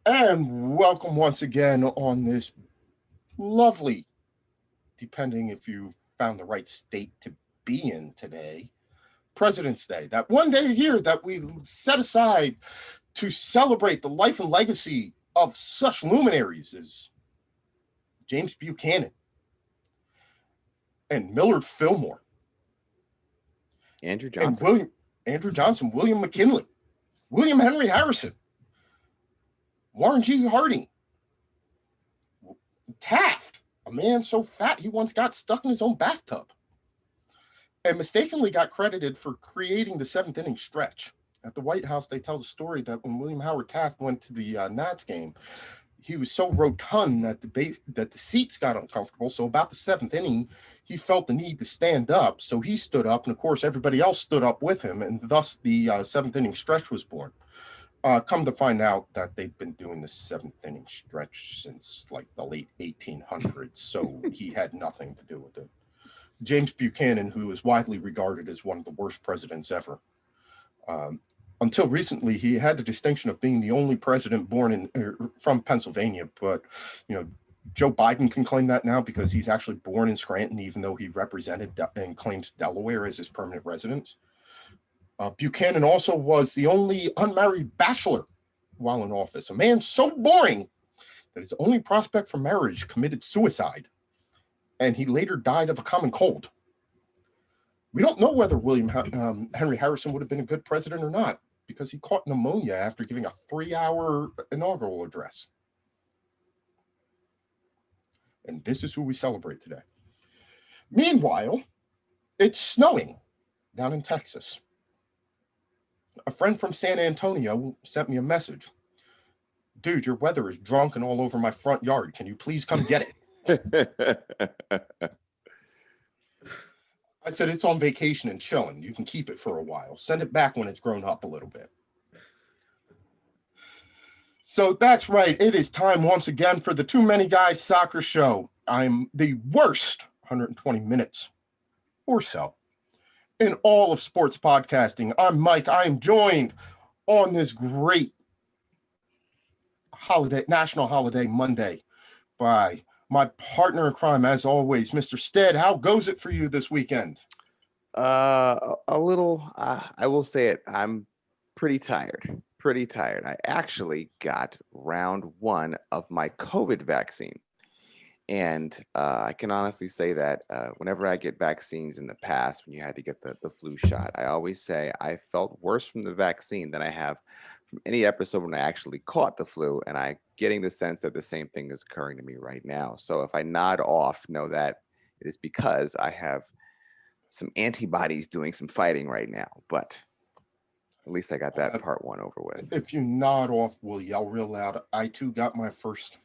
And welcome once again on this lovely, depending if you found the right state to be in today, President's Day. That one day a year that we set aside to celebrate the life and legacy of such luminaries as James Buchanan and Millard Fillmore Andrew and Johnson. Andrew Johnson, William McKinley, William Henry Harrison, Warren G. Harding, Taft, a man so fat he once got stuck in his own bathtub, and mistakenly got credited for creating the seventh inning stretch. At the White House, they tell the story that when William Howard Taft went to the Nats game, he was so rotund that the seats got uncomfortable. So about the seventh inning, he felt the need to stand up. So he stood up, and of course, everybody else stood up with him, and thus the seventh inning stretch was born. Come to find out that they've been doing the seventh inning stretch since like the late 1800s, so he had nothing to do with it. James Buchanan, who is widely regarded as one of the worst presidents ever. Until recently, he had the distinction of being the only president born from Pennsylvania, but Joe Biden can claim that now because he's actually born in Scranton, even though he represented and claims Delaware as his permanent residence. Buchanan also was the only unmarried bachelor while in office, a man so boring that his only prospect for marriage committed suicide, and he later died of a common cold. We don't know whether William Henry Harrison would have been a good president or not, because he caught pneumonia after giving a 3-hour inaugural address. And this is who we celebrate today. Meanwhile, it's snowing down in Texas. A friend from San Antonio sent me a message. Dude, your weather is drunk and all over my front yard. Can you please come get it? I said, it's on vacation and chilling. You can keep it for a while. Send it back when it's grown up a little bit. So that's right. It is time once again for the Too Many Guys Soccer Show. I'm the worst 120 minutes or so in all of sports podcasting. I'm Mike. I am joined on this great national holiday Monday by my partner in crime, as always, Mr. Stead. How goes it for you this weekend? A little, I will say it. I'm pretty tired. I actually got round 1 of my COVID vaccine. And I can honestly say that whenever I get vaccines in the past, when you had to get the flu shot, I always say I felt worse from the vaccine than I have from any episode when I actually caught the flu. And I'm getting the sense that the same thing is occurring to me right now. So if I nod off, know that it is because I have some antibodies doing some fighting right now. But at least I got that part 1 over with. If you nod off, we'll yell real loud. I too got my first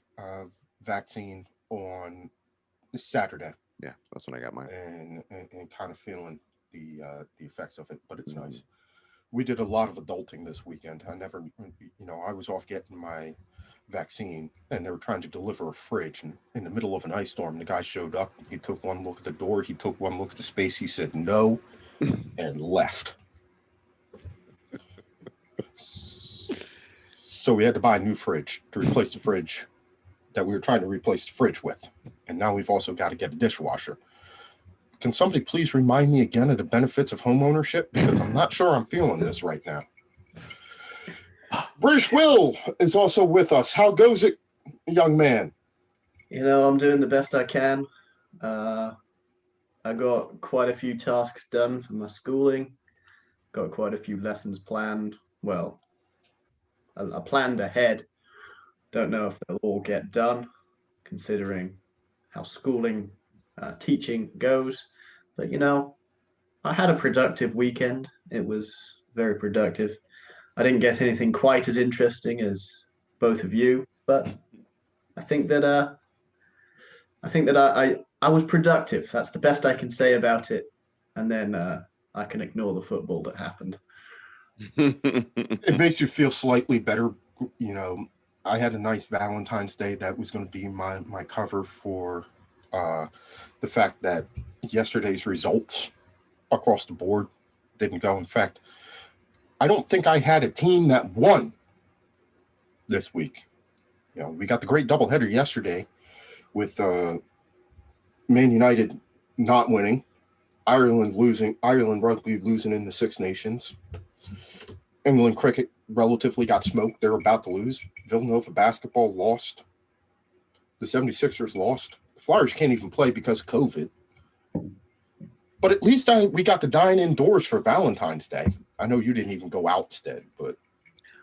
vaccine on Saturday. Yeah, that's when I got mine. And kind of feeling the effects of it, but it's nice. We did a lot of adulting this weekend. I was off getting my vaccine, and they were trying to deliver a fridge, and in the middle of an ice storm, the guy showed up. He took one look at the door. He took one look at the space. He said no, and left. So we had to buy a new fridge to replace the fridge that we were trying to replace the fridge with. And now we've also got to get a dishwasher. Can somebody please remind me again of the benefits of home ownership? Because I'm not sure I'm feeling this right now. British Will is also with us. How goes it, young man? I'm doing the best I can. I got quite a few tasks done for my schooling. Got quite a few lessons planned. Well, I planned ahead. Don't know if they'll all get done, considering how schooling, teaching goes. But, I had a productive weekend. It was very productive. I didn't get anything quite as interesting as both of you, but I think that I was productive. That's the best I can say about it. And then I can ignore the football that happened. It makes you feel slightly better. I had a nice Valentine's Day. That was going to be my cover for the fact that yesterday's results across the board didn't go. In fact, I don't think I had a team that won this week. We got the great doubleheader yesterday with Man United not winning, Ireland rugby losing in the Six Nations. England cricket relatively got smoked. They're about to lose. Villanova basketball lost. The 76ers lost. The Flyers can't even play because of COVID. But at least we got to dine indoors for Valentine's Day. I know you didn't even go out, Stead, but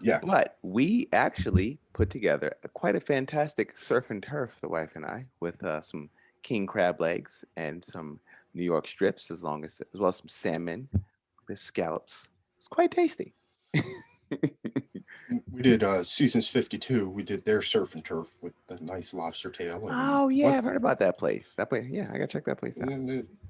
yeah. But we actually put together quite a fantastic surf and turf, the wife and I, with some king crab legs and some New York strips, as well as some salmon with scallops. It's quite tasty. We did Seasons 52. We did their surf and turf with the nice lobster tail. Oh, yeah, I've heard about that place. Yeah, I got to check that place out.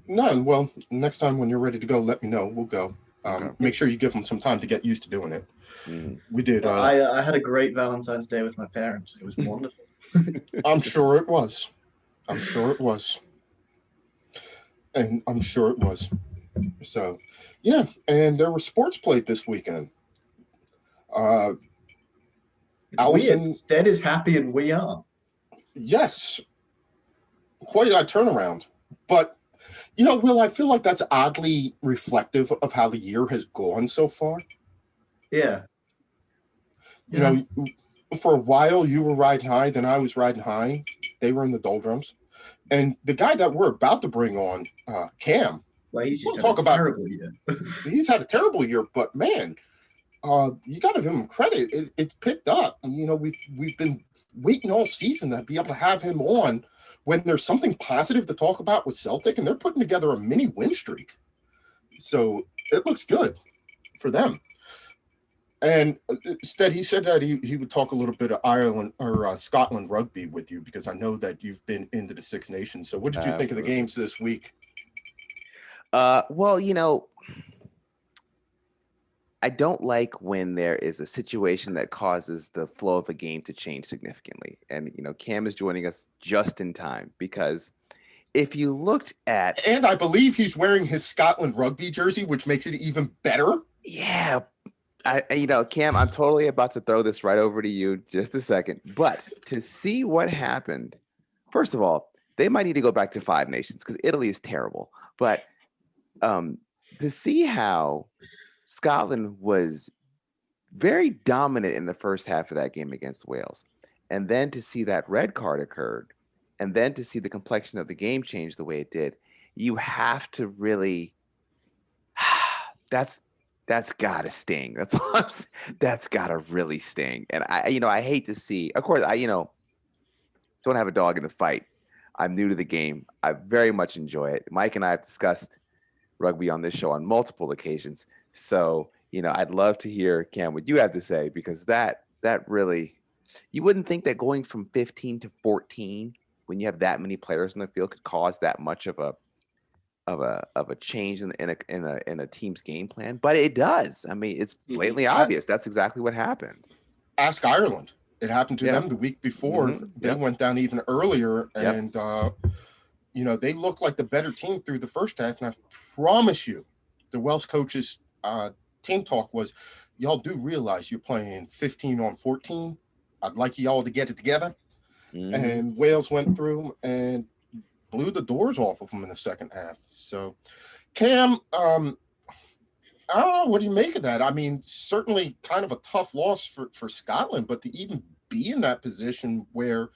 No, well, next time when you're ready to go, let me know. We'll go. Okay. Make sure you give them some time to get used to doing it. Mm-hmm. We did. I had a great Valentine's Day with my parents. It was wonderful. I'm sure it was. And I'm sure it was. So, yeah. And there were sports played this weekend. Allison, Stead is happy and we are. Yes. Quite a turnaround. But, Will, I feel like that's oddly reflective of how the year has gone so far. Yeah. For a while you were riding high, then I was riding high. They were in the doldrums. And the guy that we're about to bring on, Cam, well, he's just had a terrible year. He's had a terrible year, but man, you got to give him credit. It's picked up. We've been waiting all season to be able to have him on when there's something positive to talk about with Celtic, and they're putting together a mini win streak. So it looks good for them. And instead, he said that he would talk a little bit of Ireland or Scotland rugby with you, because I know that you've been into the Six Nations. So what did you think of the games this week? Well, I don't like when there is a situation that causes the flow of a game to change significantly. And, Cam is joining us just in time, because if you looked at... And I believe he's wearing his Scotland rugby jersey, which makes it even better. Yeah. Cam, I'm totally about to throw this right over to you just a second. But to see what happened, first of all, they might need to go back to Five Nations because Italy is terrible. But to see how Scotland was very dominant in the first half of that game against Wales, and then to see that red card occurred, and then to see the complexion of the game change the way it did, you have to really that's gotta sting. That's all I'm saying. That's gotta really sting. And I hate to see, of course, I don't have a dog in the fight. I'm new to the game. I very much enjoy it. Mike and I have discussed rugby on this show on multiple occasions. So, I'd love to hear, Cam, what you have to say, because that really, you wouldn't think that going from 15 to 14 when you have that many players in the field could cause that much of a change in a team's game plan, but it does. I mean, it's blatantly obvious. That's exactly what happened. Ask Ireland. It happened to them the week before. Mm-hmm. They went down even earlier, and they looked like the better team through the first half. And I promise you, the Welsh coaches' team talk was, "Y'all do realize you're playing 15 on 14. I'd like y'all to get it together." Mm-hmm. And Wales went through and blew the doors off of them in the second half. So, Cam, I don't know. What do you make of that? I mean, certainly kind of a tough loss for Scotland, but to even be in that position where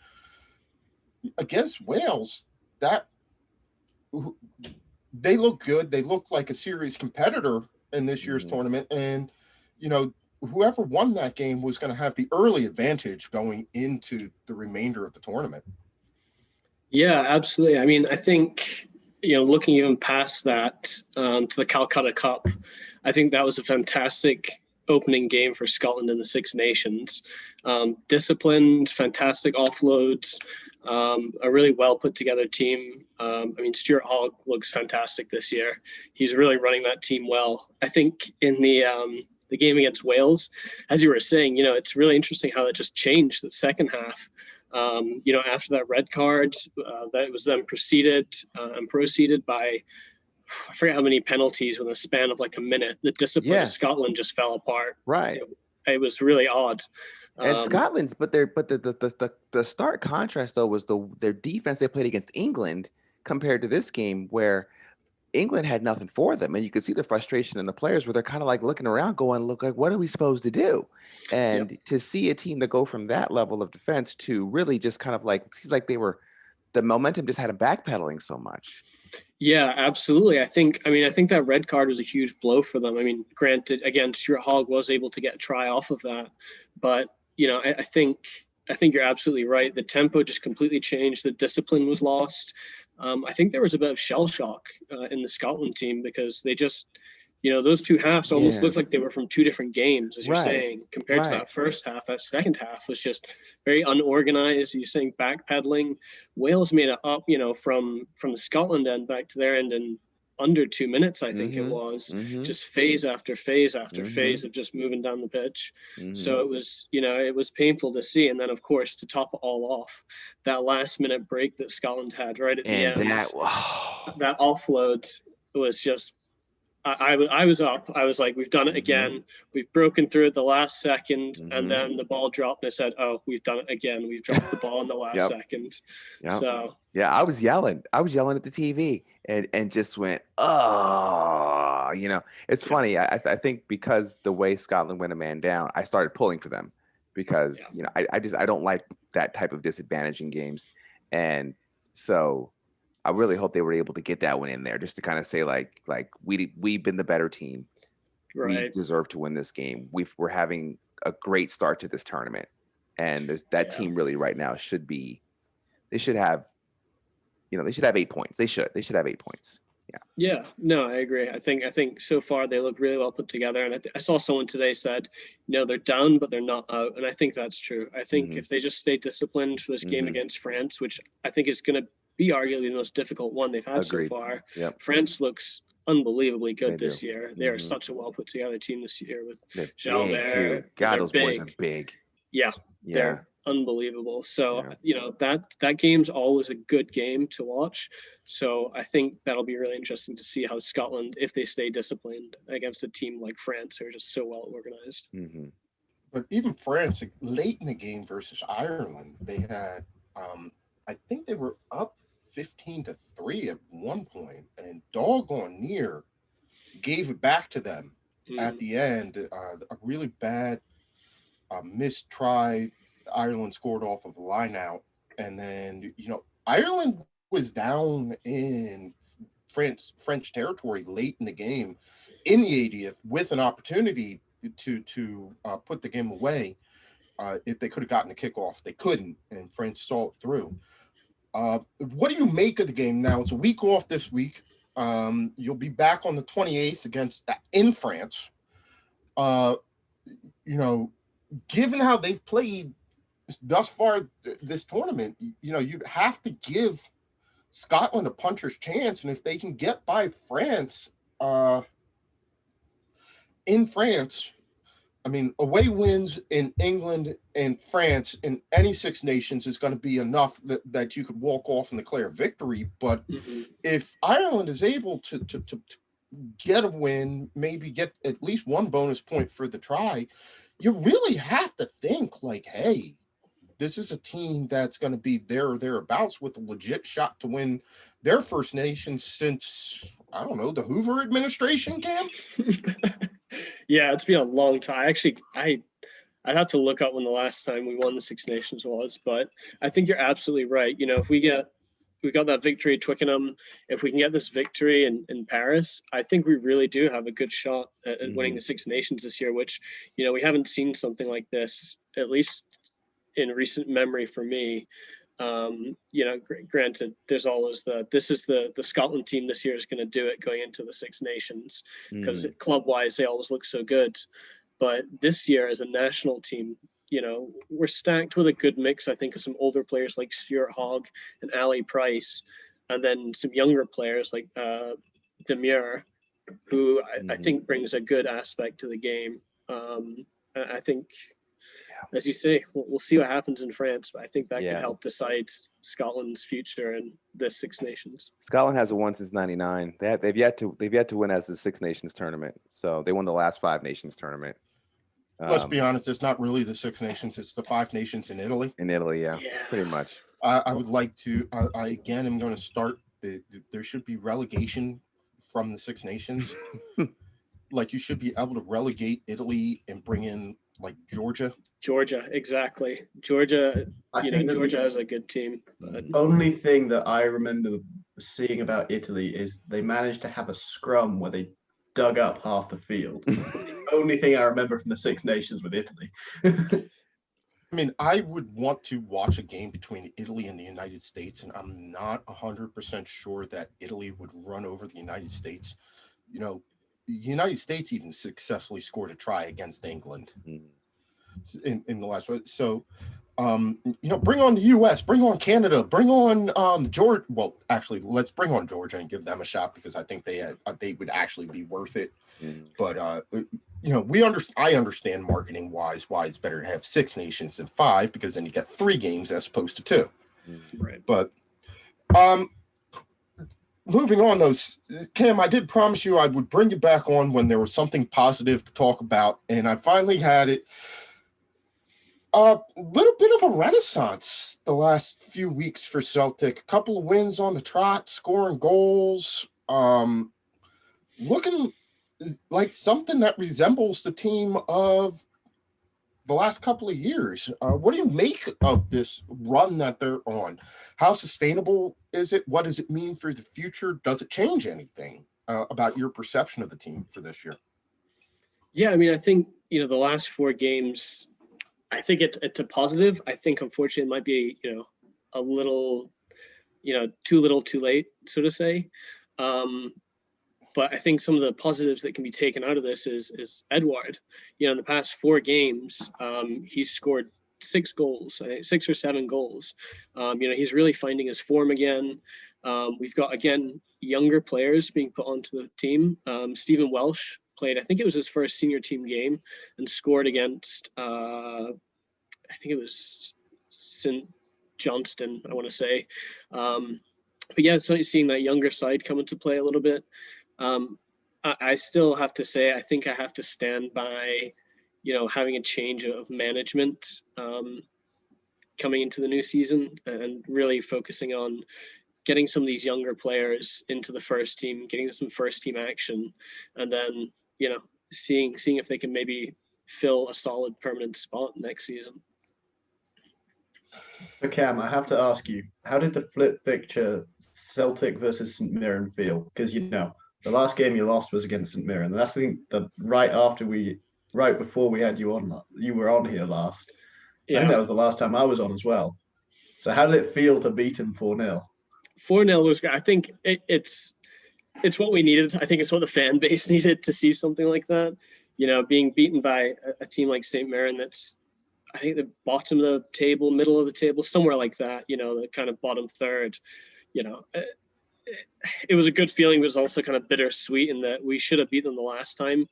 against Wales, that they look good. They look like a serious competitor in this year's tournament. And, whoever won that game was going to have the early advantage going into the remainder of the tournament. Yeah, absolutely. I mean, I think, looking even past that to the Calcutta Cup, I think that was a fantastic opening game for Scotland in the Six Nations. Disciplined, fantastic offloads, a really well put together team. Stuart Hogg looks fantastic this year. He's really running that team well. I think in the game against Wales, as you were saying, it's really interesting how it just changed the second half. After that red card, that was then proceeded by, I forget how many penalties within a span of like a minute. The discipline of Scotland just fell apart. Right. it was really odd. And Scotland's, but the stark contrast though was their defense they played against England compared to this game where England had nothing for them, and you could see the frustration in the players where they're kind of like looking around, going, "Look, like what are we supposed to do?" And to see a team that go from that level of defense to really just kind of like seems like the momentum just had them backpedaling so much. Yeah, absolutely. I think that red card was a huge blow for them. I mean, granted, again, Stuart Hogg was able to get a try off of that, but I think you're absolutely right. The tempo just completely changed. The discipline was lost. I think there was a bit of shell shock in the Scotland team because they just, those two halves almost looked like they were from two different games, as you're saying, compared to that first half. That second half was just very unorganized. You're saying backpedaling. Wales made it up, from the Scotland end back to their end in under 2 minutes, I think it was. Just phase after phase after phase of just moving down the pitch. So it was, it was painful to see. And then, of course, to top it all off, that last minute break that Scotland had right at the end, that offload was just, I was up. I was like, we've done it again. We've broken through at the last second. And then the ball dropped and I said, oh, we've done it again. We've dropped the ball in the last second. So yeah, I was yelling at the TV and just went, oh, it's funny. I think because the way Scotland went a man down, I started pulling for them because, I don't like that type of disadvantage in games. And so I really hope they were able to get that one in there just to kind of say like we've been the better team. We deserve to win this game. We're having a great start to this tournament. And there's that team really right now they should have 8 points. They should have 8 points. Yeah, no, I agree. I think so far they look really well put together. And I saw someone today said, they're down, but they're not out. And I think that's true. I think if they just stay disciplined for this game against France, which I think is going to be arguably the most difficult one they've had so far. France looks unbelievably good this year. They are such a well put together team this year with Jalbert. God, those boys are big. Yeah, they're unbelievable. So that game's always a good game to watch. So I think that'll be really interesting to see how Scotland, if they stay disciplined against a team like France, who are just so well organized. But even France, late in the game versus Ireland, they had I think they were up 15-3 at one point, and doggone near gave it back to them at the end. A really bad missed try. Ireland scored off of a line out, and then Ireland was down in French territory late in the game, in the 80th, with an opportunity to put the game away. If they could have gotten a kickoff, they couldn't, and France saw it through. What do you make of the game now? It's a week off this week. You'll be back on the 28th in France. Given how they've played thus far this tournament, you'd have to give Scotland a puncher's chance, and if they can get by France, in France, I mean, away wins in England and France in any Six Nations is going to be enough that you could walk off and declare victory. But if Ireland is able to get a win, maybe get at least one bonus point for the try, you really have to think like, hey, this is a team that's going to be there or thereabouts with a legit shot to win their First Nations since, I don't know, the Hoover administration, Cam? Yeah, it's been a long time. Actually, I'd have to look up when the last time we won the Six Nations was, but I think you're absolutely right. If we got that victory at Twickenham, if we can get this victory in Paris, I think we really do have a good shot at winning the Six Nations this year, which, we haven't seen something like this, at least in recent memory for me. Granted, there's always this is the Scotland team this year is going to do it going into the Six Nations because club-wise they always look so good. But this year as a national team, we're stacked with a good mix, I think, of some older players like Stuart Hogg and Ali Price, and then some younger players like Demure, who I think brings a good aspect to the game. I think, as you say, we'll see what happens in France, but I think that can help decide Scotland's future in this Six Nations. Scotland hasn't won since '99. They've yet to win as the Six Nations tournament. So they won the last Five Nations tournament. Let's be honest, it's not really the Six Nations, it's the Five Nations in Italy. In Italy, yeah, Yeah. pretty much. I would like to, I again am going to start, there should be relegation from the Six Nations. Like you should be able to relegate Italy and bring in like Georgia. Georgia, exactly. Georgia, I you know, think that Georgia has a good team. But the only thing that I remember seeing about Italy is they managed to have a scrum where they dug up half the field. The only thing I remember from the Six Nations with Italy. I mean, I would want to watch a game between Italy and the United States, and I'm not 100% sure that Italy would run over the United States. You know, the United States even successfully scored a try against England in the last one. So, you know, bring on the U.S., bring on Canada, bring on Georgia. Well, actually, let's bring on Georgia and give them a shot because I think they would actually be worth it. But you know, I understand marketing wise why it's better to have Six Nations than five because then you get 3 games as opposed to 2. right. But moving on, those Cam, I did promise you I would bring you back on when there was something positive to talk about, and I finally had it. A little bit of a renaissance the last few weeks for Celtic. A couple of wins on the trot, scoring goals, looking like something that resembles the team of the last couple of years. What do you make of this run that they're on? How sustainable is it? What does it mean for the future? Does it change anything about your perception of the team for this year? Yeah, I mean, I think, you know, the last 4 games, I think it's a positive. I think, unfortunately, it might be, you know, a little, you know, too little, too late, so to say. But I think some of the positives that can be taken out of this is Edouard. You know, in the past 4 games, he's scored 6 goals, 6 or 7 goals. You know, he's really finding his form again. We've got, again, younger players being put onto the team. Stephen Welsh played, I think it was his first senior team game, and scored against, I think it was St. Johnston, I want to say. But yeah, so seeing that younger side come into play a little bit. I still have to say, I think I have to stand by, you know, having a change of management coming into the new season and really focusing on getting some of these younger players into the first team, getting some first team action, and then, you know, seeing if they can maybe fill a solid permanent spot next season. So Cam, I have to ask you, how did the flip fixture Celtic versus St Mirren feel? Because, you know, the last game you lost was against St Mirren. And that's the thing that right before we had you on, you were on here last. Yeah. I think that was the last time I was on as well. So how did it feel to beat him 4-0? 4-0 was great. I think it's what we needed. I think it's what the fan base needed to see something like that. You know, being beaten by a team like St Mirren that's, I think, the bottom of the table, middle of the table, somewhere like that, you know, the kind of bottom third, you know. It was a good feeling, but it was also kind of bittersweet in that we should have beat them the last time.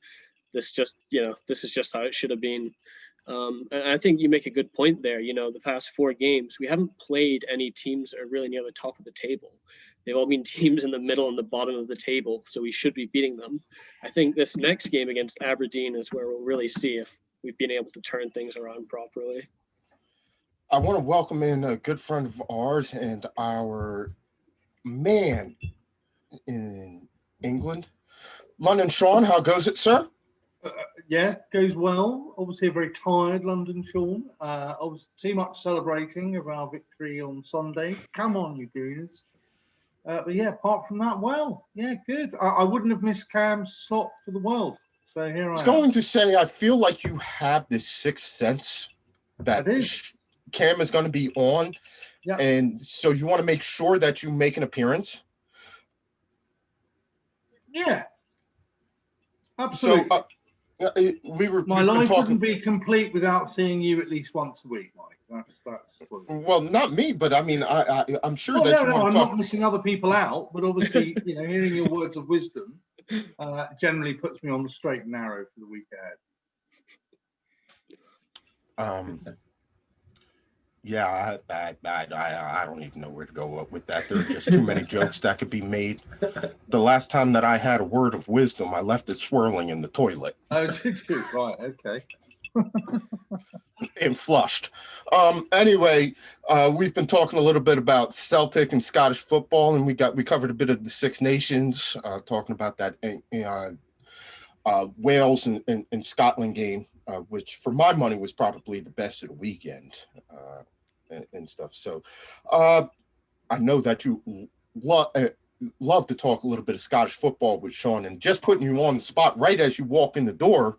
This is just how it should have been. And I think you make a good point there. You know, the past 4 games, we haven't played any teams that are really near the top of the table. They've all been teams in the middle and the bottom of the table, so we should be beating them. I think this next game against Aberdeen is where we'll really see if we've been able to turn things around properly. I want to welcome in a good friend of ours and our man in England, London Sean. How goes it, sir? Yeah, goes well. Obviously, a very tired London Sean. Obviously, too much celebrating of our victory on Sunday. Come on, you gooners. But yeah, apart from that, well, yeah, good. I wouldn't have missed Cam's slot for the world. So here I was am. going to say, I feel like you have this sixth sense that Cam is going to be on. Yeah. And so you want to make sure that you make an appearance. Yeah. Absolutely. So my life wouldn't be complete without seeing you at least once a week, Mike. That's well, not me, but I mean, I'm sure that you want to I'm talk. not missing other people out, but obviously, you know, hearing your words of wisdom generally puts me on the straight and narrow for the week ahead. Yeah, I don't even know where to go with that. There are just too many jokes that could be made. The last time that I had a word of wisdom, I left it swirling in the toilet. Oh, did you? Right, okay. And flushed. Anyway, we've been talking a little bit about Celtic and Scottish football, and we covered a bit of the Six Nations, talking about that Wales and Scotland game, which for my money was probably the best of the weekend, and stuff. So I know that you love to talk a little bit of Scottish football with Sean, and just putting you on the spot right as you walk in the door.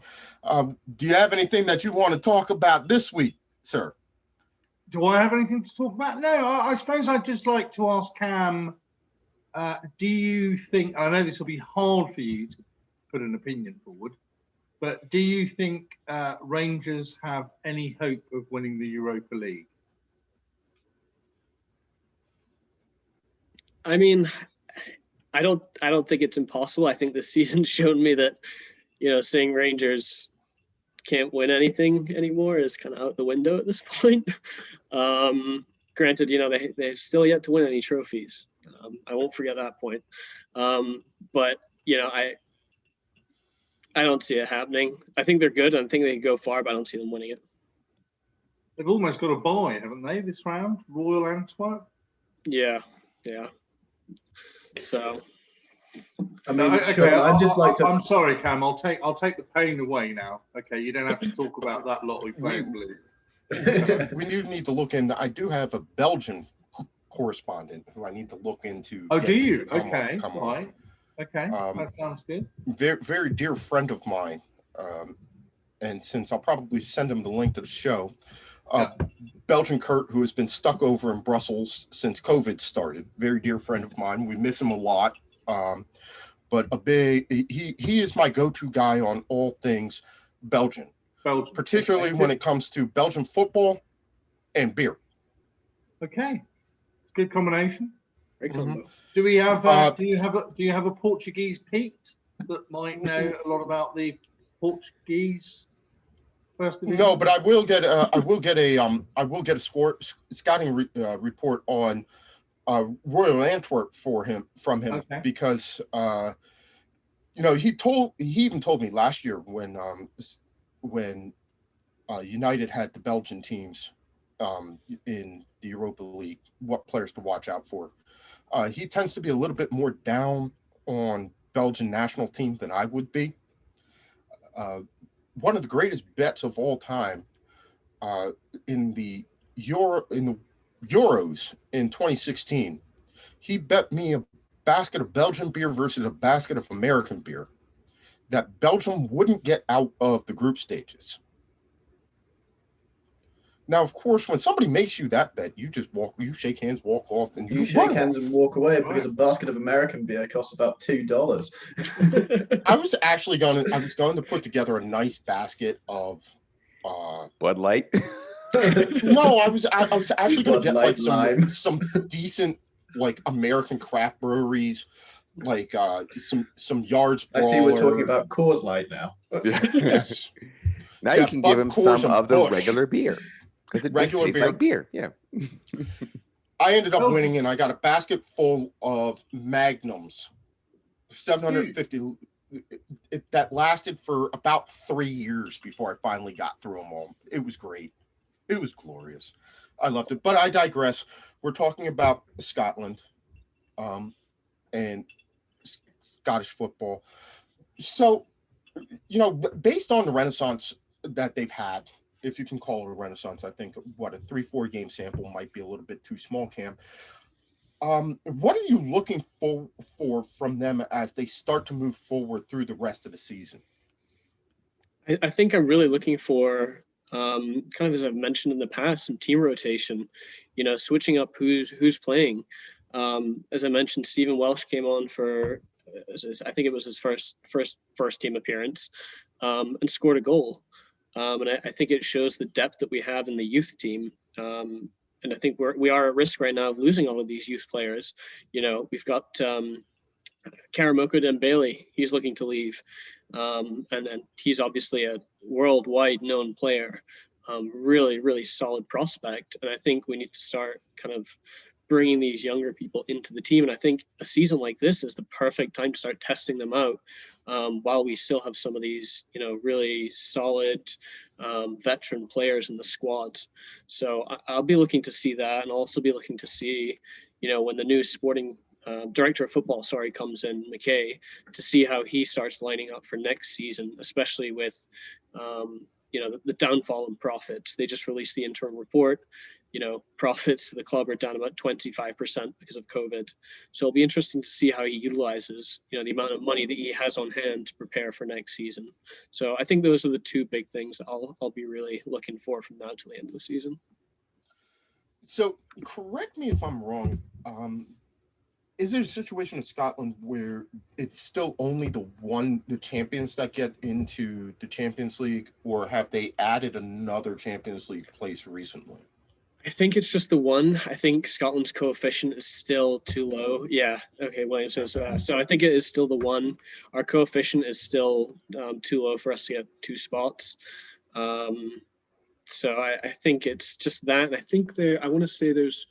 Do you have anything that you want to talk about this week, sir? Do I have anything to talk about? No, I suppose I'd just like to ask Cam, do you think, I know this will be hard for you to put an opinion forward, but do you think Rangers have any hope of winning the Europa League? I mean, I don't think it's impossible. I think this season's shown me that, saying Rangers can't win anything anymore is kind of out the window at this point. Granted, they've still yet to win any trophies. I won't forget that point. But I don't see it happening. I think they're good. I think they can go far, but I don't see them winning it. They've almost got a bye, haven't they, this round? Royal Antwerp? Yeah. So, I mean, okay, Sean, I'd just like to. I'm sorry, Cam. I'll take the pain away now. Okay, you don't have to talk about that lot we play in blue. We do need to look in. I do have a Belgian correspondent who I need to look into. Oh, do you? Come Okay, on. right. Okay, that sounds good. Very, very dear friend of mine, and since I'll probably send him the link to the show, Belgian Kurt, who has been stuck over in Brussels since COVID started, very dear friend of mine. We miss him a lot, but he is my go-to guy on all things Belgian, particularly when it comes to Belgian football and beer. Okay, good combination. Mm-hmm. Do we have? Do you have a Portuguese Pete that might know a lot about the Portuguese first division? No, but I will get a scouting report on Royal Antwerp from him Okay. because he even told me last year when United had the Belgian teams in the Europa League, what players to watch out for. He tends to be a little bit more down on Belgian national team than I would be. One of the greatest bets of all time in the Euros in 2016, he bet me a basket of Belgian beer versus a basket of American beer that Belgium wouldn't get out of the group stages. Now, of course, when somebody makes you that bet, you shake hands, walk off, and You shake hands and walk away because a basket of American beer costs about $2. I was going to put together a nice basket of Bud Light. No, I was actually going to Bud get Light like some decent like American craft breweries, like some Yards. I see we're talking about Coors Light now. Yes. Now Yeah, you can give him Coors some and of the Busch. regular beer because it just tastes like beer. Yeah. I ended up winning, and I got a basket full of Magnums, 750. That lasted for about 3 years before I finally got through them all. It was great. It was glorious. I loved it. But I digress. We're talking about Scotland, and Scottish football. So, based on the renaissance that they've had, if you can call it a renaissance, I think a 3-4 game sample might be a little bit too small, Cam. What are you looking for from them as they start to move forward through the rest of the season? I think I'm really looking for, kind of as I've mentioned in the past, some team rotation, switching up who's playing. As I mentioned, Stephen Welsh came on for, I think it was his first team appearance, and scored a goal. And I think it shows the depth that we have in the youth team. And I think we are at risk right now of losing all of these youth players. We've got Karamoko Dembele. He's looking to leave. And then he's obviously a worldwide known player. Really, really solid prospect. And I think we need to start kind of bringing these younger people into the team. And I think a season like this is the perfect time to start testing them out. while we still have some of these, really solid veteran players in the squad. So I'll be looking to see that, and I'll also be looking to see, when the new sporting director of football, comes in, McKay, to see how he starts lining up for next season, especially with, the downfall in profits. They just released the interim report. Profits to the club are down about 25% because of COVID. So it'll be interesting to see how he utilizes, the amount of money that he has on hand to prepare for next season. So I think those are the two big things I'll be really looking for from now to the end of the season. So correct me if I'm wrong. Is there a situation in Scotland where it's still only the champions that get into the Champions League, or have they added another Champions League place recently? I think it's just the one. I think Scotland's coefficient is still too low. Yeah. Okay. William, so I think it is still the one. Our coefficient is still too low for us to get two spots. So I think it's just that. I think I want to say there's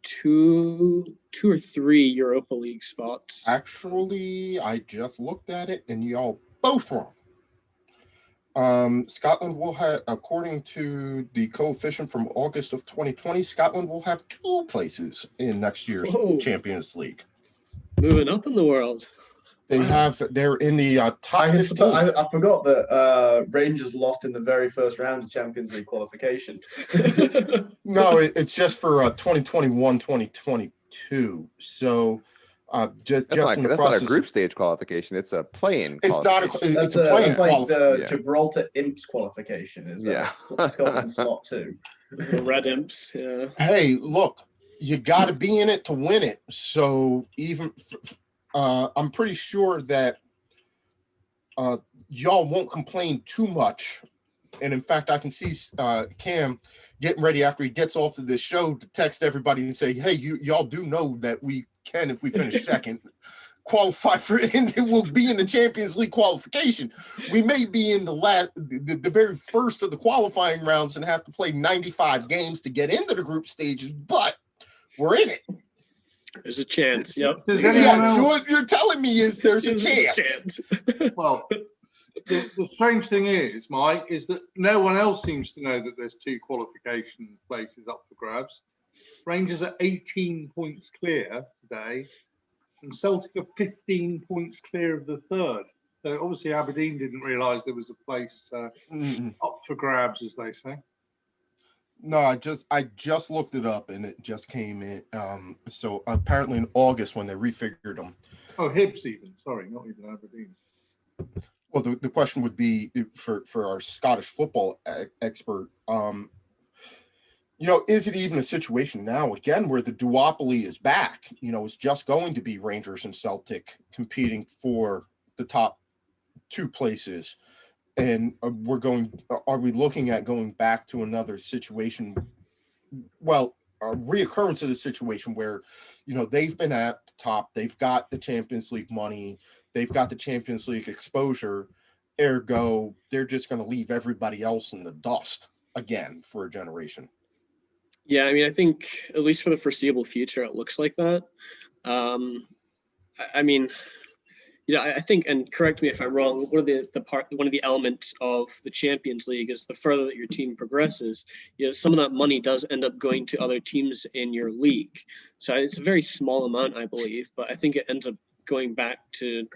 two or three Europa League spots. Actually, I just looked at it and y'all both wrong. Scotland will have, according to the coefficient from August of 2020, Scotland will have two places in next year's Champions League. Moving up in the world. They're in the top 15. I forgot that Rangers lost in the very first round of Champions League qualification. No, it's just for 2021-2022. So that's not a group stage qualification. It's a play-in. It's not. It's a play-in. It's like the Gibraltar Imps qualification. Is Scotland's slot 2. The Red Imps. Yeah. Hey, look, you got to be in it to win it. So even. I'm pretty sure that y'all won't complain too much. And in fact, I can see Cam getting ready after he gets off of this show to text everybody and say, hey, y'all do know that we can, if we finish second, qualify for, and it will be in the Champions League qualification. We may be in the very first of the qualifying rounds and have to play 95 games to get into the group stages, but we're in it. There's a chance. Yep. Yes, what you're telling me is there's a chance. Well, the strange thing is, Mike, is that no one else seems to know that there's two qualification places up for grabs. Rangers are 18 points clear today, and Celtic are 15 points clear of the third. So obviously Aberdeen didn't realise there was a place up for grabs, as they say. No, I just looked it up and it just came in. So apparently in August when they refigured them. Oh, Hibs even. Sorry, not even Aberdeen. Well, the question would be for our Scottish football expert. Is it even a situation now again where the duopoly is back? It's just going to be Rangers and Celtic competing for the top two places. And are we looking at going back to another situation? Well, a reoccurrence of the situation where, they've been at the top, they've got the Champions League money, they've got the Champions League exposure, ergo, they're just going to leave everybody else in the dust again for a generation. Yeah, I mean, I think at least for the foreseeable future, it looks like that. I think, and correct me if I'm wrong, one of the elements of the Champions League is the further that your team progresses, some of that money does end up going to other teams in your league. So it's a very small amount, I believe, but I think it ends up going back to,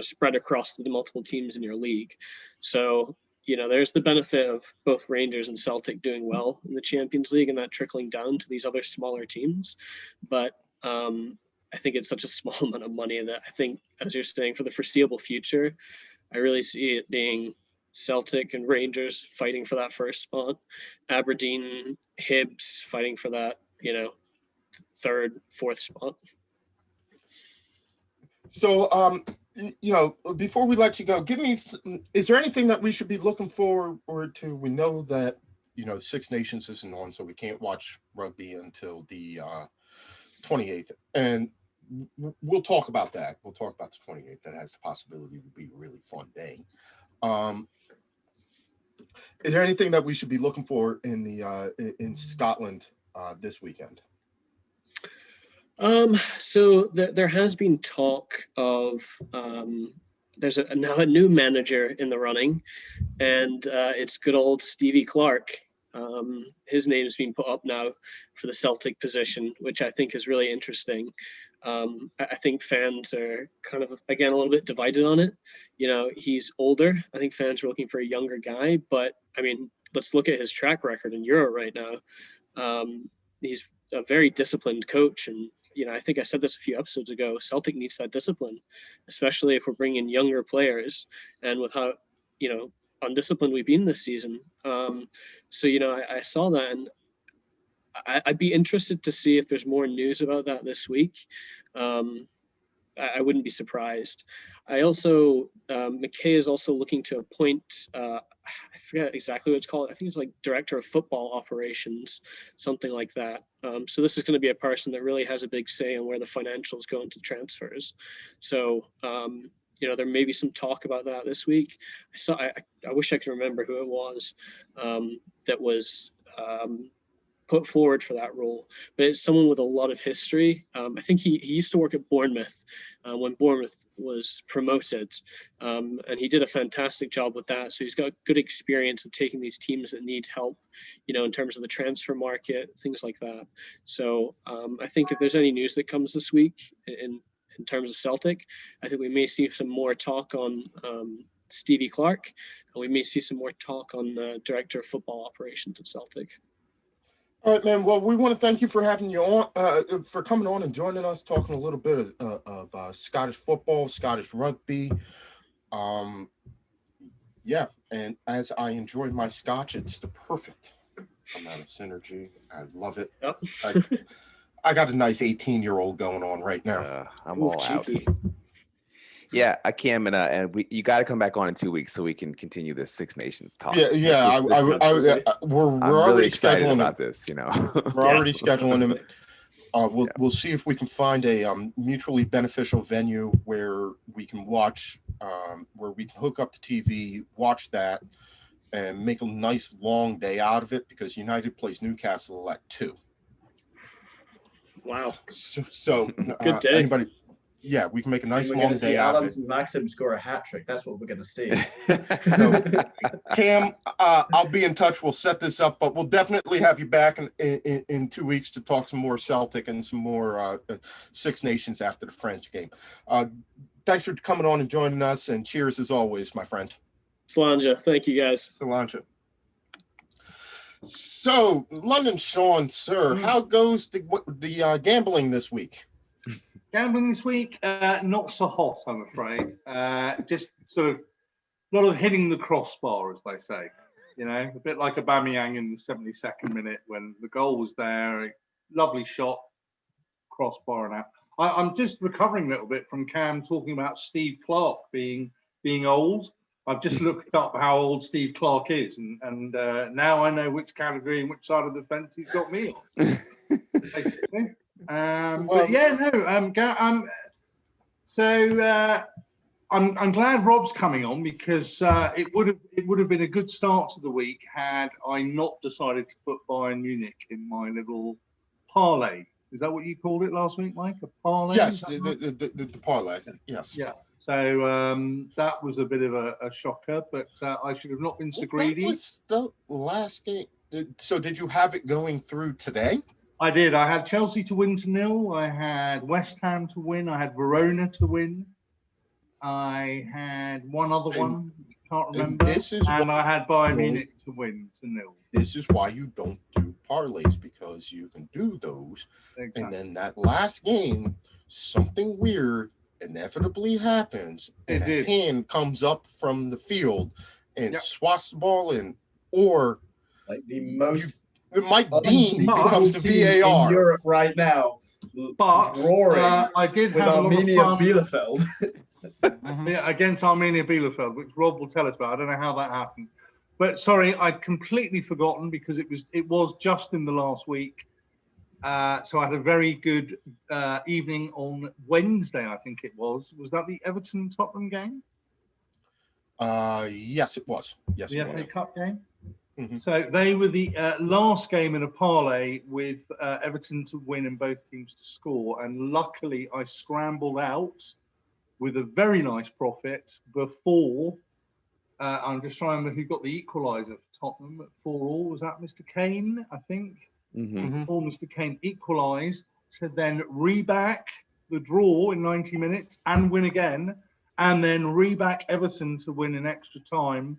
spread across the multiple teams in your league. So, there's the benefit of both Rangers and Celtic doing well in the Champions League and that trickling down to these other smaller teams. But, I think it's such a small amount of money that I think, as you're saying, for the foreseeable future, I really see it being Celtic and Rangers fighting for that first spot, Aberdeen, Hibs fighting for that, third, fourth spot. So, before we let you go, is there anything that we should be looking forward to? We know that, Six Nations isn't on, so we can't watch rugby until the 28th. And we'll talk about that. We'll talk about the 28th. That has the possibility to be a really fun day. Is there anything that we should be looking for in Scotland this weekend? So there has been talk of there's now a new manager in the running, and it's good old Stevie Clark. His name's been put up now for the Celtic position, which I think is really interesting. I think fans are kind of, again, a little bit divided on it. He's older. I think fans are looking for a younger guy, but I mean, let's look at his track record in Euro right now. He's a very disciplined coach, and I think I said this a few episodes ago. Celtic needs that discipline, especially if we're bringing younger players, and with how undisciplined we've been this season. So I saw that, and I'd be interested to see if there's more news about that this week. I wouldn't be surprised. I also, McKay is also looking to appoint, I forget exactly what it's called. I think it's like director of football operations, something like that. So this is going to be a person that really has a big say on where the financials go into transfers. So, there may be some talk about that this week. I wish I could remember who it was that was put forward for that role, but it's someone with a lot of history. I think he used to work at Bournemouth when Bournemouth was promoted, and he did a fantastic job with that. So he's got good experience of taking these teams that need help, in terms of the transfer market, things like that. So I think if there's any news that comes this week in terms of Celtic, I think we may see some more talk on Stevie Clark, and we may see some more talk on the director of football operations at Celtic. All right, man. Well, we want to thank you for having you on, for coming on and joining us, talking a little bit of Scottish football, Scottish rugby. Yeah, and as I enjoy my scotch, it's the perfect amount of synergy. I love it. Yep. I got a nice 18-year-old going on right now. I'm all cheeky. out. Yeah, I can, and you got to come back on in 2 weeks so we can continue this Six Nations talk. Yeah. We're I'm already really excited scheduling about this. We're already scheduling them. We'll see if we can find a mutually beneficial venue where we can watch, where we can hook up the TV, watch that, and make a nice long day out of it, because United plays Newcastle at 2. Wow. So good day. Anybody? Yeah, we can make a nice long day out of it. And Maxim score a hat trick. That's what we're going to see. So, Cam, I'll be in touch. We'll set this up, but we'll definitely have you back in 2 weeks to talk some more Celtic and some more Six Nations after the French game. Thanks for coming on and joining us, and cheers as always, my friend. Slanja, thank you guys. Slanja. So, London Sean, sir, how goes the gambling this week? Gambling this week, not so hot, I'm afraid. Just sort of a lot of hitting the crossbar, as they say. A bit like Aubameyang in the 72nd minute when the goal was there, a lovely shot, crossbar and out. I'm just recovering a little bit from Cam talking about Steve Clark being old. I've just looked up how old Steve Clark is, and now I know which category and which side of the fence he's got me on, basically. But yeah, no. So I'm glad Rob's coming on, because it would have been a good start to the week had I not decided to put Bayern Munich in my little parlay. Is that what you called it last week, Mike? A parlay? Yes, the parlay. Yes. Yeah. So that was a bit of a shocker, but I should have not been so greedy. That was the last game. So did you have it going through today? I did. I had Chelsea to win to 0. I had West Ham to win. I had Verona to win. I had one other one. Can't remember. And I had Bayern Munich to win to 0. This is why you don't do parlays, because you can do those. Exactly. And then that last game, something weird inevitably happens, and a hand comes up from the field and swats the ball in, or like the most Mike Dean becomes the VAR in Europe right now. But roaring I did with have Arminia Bielefeld. Yeah, against Arminia Bielefeld, which Rob will tell us about. I don't know how that happened, but sorry, I'd completely forgotten, because it was just in the last week. So I had a very good evening on Wednesday, I think it was. Was that the Everton-Tottenham game? Yes, it was. Yes, the FA Cup game? Mm-hmm. So they were the last game in a parlay with Everton to win and both teams to score. And luckily, I scrambled out with a very nice profit before. I'm just trying to remember who got the equaliser for Tottenham at 4-4. Was that Mr. Kane? I think. Or Mr. Kane equalised to then reback the draw in 90 minutes and win again, and then reback Everton to win in extra time.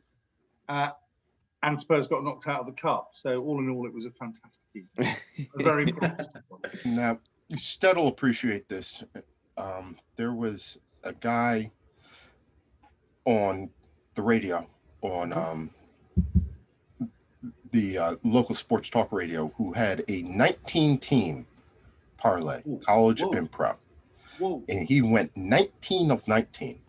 And Spurs got knocked out of the cup. So all in all, it was a fantastic game. A very profitable. Now, Stead will appreciate this. There was a guy on the radio, on the local sports talk radio, who had a 19-team parlay, college and pro. And he went 19 of 19.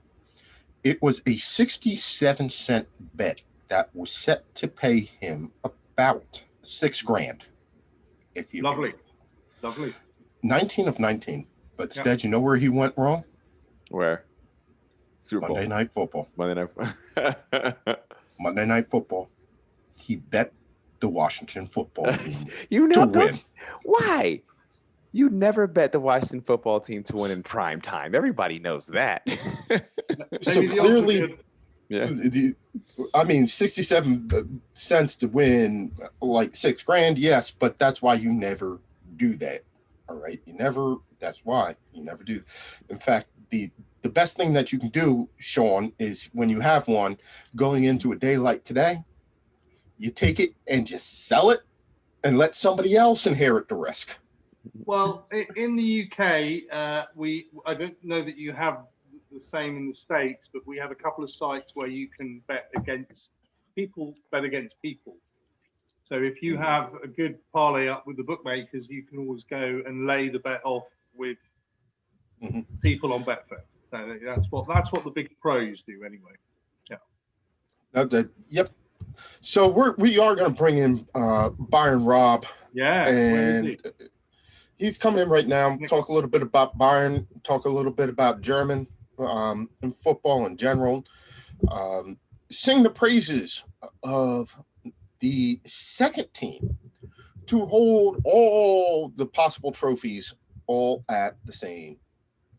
It was a 67-cent bet that was set to pay him about $6,000. If you Lovely. 19 of 19. But Stead, you know where he went wrong? Where? Super Bowl. Monday Night Football. Monday Night Football. He bet the Washington football team you know, to win. Why? You never bet the Washington football team to win in prime time. Everybody knows that. So clearly, I mean, 67 cents to win like $6,000, yes, but that's why you never do that. All right, that's why you never do. In fact, the best thing that you can do, Sean, is when you have one going into a day like today, you take it and just sell it and let somebody else inherit the risk. Well, in the UK, I don't know that you have the same in the States, but we have a couple of sites where you can bet against people. So if you have a good parlay up with the bookmakers, you can always go and lay the bet off with people on Betfair. So that's what the big pros do anyway. Yeah. Yep. So we are going to bring in Bayern Rob. Yeah. And he's coming in right now. Talk a little bit about Bayern. Talk a little bit about German and football in general. Sing the praises of the second team to hold all the possible trophies all at the same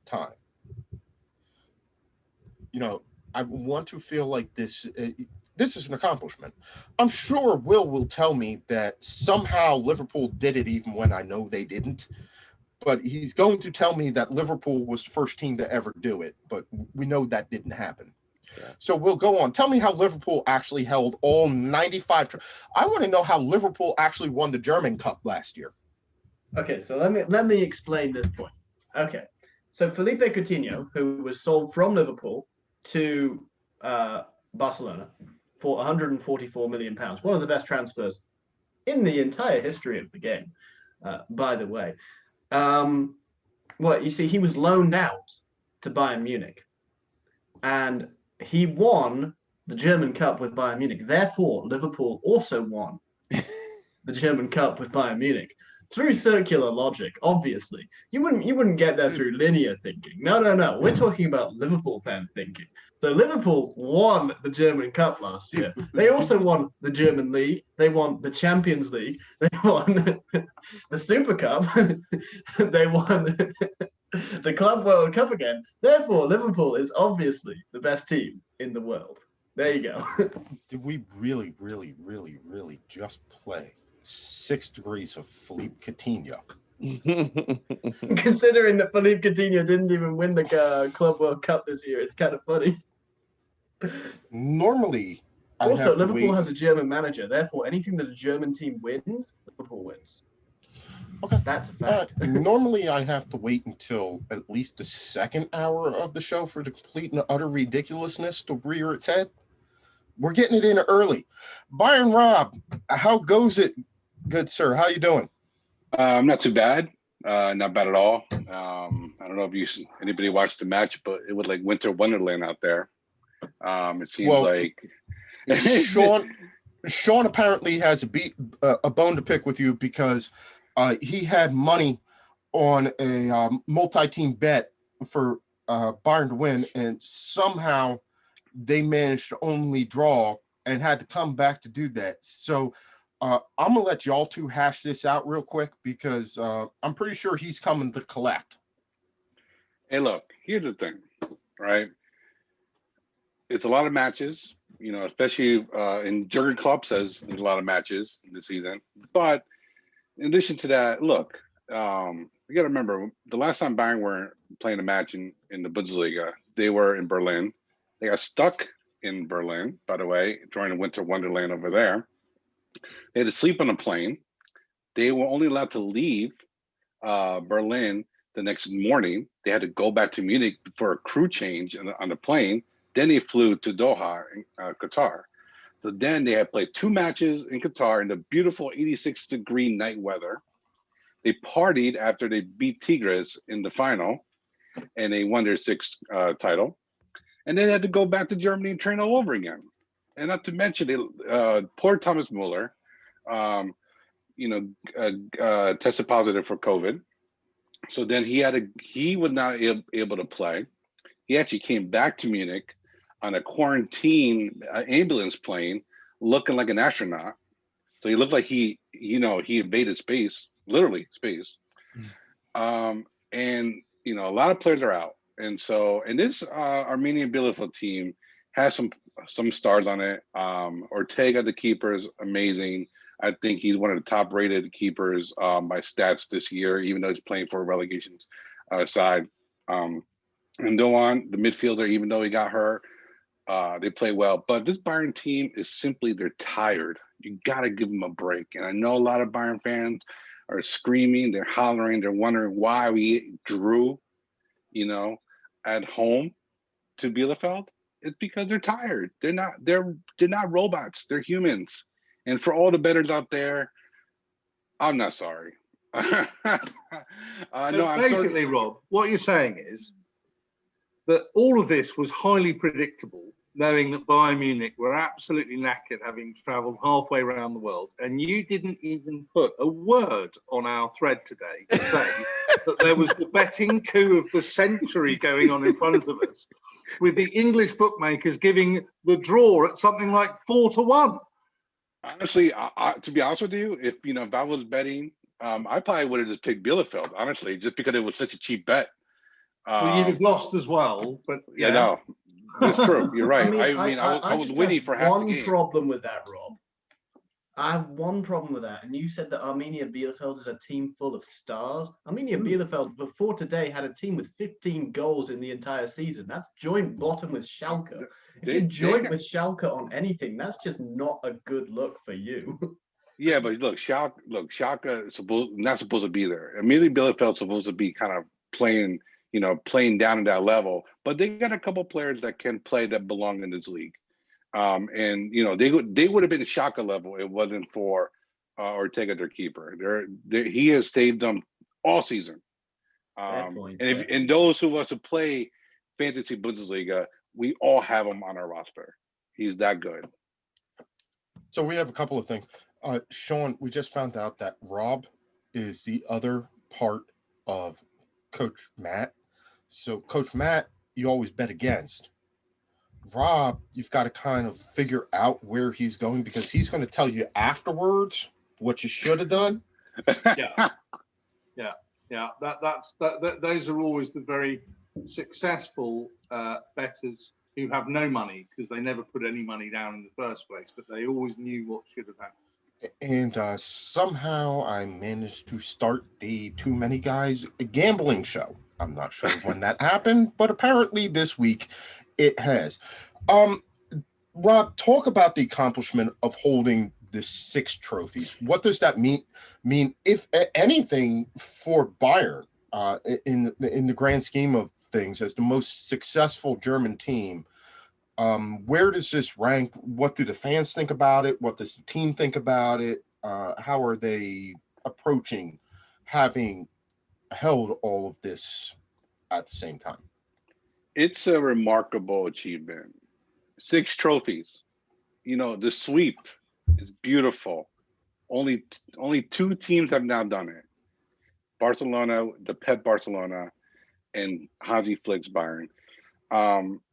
time. You know, I want to feel like this is an accomplishment. I'm sure Will tell me that somehow Liverpool did it even when I know they didn't. But he's going to tell me that Liverpool was the first team to ever do it. But we know that didn't happen. Yeah. So we'll go on. Tell me how Liverpool actually held all 95. I want to know how Liverpool actually won the German Cup last year. Okay, so let me explain this point. Okay, so Felipe Coutinho, who was sold from Liverpool to Barcelona for £144 million, one of the best transfers in the entire history of the game, by the way. Well, you see, he was loaned out to Bayern Munich, and he won the German Cup with Bayern Munich. Therefore, Liverpool also won the German Cup with Bayern Munich through circular logic. Obviously, you wouldn't get there through linear thinking. No. We're talking about Liverpool fan thinking. So Liverpool won the German Cup last year. They also won the German League. They won the Champions League. They won the Super Cup. They won the Club World Cup again. Therefore, Liverpool is obviously the best team in the world. There you go. Did we really just play 6 degrees of Philippe Coutinho? Considering that Philippe Coutinho didn't even win the Club World Cup this year, it's kind of funny. Normally, also Liverpool has a German manager. Therefore, anything that a German team wins, Liverpool wins. Okay, that's a fact. Normally, I have to wait until at least the second hour of the show for the complete and utter ridiculousness to rear its head. We're getting it in early. Bayern Rob, how goes it, good sir? How you doing? Not too bad. Not bad at all. I don't know if anybody watched the match, but it was like winter wonderland out there. It seems like Sean apparently has a bone to pick with you because he had money on a multi-team bet for Bayern to win, and somehow they managed to only draw and had to come back to do that. So I'm gonna let y'all two hash this out real quick because I'm pretty sure he's coming to collect. Hey, look, here's the thing. right? It's a lot of matches, especially in Jurgen Klopp says there's a lot of matches in the season. But in addition to that, look, you got to remember the last time Bayern were playing a match in the Bundesliga, they were in Berlin. They got stuck in Berlin, by the way, during the winter wonderland over there. They had to sleep on a plane. They were only allowed to leave Berlin the next morning. They had to go back to Munich for a crew change on the plane. Then they flew to Doha, Qatar. So then they had played 2 matches in Qatar in the beautiful 86-degree night weather. They partied after they beat Tigres in the final, and they won their 6th title. And then they had to go back to Germany and train all over again. And not to mention, poor Thomas Muller, tested positive for COVID. So then he was not able to play. He actually came back to Munich on a quarantine ambulance plane, looking like an astronaut. So he looked like he invaded space, literally space. And a lot of players are out, and this Armenian Bielefeld team has some stars on it. Ortega, the keeper, is amazing. I think he's one of the top-rated keepers by stats this year, even though he's playing for a relegation side. And Doan, the midfielder, even though he got hurt, they play well. But this Bayern team is simply, they're tired. You got to give them a break. And I know a lot of Bayern fans are screaming, they're hollering, they're wondering why we drew, at home to Bielefeld. It's because they're tired. They're not robots. They're humans. And for all the bettors out there, I'm not sorry. So basically, Rob, what you're saying is that all of this was highly predictable, knowing that Bayern Munich were absolutely knackered, having travelled halfway around the world, and you didn't even put a word on our thread today to say that there was the betting coup of the century going on in front of us, with the English bookmakers giving the draw at something like 4-1. Honestly, to be honest with you, if I was betting, I probably would have just picked Bielefeld, honestly, just because it was such a cheap bet. Well, you'd have lost as well, but yeah. No, that's true. You're right. I was waiting for half the game. One problem with that, Rob. I have one problem with that, and you said that Arminia Bielefeld is a team full of stars. Arminia Bielefeld, before today, had a team with 15 goals in the entire season. That's joint bottom with Schalke. If you joint with Schalke on anything, that's just not a good look for you. Yeah, but look, Schalke is not supposed to be there. Arminia Bielefeld supposed to be kind of playing down at that level, but they got a couple players that can play that belong in this league. They would have been Schalke level. It wasn't for Ortega, their keeper. He has saved them all season. And those who want to play fantasy Bundesliga, we all have him on our roster. He's that good. So we have a couple of things. Sean, we just found out that Rob is the other part of Coach Matt. So Coach Matt, you always bet against. Rob, you've got to kind of figure out where he's going, because he's going to tell you afterwards what you should have done. Yeah. Those are always the very successful bettors who have no money, because they never put any money down in the first place, but they always knew what should have happened. And somehow I managed to start the Too Many Guys gambling show. I'm not sure when that happened, but apparently this week it has. Rob, talk about the accomplishment of holding the 6 trophies. What does that mean, if anything, for Bayern in the grand scheme of things, as the most successful German team? Where does this rank? What do the fans think about it? What does the team think about it? How are they approaching having held all of this at the same time? It's a remarkable achievement. 6 trophies. The sweep is beautiful. Only 2 teams have now done it. Barcelona, the Pep Barcelona, and Hansi Flick's Bayern.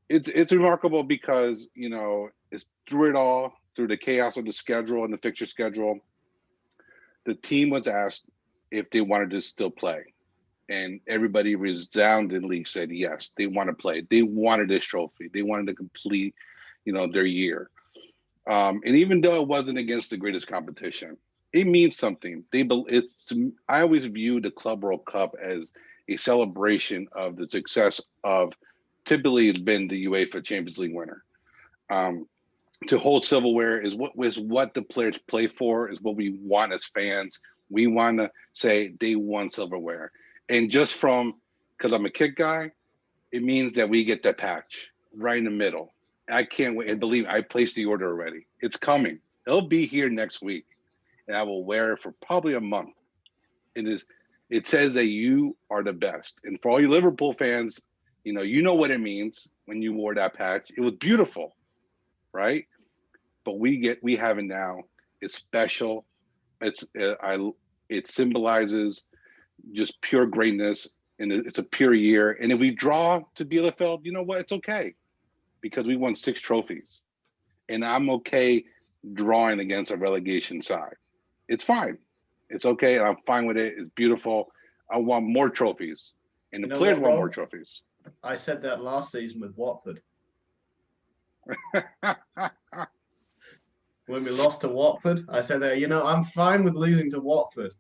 It's remarkable because it's through it all, through the chaos of the schedule and the fixture schedule. The team was asked if they wanted to still play. and everybody resoundingly said yes, they want to play. They wanted this trophy. They wanted to complete, their year. And even though it wasn't against the greatest competition, it means something. I always view the Club World Cup as a celebration of the success of, typically it's been the UEFA Champions League winner. To hold silverware is what the players play for, is what we want as fans. We want to say they won silverware. And just because I'm a kick guy, it means that we get that patch right in the middle. I can't wait. And believe me, I placed the order already. It's coming. It'll be here next week. And I will wear it for probably a month. It says that you are the best. And for all you Liverpool fans, you know what it means when you wore that patch. It was beautiful, right? But we have it now. It's special. It symbolizes just pure greatness, and it's a pure year. And if we draw to Bielefeld, you know what? It's okay, because we won 6 trophies, and I'm okay drawing against a relegation side. It's fine. It's okay, and I'm fine with it. It's beautiful. I want more trophies, and the players want more trophies. I said that last season with Watford. When we lost to Watford, I said that, I'm fine with losing to Watford.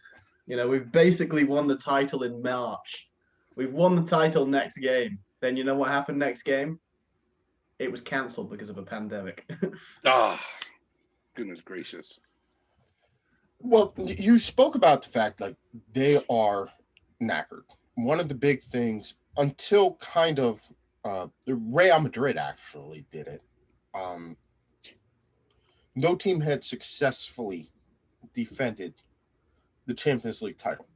We've basically won the title in March. We've won the title next game. Then you know what happened next game? It was cancelled because of a pandemic. Goodness gracious. Well, you spoke about the fact like they are knackered. One of the big things until kind of Real Madrid actually did it. No team had successfully defended the Champions League title.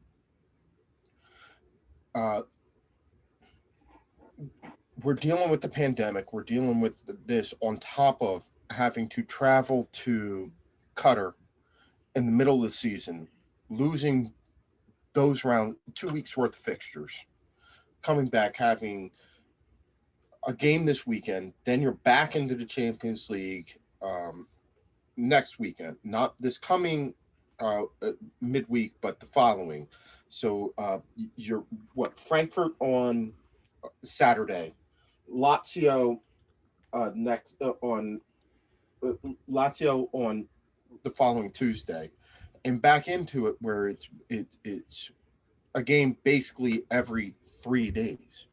We're dealing with the pandemic. We're dealing with this on top of having to travel to Qatar in the middle of the season, losing those 2 weeks worth of fixtures, coming back, having a game this weekend, then you're back into the Champions League next weekend, not this coming midweek, but the following. So you're Frankfurt on Saturday, Lazio on the following Tuesday, and back into it where it's a game basically every 3 days.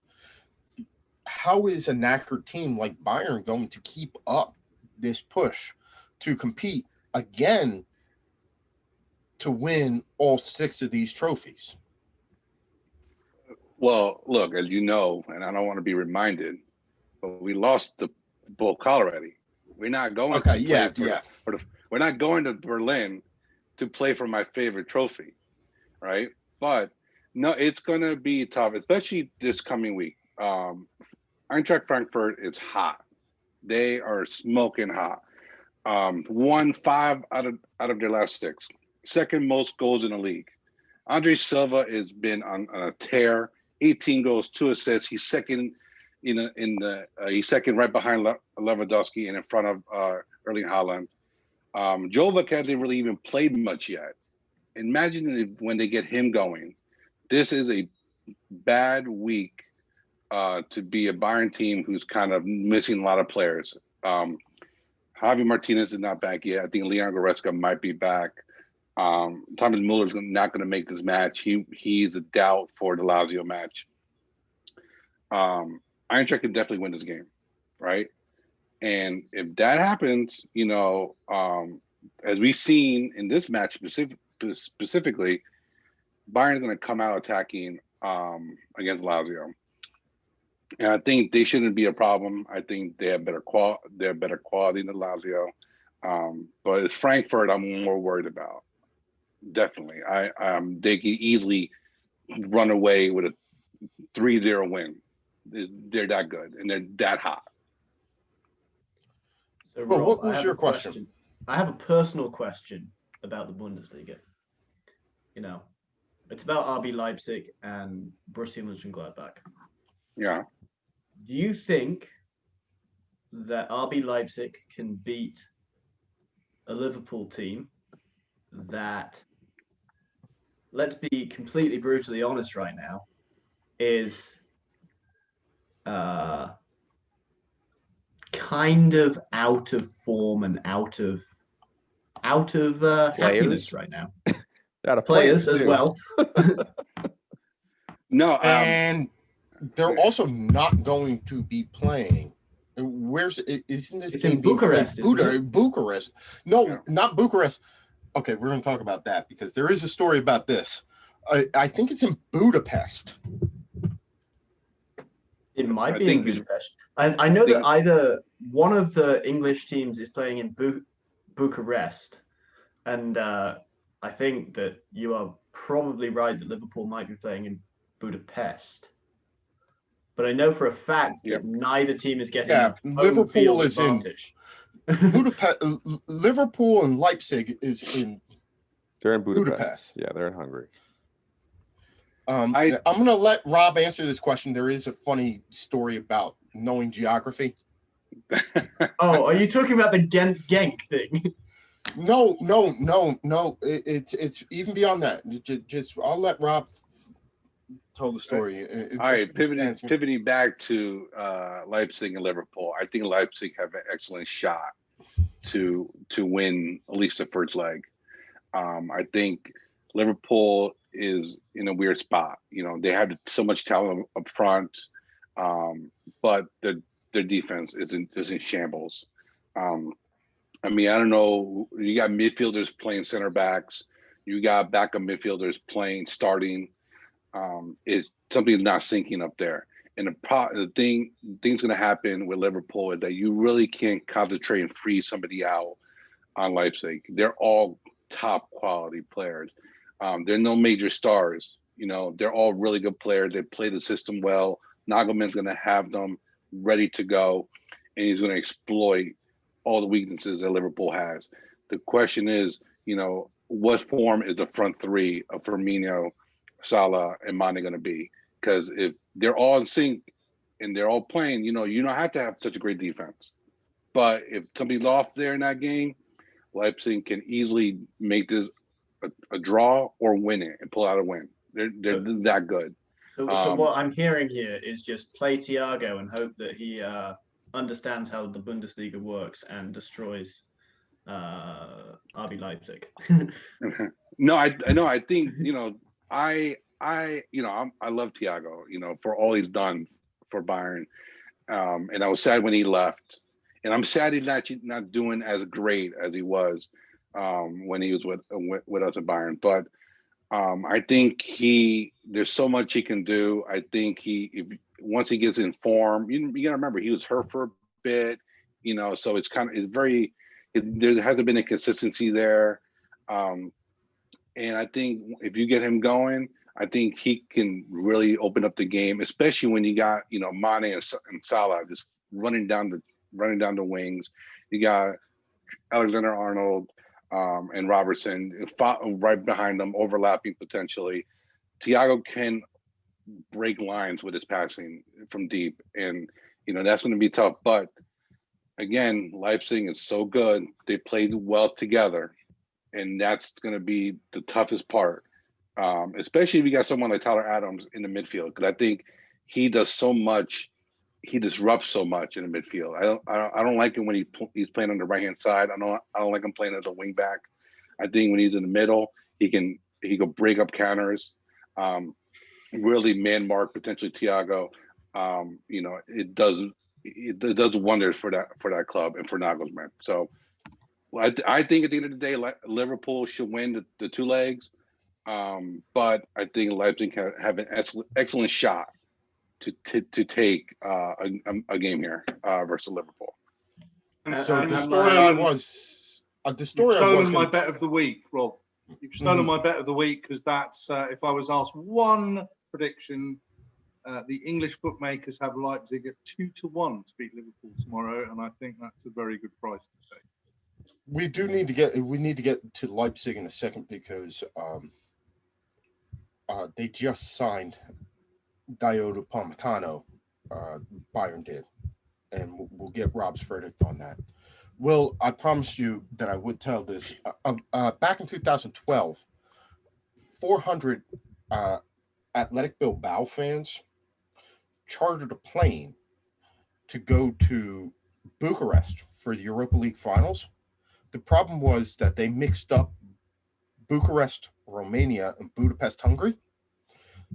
How is a knackered team like Bayern going to keep up this push to compete again to win all 6 of these trophies? Well, look, as you know, and I don't want to be reminded, but we lost the Pokal already. We're not going we're not going to Berlin to play for my favorite trophy, right? But no, it's going to be tough, especially this coming week. Eintracht Frankfurt, it's hot. They are smoking hot. Won 5 out of their last 6. Second most goals in the league. Andre Silva has been on a tear. 18 goals, 2 assists. He's second he's second right behind Lewandowski and in front of Erling Haaland. Jovic hasn't really even played much yet. Imagine when they get him going. This is a bad week to be a Bayern team who's kind of missing a lot of players. Javi Martinez is not back yet. I think Leon Goretzka might be back. Thomas Muller's not going to make this match. He's a doubt for the Lazio match. Eintracht can definitely win this game, right? And if that happens, as we've seen in this match specifically, Bayern's going to come out attacking against Lazio. And I think they shouldn't be a problem. I think they have better quality than Lazio. But it's Frankfurt I'm more worried about. Definitely. They can easily run away with a 3-0 win. They're that good and they're that hot. So, Rob, what was your question? I have a personal question about the Bundesliga. It's about RB Leipzig and Borussia Mönchengladbach. Yeah. Do you think that RB Leipzig can beat a Liverpool team that, let's be completely brutally honest right now, is kind of out of form and out of happiness right now. Out of Players as too. well. No, And they're also not going to be playing. Isn't this It's game in being played? Bucharest, isn't it? Bucharest. No, Yeah. not Bucharest. Okay, we're going to talk about that because there is a story about this. I think it's in Budapest. It might I be in think Budapest. I know that either one of the English teams is playing in Bucharest, and I think that you are probably right that Liverpool might be playing in Budapest. But I know for a fact that neither team is getting home Liverpool field is advantage. in Budapest. Liverpool and Leipzig is in. They're in Budapest. Yeah, they're in Hungary. I'm going to let Rob answer this question. There is a funny story about knowing geography. Oh, are you talking about the Genk thing? No. It's even beyond that. Just I'll let Rob tell the story. All right, pivoting back to Leipzig and Liverpool. I think Leipzig have an excellent shot to win at least the first leg. I think Liverpool is in a weird spot. They have so much talent up front, but their defense is in shambles. I don't know. You got midfielders playing center backs. You got backup midfielders starting. It's something's not sinking up there. And the thing's going to happen with Liverpool is that you really can't concentrate and freeze somebody out on Leipzig. They're all top quality players. There are no major stars. They're all really good players. They play the system well. Nagelmann's going to have them ready to go, and he's going to exploit all the weaknesses that Liverpool has. The question is, what form is the front three of Firmino, Salah, and Mane going to be? Because if they're all in sync and they're all playing, you don't have to have such a great defense. But if somebody's off there in that game, Leipzig can easily make this a draw or win it and pull out a win. They're that good. So what I'm hearing here is just play Thiago and hope that he understands how the Bundesliga works and destroys RB Leipzig. No, I think I love Thiago, for all he's done for Bayern, and I was sad when he left, and I'm sad he's not doing as great as he was when he was with us at Bayern. But I think there's so much he can do. I think once he gets in form, you got to remember he was hurt for a bit, so there hasn't been a consistency there. And I think if you get him going, I think he can really open up the game, especially when you got, Mane and Salah just running down the wings. You got Alexander-Arnold and Robertson right behind them, overlapping potentially. Thiago can break lines with his passing from deep, and that's going to be tough. But again, Leipzig is so good; they played well together, and that's going to be the toughest part. Especially if you got someone like Tyler Adams in the midfield, because I think he does so much. He disrupts so much in the midfield. I don't like him when he's playing on the right hand side. I don't like him playing as a wing back. I think when he's in the middle, he can break up counters, really man mark potentially Thiago. It does wonders for that club and for Nagelsmann. So I think at the end of the day, Liverpool should win the two legs, but I think Leipzig have an excellent shot to take a game here versus Liverpool. So the story You've stolen my bet of the week, Rob. You've stolen my bet of the week because that's if I was asked one prediction, the English bookmakers have Leipzig at 2-1 to beat Liverpool tomorrow, and I think that's a very good price to take. We need to get to Leipzig in a second because they just signed Diogo Upamecano, Bayern did, and we'll get Rob's verdict on that. Will, I promised you that I would tell this. Back in 2012, 400 Athletic Bilbao fans chartered a plane to go to Bucharest for the Europa League finals. The problem was that they mixed up Bucharest, Romania, and Budapest, Hungary.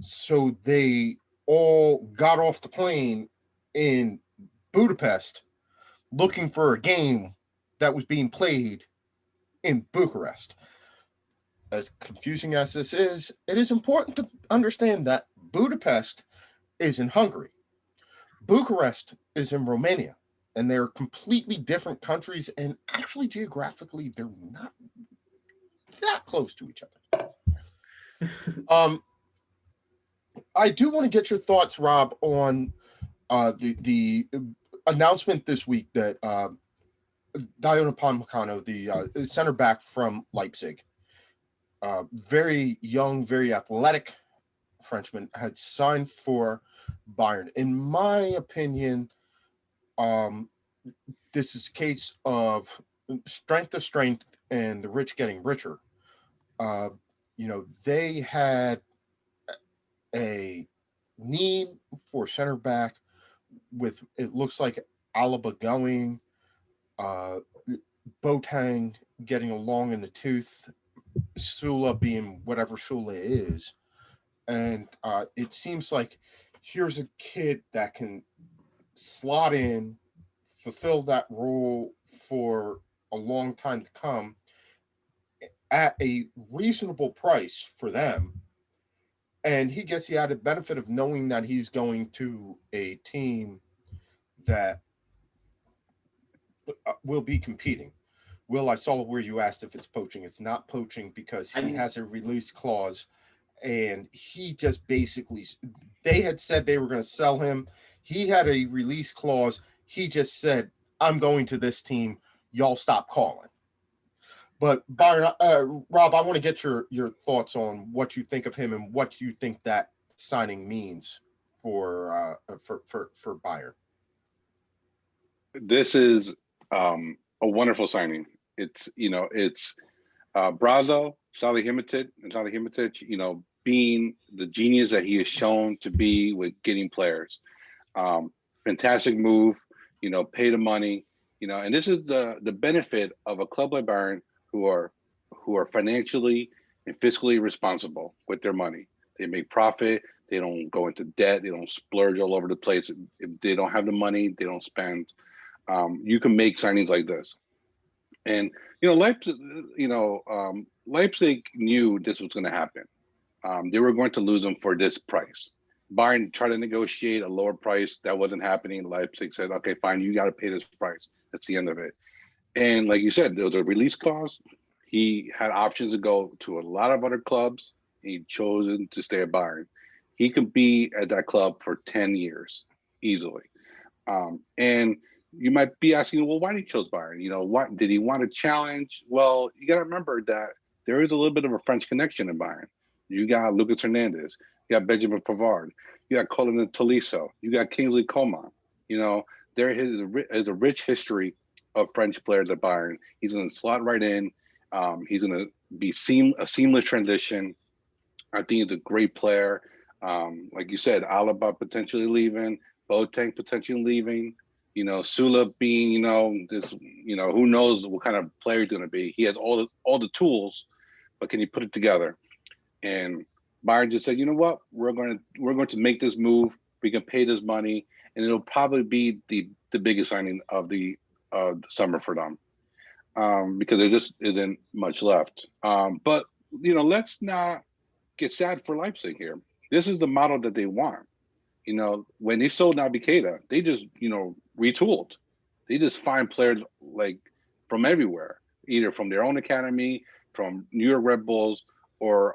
So they all got off the plane in Budapest looking for a game that was being played in Bucharest. As confusing as this is, it is important to understand that Budapest is in Hungary. Bucharest is in Romania, and they're completely different countries, and actually geographically they're not that close to each other. I do want to get your thoughts, Rob, on the announcement this week that Dion Upamecano, the center back from Leipzig, very young, very athletic Frenchman, had signed for Bayern. In my opinion, this is a case of strength to strength and the rich getting richer. They had a need for center back with, it looks like, Alaba going, Boateng getting along in the tooth, Sula being whatever Sula is. And it seems like here's a kid that can slot in, fulfill that role for a long time to come at a reasonable price for them. And he gets the added benefit of knowing that he's going to a team that will be competing. Will, I saw where you asked if it's poaching. It's not poaching because he has a release clause, and he just basically, they had said they were going to sell him. He had a release clause. He just said, I'm going to this team. Y'all stop calling. But Byron, Rob, I want to get your thoughts on what you think of him and what you think that signing means for Bayern. This is a wonderful signing. It's Brazo, Salihimidzic, being the genius that he has shown to be with getting players. Fantastic move, pay the money, and this is the benefit of a club like Bayern who are financially and fiscally responsible with their money. They make profit. They don't go into debt. They don't splurge all over the place. If they don't have the money, they don't spend. You can make signings like this. And Leipzig, Leipzig knew this was going to happen. They were going to lose them for this price. Bayern tried to negotiate a lower price. That wasn't happening. Leipzig said, okay, fine, you got to pay this price. That's the end of it. And like you said, there was a release clause. He had options to go to a lot of other clubs. He chosen to stay at Bayern. He could be at that club for 10 years easily. And you might be asking, well, why did he chose Bayern? What did he want to challenge? Well, you got to remember that there is a little bit of a French connection in Bayern. You got Lucas Hernandez, you got Benjamin Pavard, you got Colin Tolisso, you got Kingsley Coman. There is a rich history of French players at Bayern. He's going to slot right in. He's going to be a seamless transition. I think he's a great player. Like you said, Alaba potentially leaving, Boateng potentially leaving. Sula being, who knows what kind of player he's going to be. He has all the tools, but can he put it together? And Bayern just said, you know what, we're going to make this move. We can pay this money, and it'll probably be the biggest signing of the summer for them, because there just isn't much left. But let's not get sad for Leipzig here. This is the model that they want. When they sold Naby Keita, they just retooled. They just find players like from everywhere, either from their own academy, from New York Red Bulls, or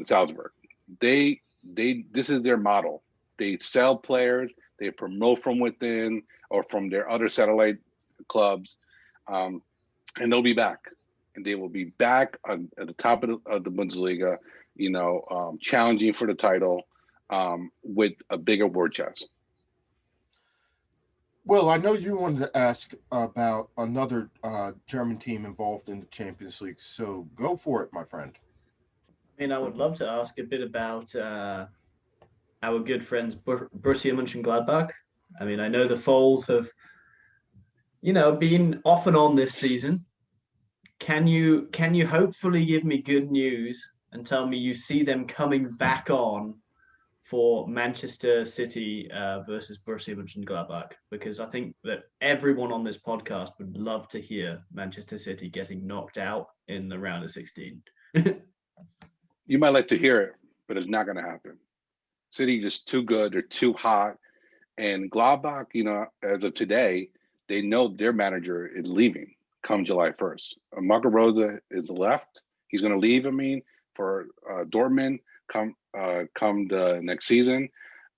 Salzburg. This is their model. They sell players, they promote from within or from their other satellite clubs, and they'll be back. And they will be back at the top of the Bundesliga, challenging for the title with a bigger war chest. Well, I know you wanted to ask about another German team involved in the Champions League, so go for it, my friend. I would love to ask a bit about our good friends Borussia Mönchengladbach. I mean, I know the Foals have, been off and on this season. Can you hopefully give me good news and tell me you see them coming back on for Manchester City versus Borussia Mönchengladbach? Because I think that everyone on this podcast would love to hear Manchester City getting knocked out in the round of 16. You might like to hear it, but it's not going to happen. City just too good. They're too hot. And Gladbach, as of today, they know their manager is leaving come July 1st. Marco Rosa is left. He's going to leave, for Dortmund come the next season.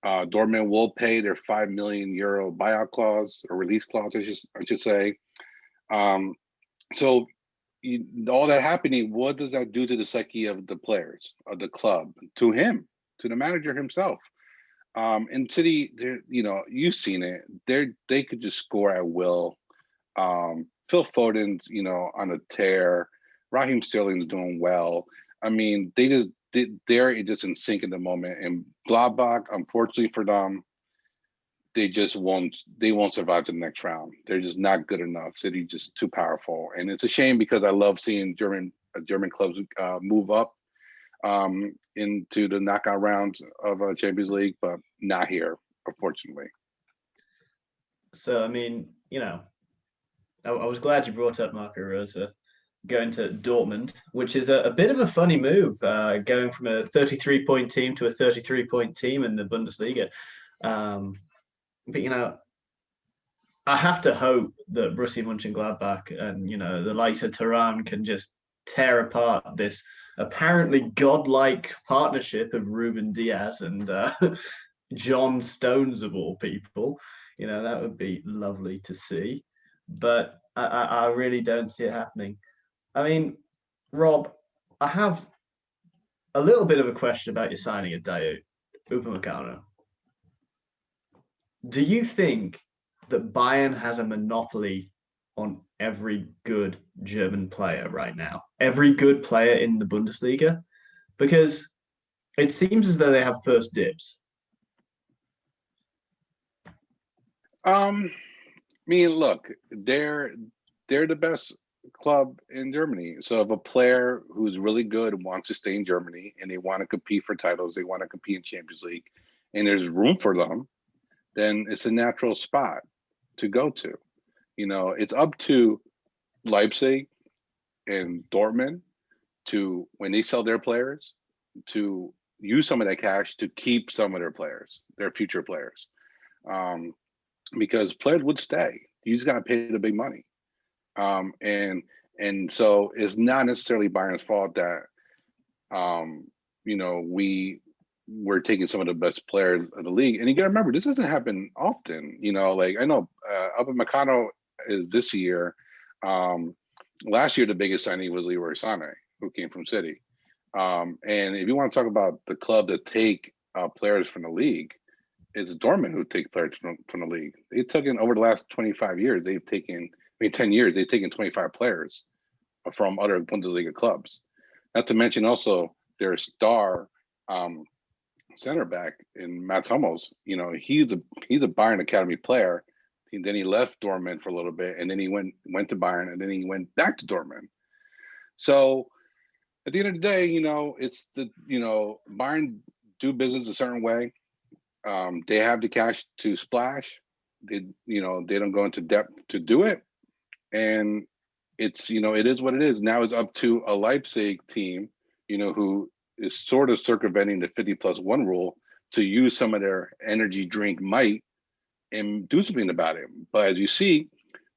Dortmund will pay their €5 million buyout clause or release clause, I should say. So all that happening, what does that do to the psyche of the players, of the club, to him, to the manager himself? In City, you've seen it. They could just score at will. Phil Foden's, on a tear. Raheem Sterling's doing well. They're just in sync in the moment. And Gladbach, unfortunately for them, they won't survive to the next round. They're just not good enough. City just too powerful. And it's a shame because I love seeing German clubs move up into the knockout rounds of Champions League, but not here, unfortunately. So, I was glad you brought up Marco Rosa going to Dortmund, which is a bit of a funny move, going from a 33-point team to a 33-point team in the Bundesliga. But, I have to hope that Borussia Mönchengladbach and, the likes of Tehran can just tear apart this apparently godlike partnership of Ruben Diaz and John Stones, of all people. That would be lovely to see. But I really don't see it happening. Rob, I have a little bit of a question about your signing of Dayot Upamecano. Do you think that Bayern has a monopoly on every good German player right now? Every good player in the Bundesliga? Because it seems as though they have first dibs. Look, they're the best club in Germany. So if a player who's really good wants to stay in Germany and they want to compete for titles, they want to compete in Champions League, and there's room for them, then it's a natural spot to go to. It's up to Leipzig and Dortmund to, when they sell their players, to use some of that cash to keep some of their players, their future players. Because players would stay. You just got to pay the big money. And so it's not necessarily Bayern's fault that, we're taking some of the best players of the league. And you got to remember, this doesn't happen often. I know Upamecano is this year. Last year, the biggest signing was Leroy Sané, who came from City. And if you want to talk about the club that take players from the league, it's Dortmund who take players from the league. They've taken, over the last 25 years, 10 years, they've taken 25 players from other Bundesliga clubs. Not to mention also their star center back in Mats Hummels. He's a Bayern Academy player. Then he left Dortmund for a little bit, and then he went to Bayern, and then he went back to Dortmund. So at the end of the day, it's Bayern do business a certain way. They have the cash to splash. They don't go into depth to do it, and it's it is what it is. Now it's up to a Leipzig team, who is sort of circumventing the 50+1 rule to use some of their energy drink might and do something about it. But as you see,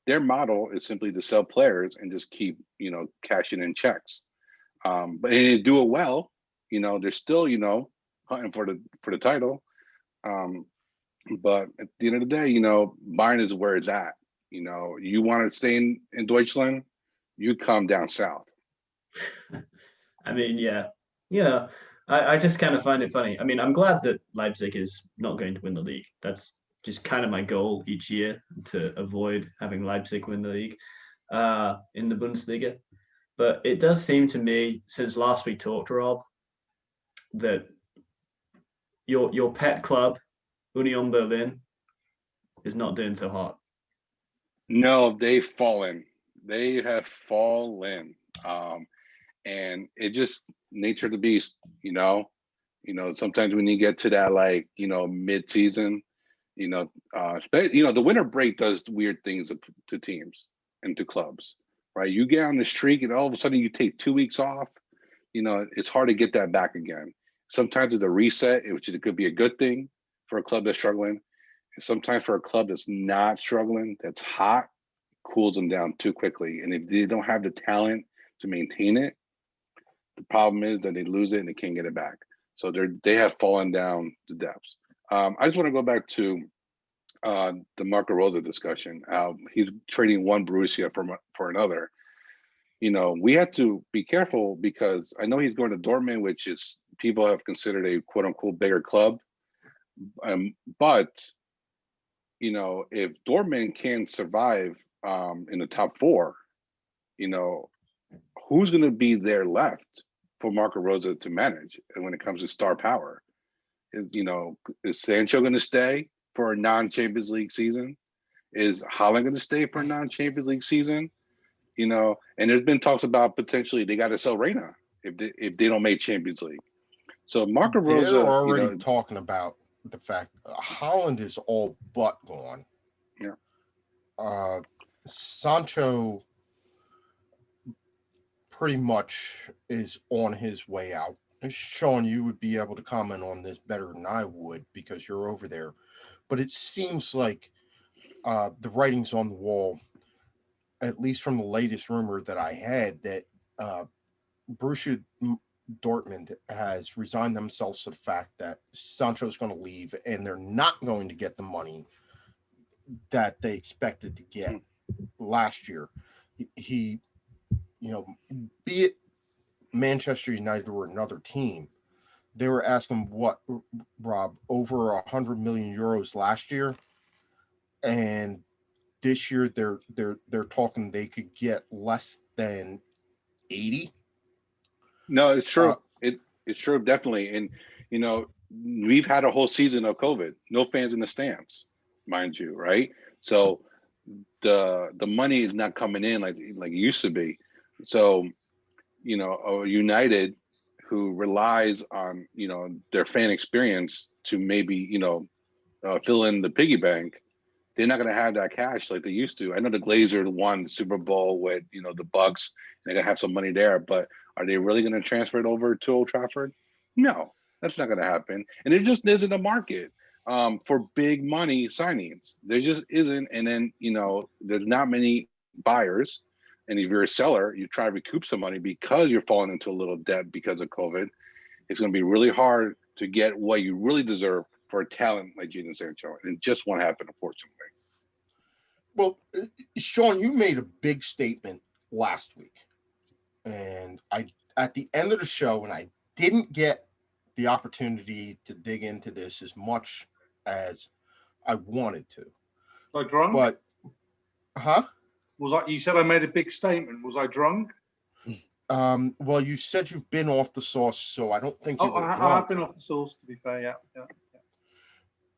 their model is simply to sell players and just keep cashing in checks. But they do it well. They're still hunting for the title. But at the end of the day, Bayern is where it's at. You want to stay in Deutschland, you come down south. Yeah. I just kind of find it funny. I'm glad that Leipzig is not going to win the league. That's just kind of my goal each year, to avoid having Leipzig win the league in the Bundesliga. But it does seem to me, since last we talked, Rob, that your pet club, Union Berlin, is not doing so hot. No, they've fallen. They have fallen. And it just nature of the beast, you know. Sometimes when you get to that, like, mid-season, the winter break does weird things to teams and to clubs, right? You get on the streak and all of a sudden you take 2 weeks off, it's hard to get that back again. Sometimes it's a reset, which it could be a good thing for a club that's struggling. And sometimes for a club that's not struggling, that's hot, cools them down too quickly. And if they don't have the talent to maintain it, the problem is that they lose it and they can't get it back. So they have fallen down the depths. I just want to go back to the Marco Rosa discussion. He's trading one Borussia for another. We have to be careful because I know he's going to Dortmund, which is people have considered a quote unquote bigger club. But if Dortmund can survive in the top four, who's going to be there left for Marco Rosa to manage? And when it comes to star power, is Sancho going to stay for a non-Champions League season? Is Haaland going to stay for a non-Champions League season? And there's been talks about potentially they got to sell Reina if they don't make Champions League. So Marco Rosa, they're already talking about the fact Haaland is all but gone. Yeah. Sancho pretty much is on his way out. Sean, you would be able to comment on this better than I would because you're over there. But it seems like the writing's on the wall, at least from the latest rumor that I had, that Borussia Dortmund has resigned themselves to the fact that Sancho's going to leave and they're not going to get the money that they expected to get last year. He be it Manchester United or another team, they were asking what, Rob, over 100 million euros last year, and this year they're talking they could get less than 80. No, it's true. It's true, definitely. And we've had a whole season of COVID, no fans in the stands, mind you, right? So the money is not coming in like it used to be. So a United who relies on their fan experience to maybe fill in the piggy bank, they're not going to have that cash like they used to. I know the Glazers won the Super Bowl with the Bucks. They're going to have some money there, but are they really going to transfer it over to Old Trafford? No, that's not going to happen. And it just isn't a market for big money signings. There just isn't. And then there's not many buyers. And if you're a seller, you try to recoup some money because you're falling into a little debt because of COVID. It's going to be really hard to get what you really deserve for a talent like Jadon Sancho. And it just won't happen, unfortunately. Well, Sean, you made a big statement last week. And at the end of the show, and I didn't get the opportunity to dig into this as much as I wanted to. Was I drunk? But, you said I made a big statement. Was I drunk? Well, you said you've been off the sauce, so I don't think you were drunk. I have been off the sauce, to be fair, yeah.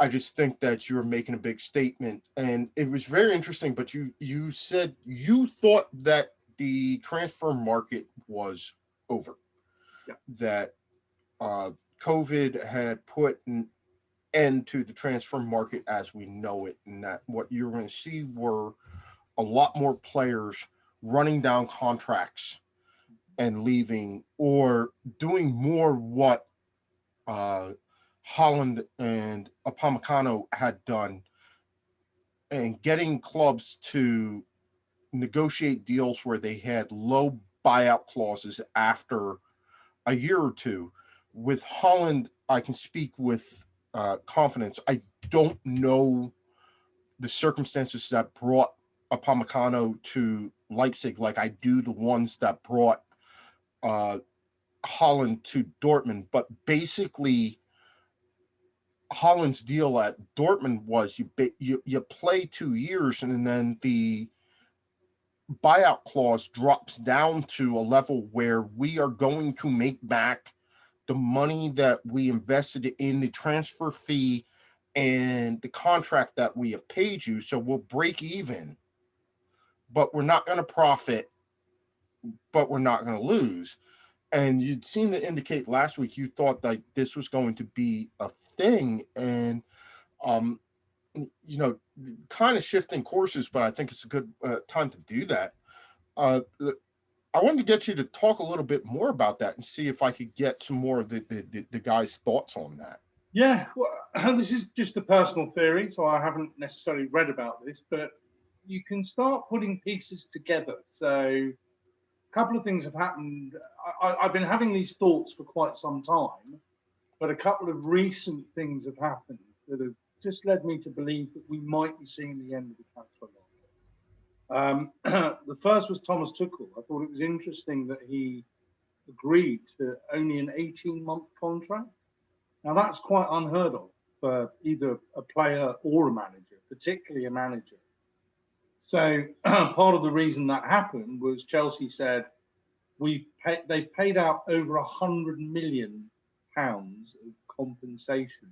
I just think that you were making a big statement, and it was very interesting, but you said you thought that the transfer market was over. Yeah. That COVID had put an end to the transfer market as we know it, and that what you were going to see were a lot more players running down contracts and leaving, or doing more what Haaland and Upamecano had done, and getting clubs to negotiate deals where they had low buyout clauses after a year or two. With Haaland, I can speak with confidence. I don't know the circumstances that brought Upamecano to Leipzig like I do the ones that brought Haaland to Dortmund, but basically Haaland's deal at Dortmund was you play 2 years and then the buyout clause drops down to a level where we are going to make back the money that we invested in the transfer fee and the contract that we have paid you. So we'll break even, but we're not going to profit, but we're not going to lose. And you'd seem to indicate last week you thought that this was going to be a thing, and kind of shifting courses, but I think it's a good time to do that. I wanted to get you to talk a little bit more about that and see if I could get some more of the guys' thoughts on that. Yeah, well, this is just a personal theory, so I haven't necessarily read about this, but you can start putting pieces together. So a couple of things have happened. I've been having these thoughts for quite some time, but a couple of recent things have happened that have just led me to believe that we might be seeing the end of the transfer market. The first was Thomas Tuchel. I thought it was interesting that he agreed to only an 18-month contract. Now, that's quite unheard of for either a player or a manager, particularly a manager. So part of the reason that happened was Chelsea said, they've paid out over £100 million of compensation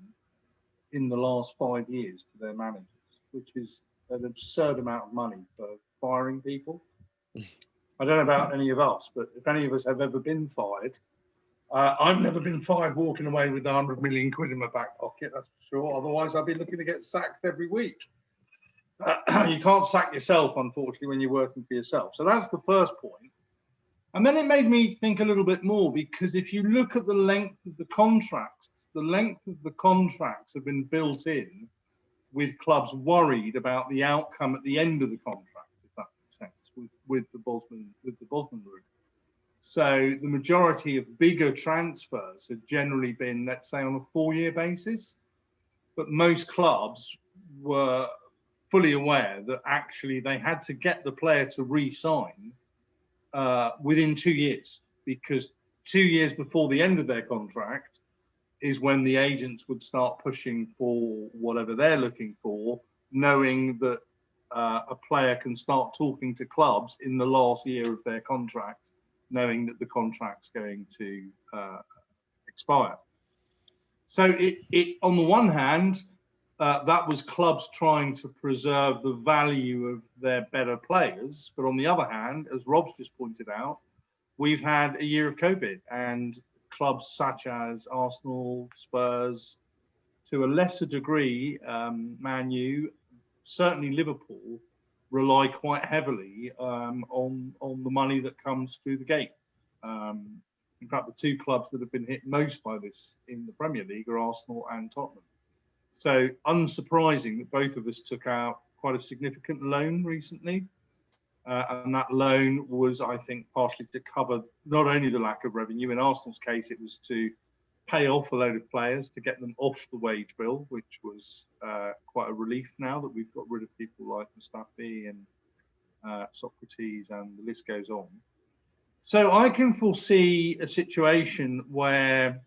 in the last 5 years to their managers, which is an absurd amount of money for firing people. I don't know about any of us, but if any of us have ever been fired, I've never been fired walking away with 100 million quid in my back pocket, that's for sure. Otherwise, I'd be looking to get sacked every week. You can't sack yourself, unfortunately, when you're working for yourself. So that's the first point. And then it made me think a little bit more, because if you look at the length of the contracts have been built in with clubs worried about the outcome at the end of the contract, if that makes sense, with the Bosman route. So the majority of bigger transfers have generally been, let's say, on a 4-year basis. But most clubs were fully aware that actually they had to get the player to re-sign within 2 years, because 2 years before the end of their contract is when the agents would start pushing for whatever they're looking for, knowing that a player can start talking to clubs in the last year of their contract, knowing that the contract's going to expire. So it on the one hand, that was clubs trying to preserve the value of their better players. But on the other hand, as Rob's just pointed out, we've had a year of COVID, and clubs such as Arsenal, Spurs, to a lesser degree, Man U, certainly Liverpool, rely quite heavily on the money that comes through the gate. In fact, the two clubs that have been hit most by this in the Premier League are Arsenal and Tottenham. So unsurprising that both of us took out quite a significant loan recently. And that loan was, I think, partially to cover not only the lack of revenue. In Arsenal's case, it was to pay off a load of players to get them off the wage bill, which was quite a relief now that we've got rid of people like Mustafi and Socrates, and the list goes on. So I can foresee a situation where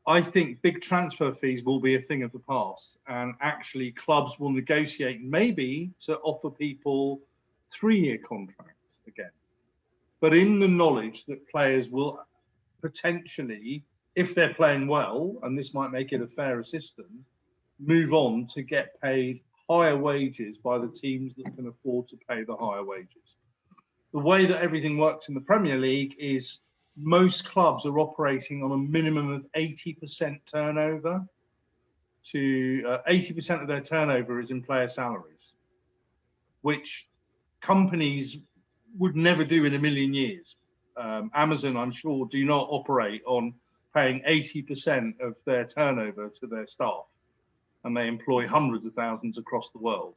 I think big transfer fees will be a thing of the past, and actually clubs will negotiate maybe to offer people 3-year contracts again, but in the knowledge that players will potentially, if they're playing well, and this might make it a fairer system, move on to get paid higher wages by the teams that can afford to pay the higher wages. The way that everything works in the Premier League is most clubs are operating on a minimum of 80% turnover. To 80% of their turnover is in player salaries, which companies would never do in a million years. Amazon, I'm sure, do not operate on paying 80% of their turnover to their staff, and they employ hundreds of thousands across the world.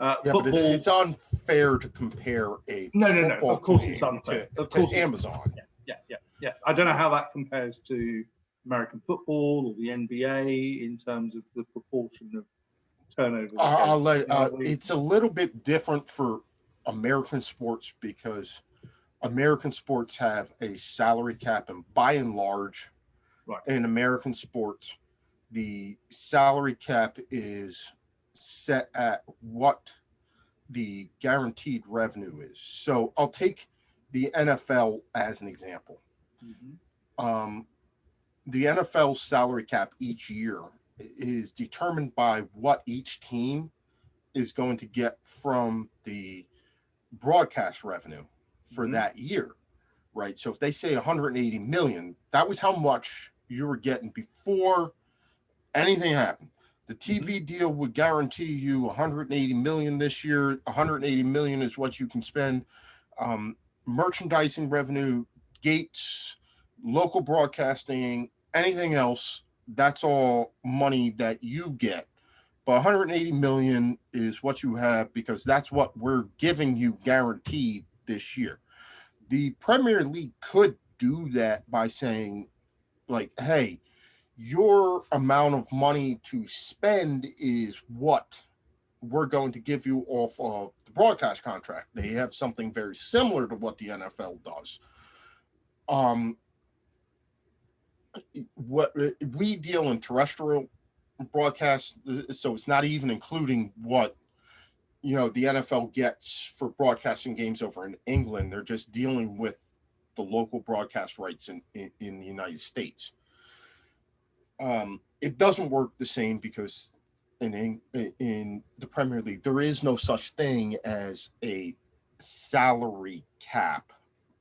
Yeah, but it's unfair to compare a no. Of course, it's unfair. To of course, Amazon. Yeah. I don't know how that compares to American football or the NBA in terms of the proportion of turnover. It's a little bit different for American sports, because American sports have a salary cap, and by and large, right, in American sports, the salary cap is set at what the guaranteed revenue is. So I'll take the NFL as an example. The NFL salary cap each year is determined by what each team is going to get from the broadcast revenue for that year, right? So if they say 180 million, that was how much you were getting before anything happened. The TV deal would guarantee you 180 million this year. 180 million is what you can spend. Merchandising revenue, gates, local broadcasting, anything else, that's all money that you get. But 180 million is what you have because that's what we're giving you guaranteed this year. The Premier League could do that by saying, like, hey, your amount of money to spend is what we're going to give you off of the broadcast contract. They have something very similar to what the NFL does. What we deal in terrestrial broadcast, so it's not even including what the NFL gets for broadcasting games over in England. They're just dealing with the local broadcast rights in the United States. It doesn't work the same because in the Premier League there is no such thing as a salary cap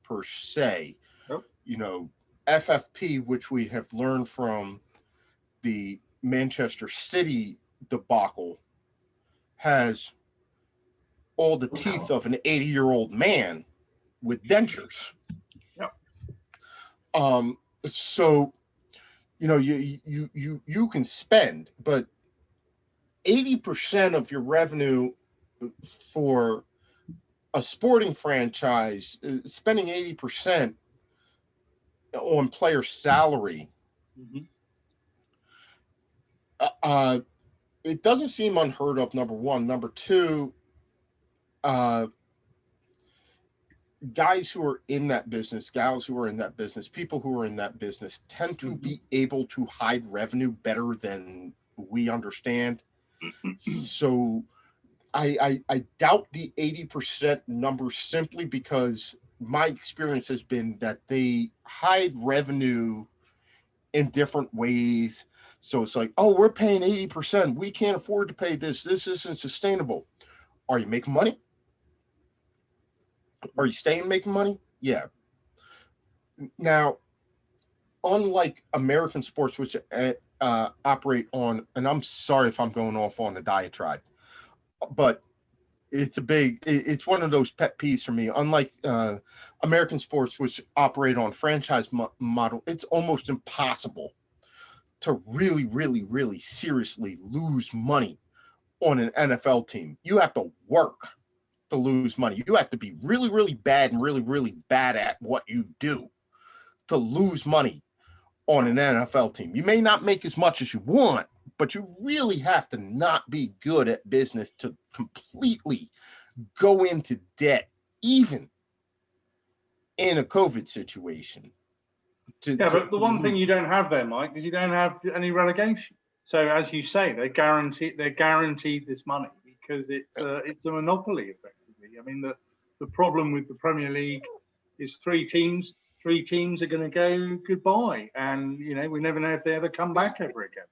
per se. Nope. FFP, which we have learned from the Manchester City debacle, has all the teeth of an 80-year-old man with dentures. Yep. So you can spend, but 80% of your revenue for a sporting franchise, spending 80% on player salary, it doesn't seem unheard of, number one. Number two, guys who are in that business, gals who are in that business, people who are in that business tend to be able to hide revenue better than we understand. So I doubt the 80% number simply because my experience has been that they hide revenue in different ways. So it's like, oh, we're paying 80%. We can't afford to pay this. This isn't sustainable. Are you making money? Are you staying making money? Yeah. Now, unlike American sports, which operate on, and I'm sorry if I'm going off on a diatribe, but it's one of those pet peeves for me. Unlike American sports, which operate on franchise model, it's almost impossible to really, really, really seriously lose money on an NFL team. You have to work to lose money. You have to be really, really bad and really, really bad at what you do to lose money on an NFL team. You may not make as much as you want, but you really have to not be good at business to completely go into debt, even in a COVID situation. But the one thing you don't have there, Mike, is you don't have any relegation. So as you say, they're guaranteed this money because it's a monopoly effectively. I mean, the problem with the Premier League is three teams are going to go goodbye, and we never know if they ever come back ever again.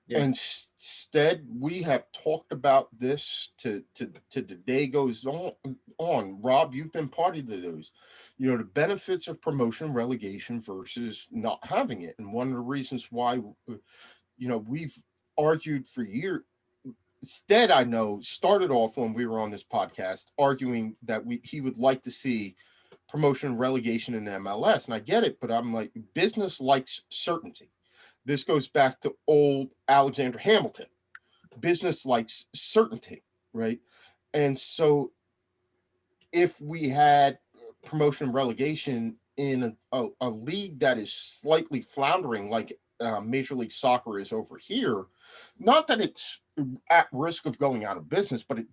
Yeah. And Stead, we have talked about this to the day goes on. Rob, you've been party to those. The benefits of promotion, relegation versus not having it. And one of the reasons why, we've argued for years. Stead, I know, started off when we were on this podcast arguing that he would like to see promotion and relegation in MLS. And I get it, but I'm like, business likes certainty. This goes back to old Alexander Hamilton. Business likes certainty, right? And so if we had promotion and relegation in a league that is slightly floundering like Major League Soccer is over here, not that it's at risk of going out of business, but it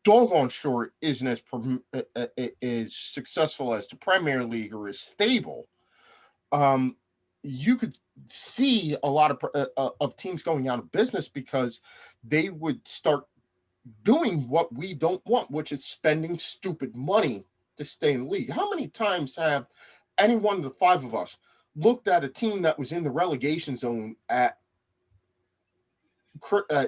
doggone sure isn't as successful as the Premier League or as stable. You could see a lot of teams going out of business because they would start doing what we don't want, which is spending stupid money to stay in the league. How many times have any one of the five of us looked at a team that was in the relegation zone at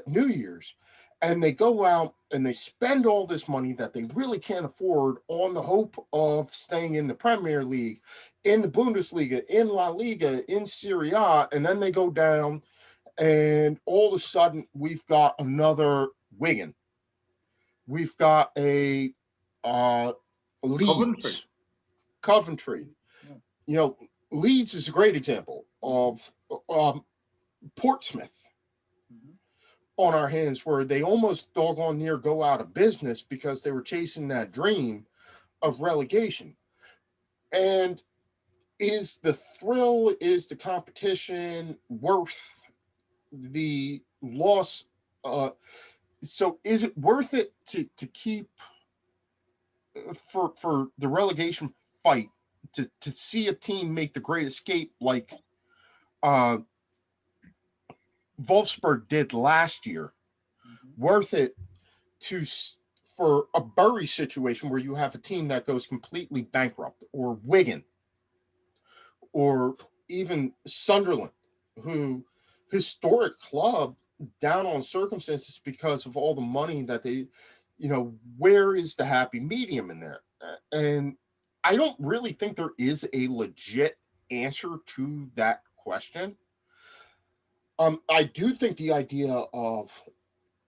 New Year's, and they go out and they spend all this money that they really can't afford on the hope of staying in the Premier League, in the Bundesliga, in La Liga, in Serie A, and then they go down, and all of a sudden we've got another Wigan. We've got a Leeds. Coventry. Yeah. You know, Leeds is a great example of Portsmouth on our hands, where they almost doggone near go out of business because they were chasing that dream of relegation. And is the thrill, is the competition worth the loss? So is it worth it to keep for the relegation fight, to see a team make the great escape like Wolfsburg did last year? Worth it for a Bury situation where you have a team that goes completely bankrupt, or Wigan, or even Sunderland, who historic club, down on circumstances because of all the money that they, where is the happy medium in there? And I don't really think there is a legit answer to that question. I do think the idea of,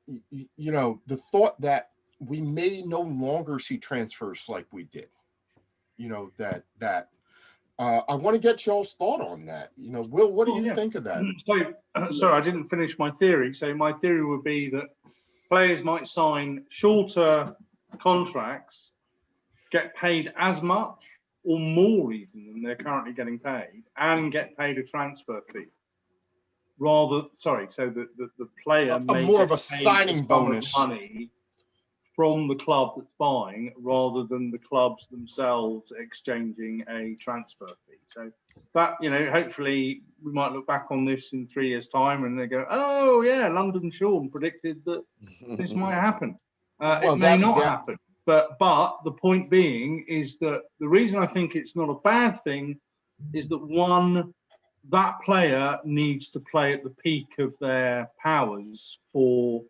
the thought that we may no longer see transfers like we did, I want to get y'all's thought on that. Will, what do you think of that? So, sorry, I didn't finish my theory. So my theory would be that players might sign shorter contracts, get paid as much or more even than they're currently getting paid, and get paid a transfer fee. So that the player may more of a get paid signing a sum bonus of money from the club that's buying, rather than the clubs themselves exchanging a transfer fee. So that, hopefully we might look back on this in 3 years' time and they go, oh yeah, London Sean predicted that this might happen. It may not happen. But the point being is that the reason I think it's not a bad thing is that, one, that player needs to play at the peak of their powers for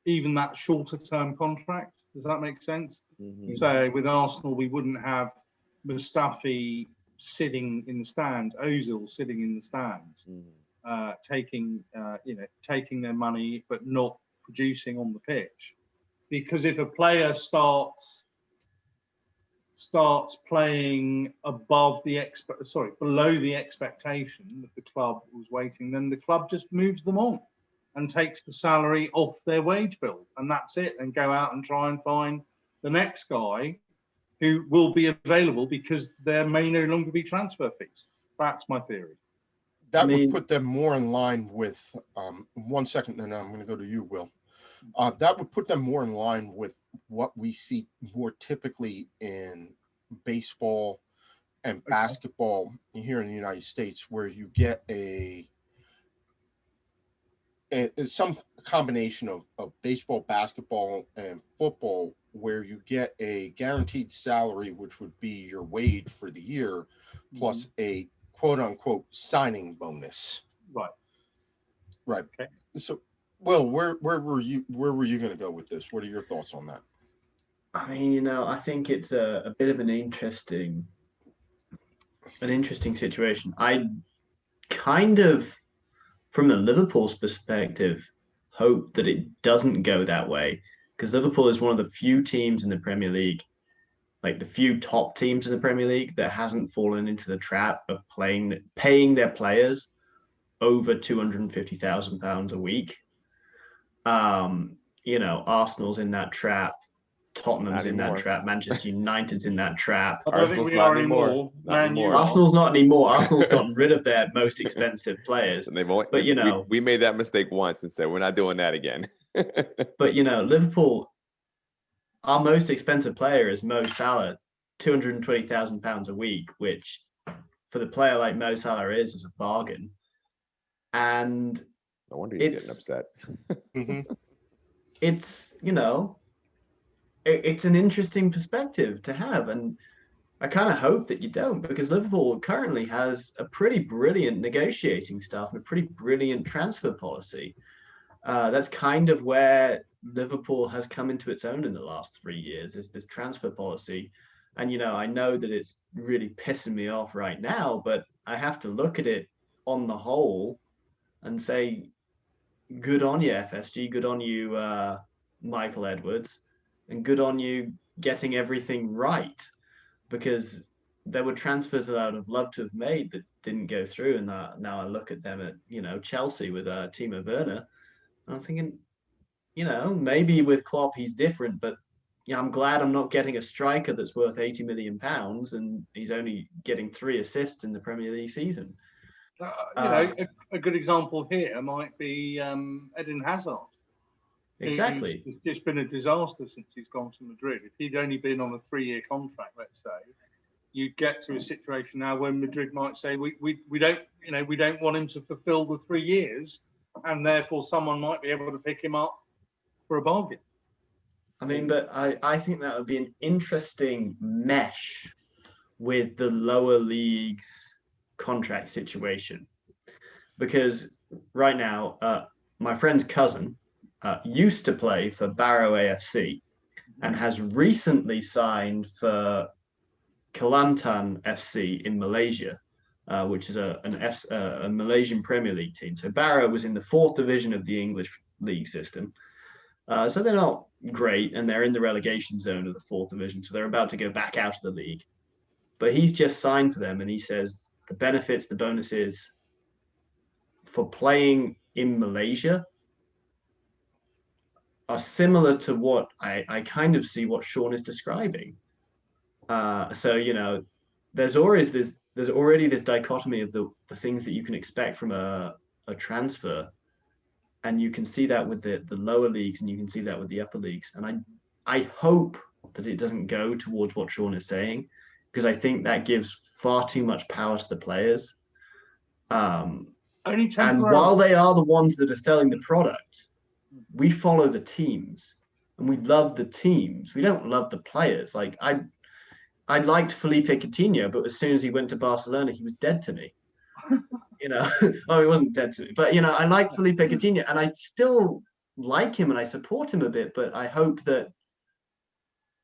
even that shorter term contract. Does that make sense? Mm-hmm. So with Arsenal, we wouldn't have Mustafi sitting in the stands, Ozil sitting in the stands, taking their money but not producing on the pitch. Because if a player starts playing below the expectation that the club was waiting, then the club just moves them on and takes the salary off their wage bill, and that's it, and go out and try and find the next guy who will be available, because there may no longer be transfer fees. That's my theory. That would put them more in line with, 1 second, then I'm going to go to you, Will. That would put them more in line with what we see more typically in baseball and basketball here in the United States, where you get some combination of baseball, basketball, and football, where you get a guaranteed salary, which would be your wage for the year, plus a quote unquote signing bonus. Right. Okay. So, Will, where were you going to go with this? What are your thoughts on that? I mean, I think it's a bit of an interesting situation. I kind of, from the Liverpool's perspective, hope that it doesn't go that way, because Liverpool is one of the few teams in the Premier League, like the few top teams in the Premier League, that hasn't fallen into the trap of paying their players over £250,000 a week. Arsenal's in that trap, Tottenham's in that trap, Manchester United's in that trap. Arsenal's not anymore. Arsenal's not anymore. Arsenal's gotten rid of their most expensive players. And we made that mistake once and said we're not doing that again. But Liverpool, our most expensive player is Mo Salah, £220,000 a week, which for the player like Mo Salah is a bargain. And no wonder he's getting upset. It's it's an interesting perspective to have, and I kind of hope that you don't, because Liverpool currently has a pretty brilliant negotiating staff and a pretty brilliant transfer policy. That's kind of where Liverpool has come into its own in the last 3 years, is this transfer policy. And, I know that it's really pissing me off right now, but I have to look at it on the whole and say, good on you, FSG, good on you, Michael Edwards, and good on you getting everything right, because there were transfers that I would have loved to have made that didn't go through. And now I look at them at, Chelsea with Timo Werner, and I'm thinking, maybe with Klopp he's different, but I'm glad I'm not getting a striker that's worth £80 million and he's only getting 3 assists in the Premier League season. A good example here might be Eden Hazard. Exactly. It's just been a disaster since he's gone to Madrid. If he'd only been on a 3-year contract, let's say, you'd get to a situation now where Madrid might say we don't want him to fulfil the 3 years, and therefore someone might be able to pick him up for a bargain. I mean, but I think that would be an interesting mesh with the lower leagues contract situation, because right now my friend's cousin used to play for Barrow AFC and has recently signed for Kelantan FC in Malaysia, which is a Malaysian Premier League team. So Barrow was in the 4th division of the English league system. So they're not great, and they're in the relegation zone of the 4th division. So they're about to go back out of the league. But he's just signed for them, and he says the benefits, the bonuses for playing in Malaysia are similar to what I kind of see what Sean is describing. So, there's already this dichotomy of the things that you can expect from a transfer. And you can see that with the lower leagues, and you can see that with the upper leagues. And I hope that it doesn't go towards what Sean is saying, because I think that gives far too much power to the players. And while they are the ones that are selling the product, we follow the teams and we love the teams. We don't love the players. Like I liked Felipe Coutinho, but as soon as he went to Barcelona, he was dead to me. Oh, he wasn't dead to me, but I like Felipe Coutinho, and I still like him and I support him a bit, but I hope that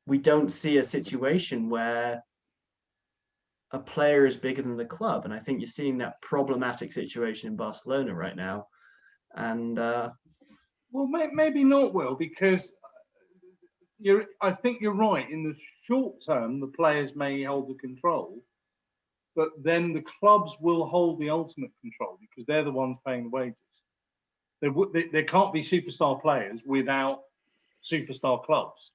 we don't see a situation where a player is bigger than the club. And I think you're seeing that problematic situation in Barcelona right now. And well, maybe not, Will, because I think you're right. In the short term, the players may hold the control, but then the clubs will hold the ultimate control, because they're the ones paying the wages. There can't be superstar players without superstar clubs,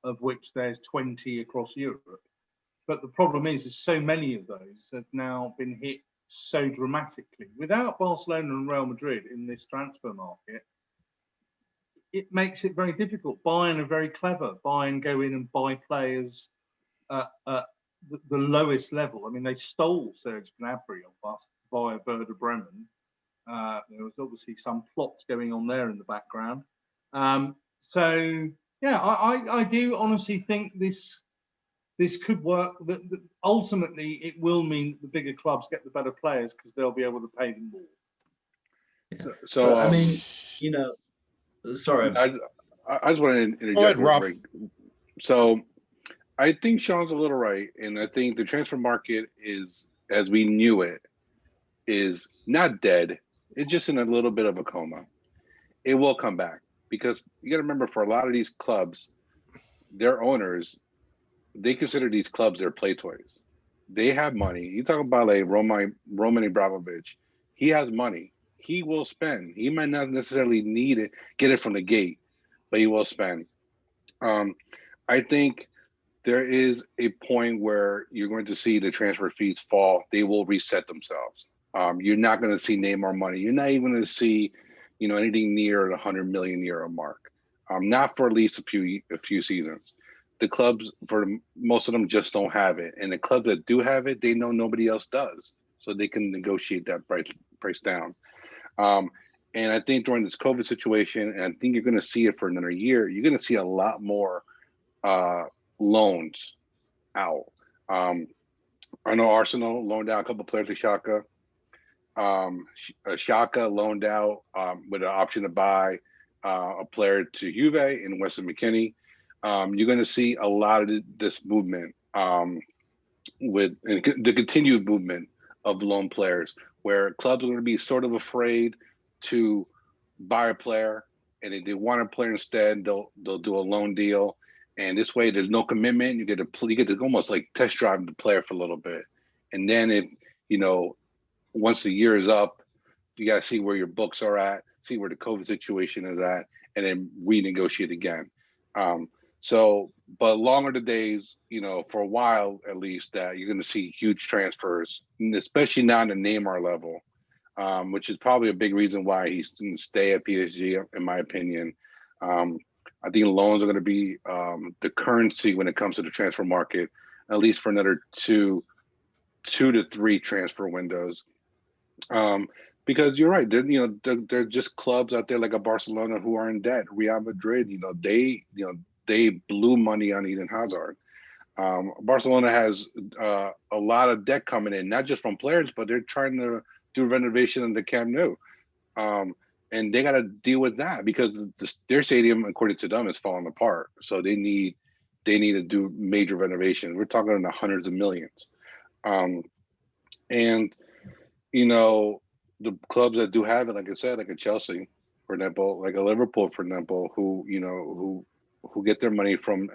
of which there's 20 across Europe. But the problem is so many of those have now been hit so dramatically. Without Barcelona and Real Madrid in this transfer market, it makes it very difficult. Bayern are very clever. Bayern go in and buy players at the lowest level. I mean, they stole Serge Gnabry on bus via Werder Bremen. There was obviously some plots going on there in the background. So yeah, I do honestly think this could work. That ultimately it will mean that the bigger clubs get the better players, because they'll be able to pay them more. Yeah. So I mean, sorry. I just want to interject. Go ahead, Rob. So I think Sean's a little right, and I think the transfer market is, as we knew it, is not dead. It's just in a little bit of a coma. It will come back, because you got to remember, for a lot of these clubs, their owners, they consider these clubs their play toys. They have money. You talk about like Roman Abramovich. He has money. He will spend. He might not necessarily need it, get it from the gate, but he will spend. I think there is a point where you're going to see the transfer fees fall. They will reset themselves. You're not going to see Neymar money. You're not even going to see, anything near the €100 million mark. Not for at least a few seasons. The clubs, for most of them, just don't have it, and the clubs that do have it, they know nobody else does, so they can negotiate that price down. And I think during this COVID situation, and I think you're going to see it for another year, you're going to see a lot more loans out. I know Arsenal loaned out a couple players to Shaka. Shaka loaned out with an option to buy a player to Juve in Weston McKennie. You're going to see a lot of this movement with the continued movement of loan players, where clubs are going to be sort of afraid to buy a player, and if they want a player instead, they'll do a loan deal, and this way there's no commitment. You get to almost like test drive the player for a little bit, and then if you know once the year is up, you got to see where your books are at, see where the COVID situation is at, and then renegotiate again. But longer the days, for a while at least, that you're going to see huge transfers, especially now in the Neymar level, which is probably a big reason why he's going to stay at PSG, in my opinion. I think loans are going to be the currency when it comes to the transfer market, at least for another two to three transfer windows. Because you're right, they're just clubs out there like a Barcelona who are in debt. Real Madrid, they blew money on Eden Hazard. Barcelona has a lot of debt coming in, not just from players, but they're trying to do renovation in the Camp Nou, and they got to deal with that because their stadium, according to them, is falling apart. So they need to do major renovation. We're talking in the hundreds of millions, and the clubs that do have it, like I said, like a Chelsea, for example, like a Liverpool, for example, who get their money from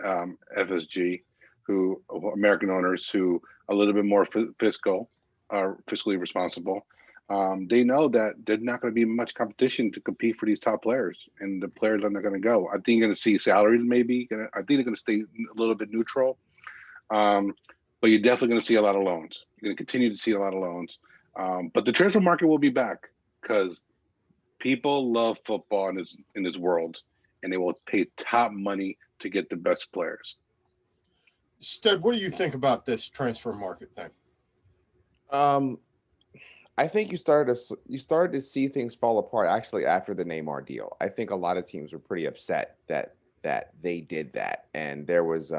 FSG, who American owners who are a little bit more fiscally responsible. They know that there's not going to be much competition to compete for these top players, and the players are not going to go. I think you're going to see salaries maybe. I think they're going to stay a little bit neutral, but you're definitely going to see a lot of loans. You're going to continue to see a lot of loans. But the transfer market will be back because people love football in this world, and they will pay top money to get the best players. Stead, what do you think about this transfer market thing? I think you started to see things fall apart actually after the Neymar deal. I think a lot of teams were pretty upset that they did that, and there was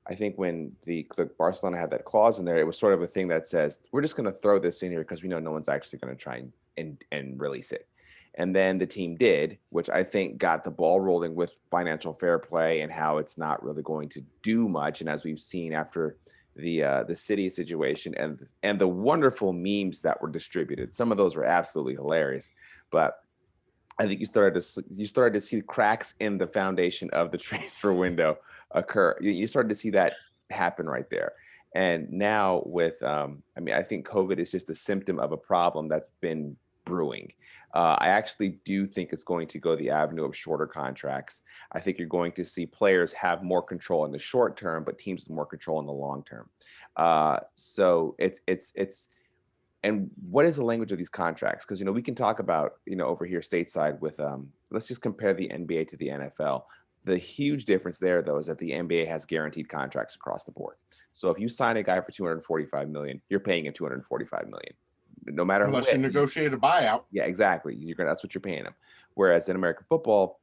I think when the Barcelona had that clause in there, it was sort of a thing that says, we're just going to throw this in here because we know no one's actually going to try and release it. And then the team did, which I think got the ball rolling with financial fair play and how it's not really going to do much. And as we've seen after the City situation and the wonderful memes that were distributed, some of those were absolutely hilarious. But I think you started to see cracks in the foundation of the transfer window occur. You started to see that happen right there. And now with, I think COVID is just a symptom of a problem that's been brewing. I actually do think it's going to go the avenue of shorter contracts. I think you're going to see players have more control in the short term, but teams have more control in the long term. So it's and what is the language of these contracts? Because we can talk about over here stateside with let's just compare the NBA to the NFL. The huge difference there, though, is that the NBA has guaranteed contracts across the board. So if you sign a guy for $245 million, you're paying him $245 million, no matter unless you negotiate a buyout. Yeah, exactly. That's what you're paying him. Whereas in American football,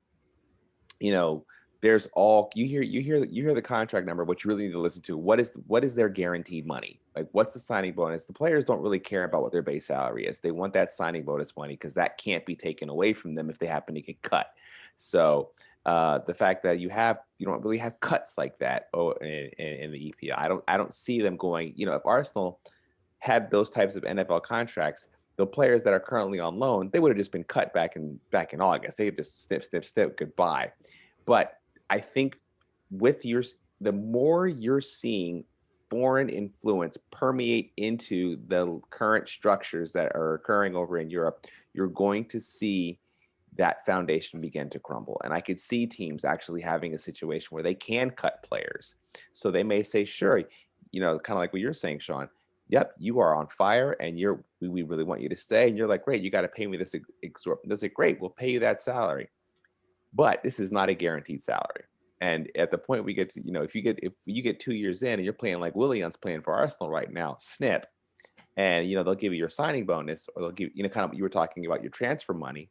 there's all you hear the contract number. What you really need to listen to, what is their guaranteed money? Like, what's the signing bonus? The players don't really care about what their base salary is. They want that signing bonus money because that can't be taken away from them if they happen to get cut. So the fact that you don't really have cuts like that in the EPL. I don't see them going. If Arsenal had those types of NFL contracts, the players that are currently on loan, they would have just been cut back in August. They just snip, goodbye. But I think the more you're seeing foreign influence permeate into the current structures that are occurring over in Europe, you're going to see that foundation begin to crumble. And I could see teams actually having a situation where they can cut players. So they may say, sure, kind of like what you're saying, Sean. Yep, you are on fire, and we really want you to stay. And you're like, great, you got to pay me this exorbitant. They say, great, we'll pay you that salary, but this is not a guaranteed salary. And at the point we get to, if you get 2 years in and you're playing like Willian's playing for Arsenal right now, snip, and they'll give you your signing bonus, or they'll give kind of, you were talking about your transfer money,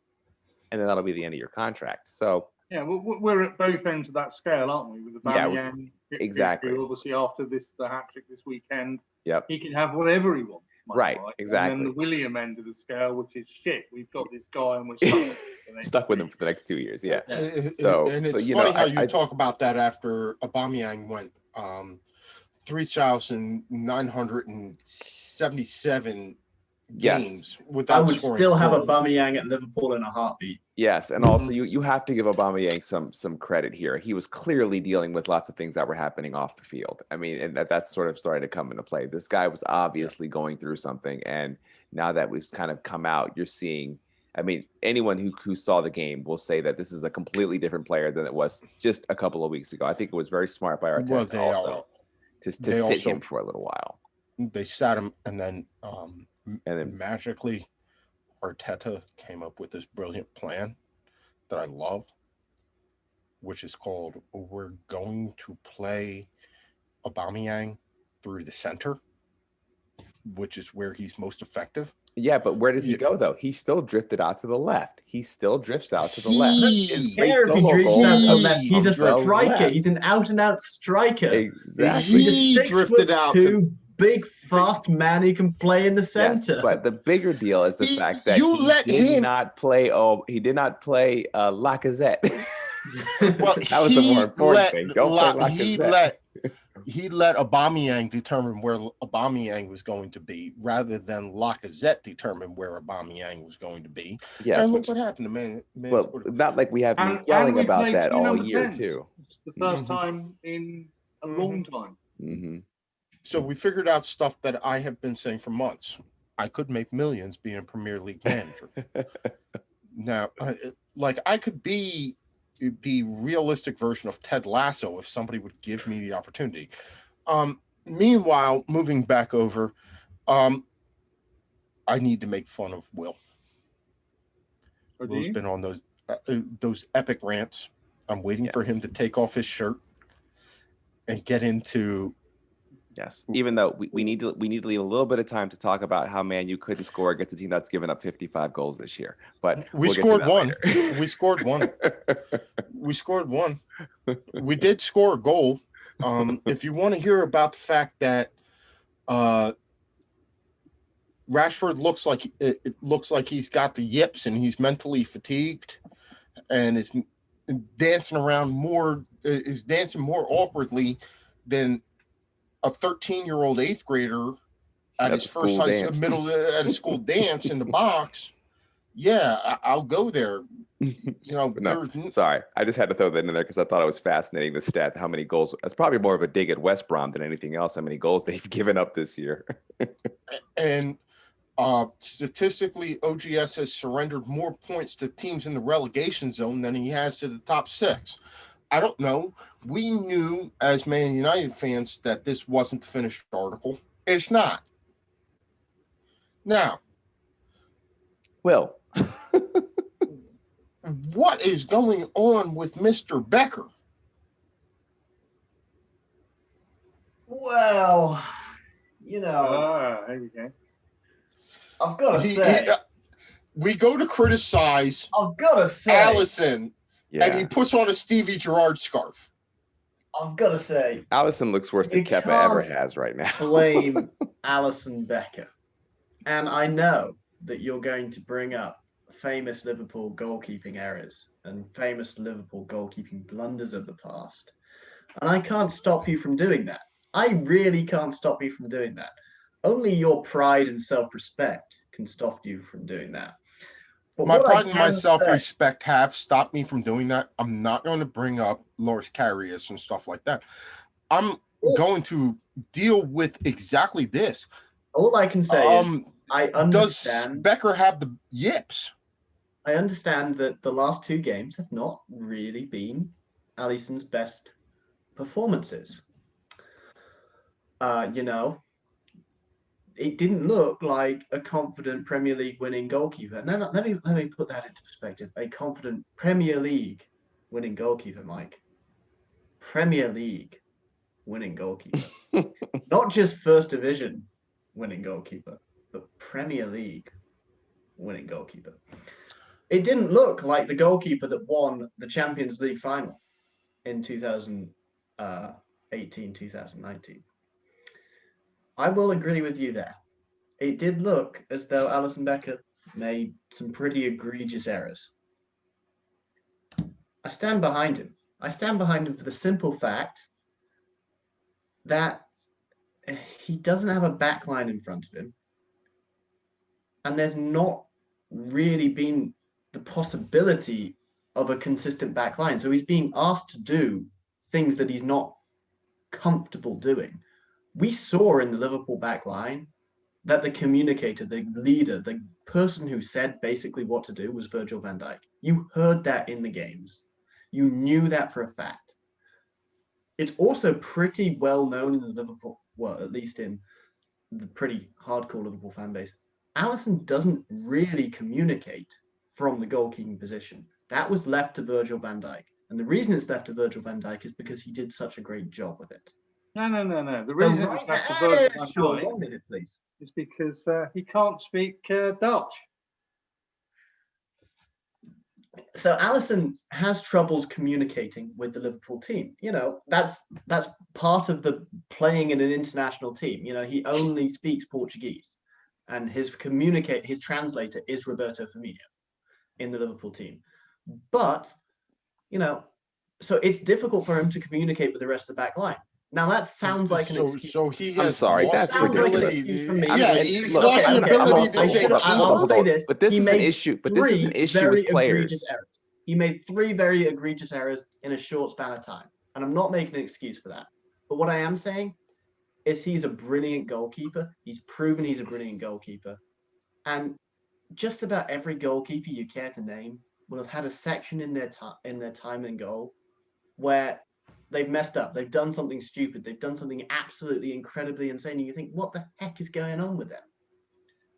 and then that'll be the end of your contract. So Yeah, we're at both ends of that scale, aren't we? With the Aubameyang, exactly. Obviously, after the hat trick this weekend, Yep. he can have whatever he wants. Right, like. exactly. And then the William end of the scale, which is shit. We've got this guy, and we're stuck, stuck with him for the next 2 years. Yeah. And it's funny how you talk about that after Aubameyang went 3,977 games without I would scoring still have goal. Aubameyang at Liverpool in a heartbeat. Yes, and also you have to give Aubameyang some credit here. He was clearly dealing with lots of things that were happening off the field. I mean, and that's sort of started to come into play. This guy was obviously going through something, and now that we've kind of come out, you're seeing. I mean, anyone who saw the game will say that this is a completely different player than it was just a couple of weeks ago. I think it was very smart by Arteta also to sit him for a little while. They sat him, and then magically Arteta came up with this brilliant plan that I love, which is called, we're going to play Aubameyang through the center, which is where he's most effective. Yeah, but where did he go, though? He still drifted out to the left. He still drifts out to the left. He's a striker. He's an out-and-out striker. Exactly. He drifted out to big, fast man who can play in the center. Yes, but the bigger deal is the fact that he did not play Lacazette. Well, that was the more important thing. Don't play Lacazette. He let Aubameyang determine where Aubameyang was going to be, rather than Lacazette determine where Aubameyang was going to be. Yes, and look what happened to man. Well, not like we have been yelling about that all year, too. It's the first time in a long time. Mm-hmm. So we figured out stuff that I have been saying for months. I could make millions being a Premier League manager. Now, I could be the realistic version of Ted Lasso if somebody would give me the opportunity. Meanwhile, moving back over, I need to make fun of Will. Will's been on those epic rants. I'm waiting for him to take off his shirt and get into. Yes, even though we need to leave a little bit of time to talk about how Man U couldn't score against a team that's given up 55 goals this year. But we scored one. We scored one. We scored one. We did score a goal. If you want to hear about the fact that Rashford looks like he's got the yips and he's mentally fatigued and is dancing more awkwardly than a 13-year-old eighth grader at his first at a school dance in the box. Yeah, I'll go there. Sorry, I just had to throw that in there because I thought it was fascinating. The stat, how many goals? That's probably more of a dig at West Brom than anything else. How many goals they've given up this year? And statistically, OGS has surrendered more points to teams in the relegation zone than he has to the top six. I don't know. We knew as Man United fans that this wasn't the finished article. It's not. Now, Will, what is going on with Mr. Becker? Well, here we go. I've got to say, we go to criticize. I've got to say, Allison. Yeah. And he puts on a Stevie Gerrard scarf. I've got to say, Allison looks worse than Kepa ever has right now. Blame Allison Becker. And I know that you're going to bring up famous Liverpool goalkeeping errors and famous Liverpool goalkeeping blunders of the past. And I can't stop you from doing that. I really can't stop you from doing that. Only your pride and self-respect can stop you from doing that. But my pride and my self-respect have stopped me from doing that. I'm not going to bring up Loris Karius and stuff like that. I'm going to deal with exactly this. All I can say is I understand. Does Becker have the yips? I understand that the last two games have not really been Alisson's best performances. It didn't look like a confident Premier League winning goalkeeper. No, let me put that into perspective. A confident Premier League winning goalkeeper, Mike. Premier League winning goalkeeper. Not just First Division winning goalkeeper, but Premier League winning goalkeeper. it didn't look like the goalkeeper that won the Champions League final in 2018, 2019. I will agree with you there. It did look as though Alisson Becker made some pretty egregious errors. I stand behind him. I stand behind him for the simple fact that he doesn't have a back line in front of him. And there's not really been the possibility of a consistent back line. So he's being asked to do things that he's not comfortable doing. We saw in the Liverpool back line that the communicator, the leader, the person who said basically what to do was Virgil van Dijk. You heard that in the games. You knew that for a fact. It's also pretty well known in the Liverpool, well, at least in the pretty hardcore Liverpool fan base. Alisson doesn't really communicate from the goalkeeping position. That was left to Virgil van Dijk. And the reason it's left to Virgil van Dijk is because he did such a great job with it. No. The reason it's left to Virgil van Dijk 1 minute, please. is because he can't speak Dutch. So Alisson has troubles communicating with the Liverpool team. You know, that's part of the playing in an international team. You know, he only speaks Portuguese, and his translator is Roberto Firmino in the Liverpool team. But, you know, so it's difficult for him to communicate with the rest of the back line. Now that sounds like an excuse. So he has. I'm sorry, lost that's the ridiculous. ability- For me. Yeah, he's lost the ability to say I'll say this. But this He is an made issue. But this is an three issue very with players. egregious errors. He made 3 very egregious errors in a short span of time. And I'm not making an excuse for that. But what I am saying is he's a brilliant goalkeeper. He's proven he's a brilliant goalkeeper. And just about every goalkeeper you care to name will have had a section in their time in goal where they've messed up. They've done something stupid. They've done something absolutely incredibly insane. And you think, what the heck is going on with them?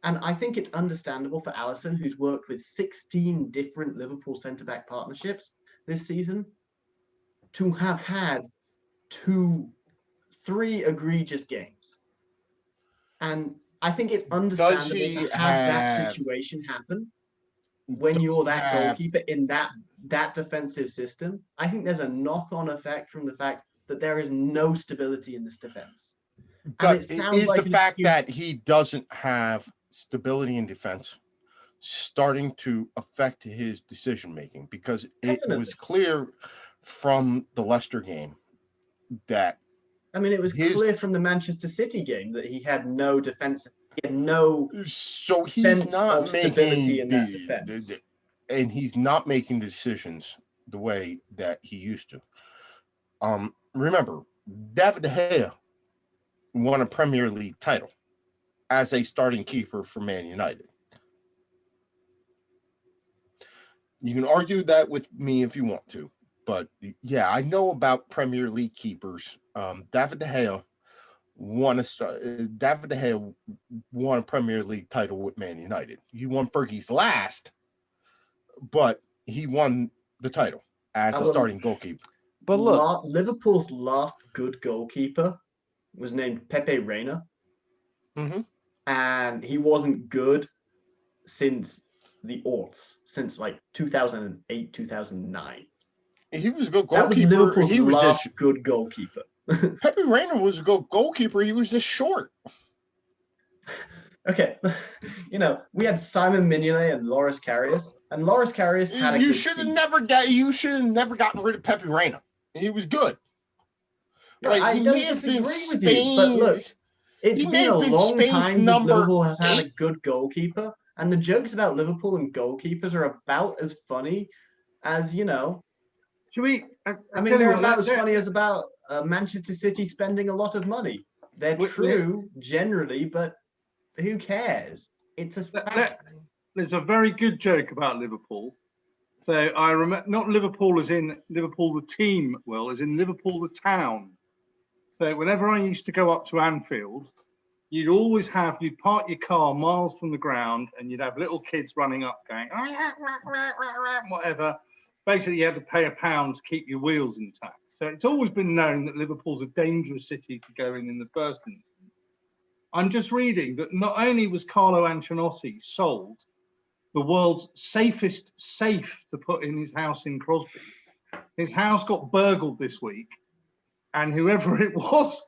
And I think it's understandable for Alisson, who's worked with 16 different Liverpool centre-back partnerships this season, to have had 3 egregious games. And I think it's understandable to have that situation happen when you're that goalkeeper in that defensive system. I think there's a knock-on effect from the fact that there is no stability in this defense. But it is the fact that he doesn't have stability in defense starting to affect his decision making, because it was clear from the Leicester game that it was clear from the Manchester City game that he had no defense. He had no. So he's not making in that defense. And he's not making decisions the way that he used to. Remember, David De Gea won a Premier League title as a starting keeper for Man United. You can argue that with me if you want to, but yeah, I know about Premier League keepers. David De Gea won a Premier League title with Man United. He won Fergie's last, but he won the title as a starting goalkeeper. But look, Liverpool's last good goalkeeper was named Pepe Reina. Mm-hmm. And he wasn't good since the aughts, since like 2008, 2009. He was a good That was goalkeeper. Liverpool's He was last just good goalkeeper. Pepe Reina was a good goalkeeper. He was just short. Okay, we had Simon Mignolet and Loris Karius, and Loris Karius had a You good should have season. never gotten rid of Pepe Reina. He was good. Like, I he don't may have been disagree with you, but look, it's been a long time since Liverpool has had a good goalkeeper, and the jokes about Liverpool and goalkeepers are about as funny as, Should we? they're about as funny as about Manchester City spending a lot of money. They're true generally, but who cares? It's a fact. There's a very good joke about Liverpool. So I remember, not Liverpool as in Liverpool the team, as in Liverpool the town. So whenever I used to go up to Anfield, you'd park your car miles from the ground, and you'd have little kids running up going, whatever. Basically, you had to pay £1 to keep your wheels intact. So it's always been known that Liverpool's a dangerous city to go in the first instance. I'm just reading that not only was Carlo Ancelotti sold the world's safest safe to put in his house in Crosby. His house got burgled this week, and whoever it was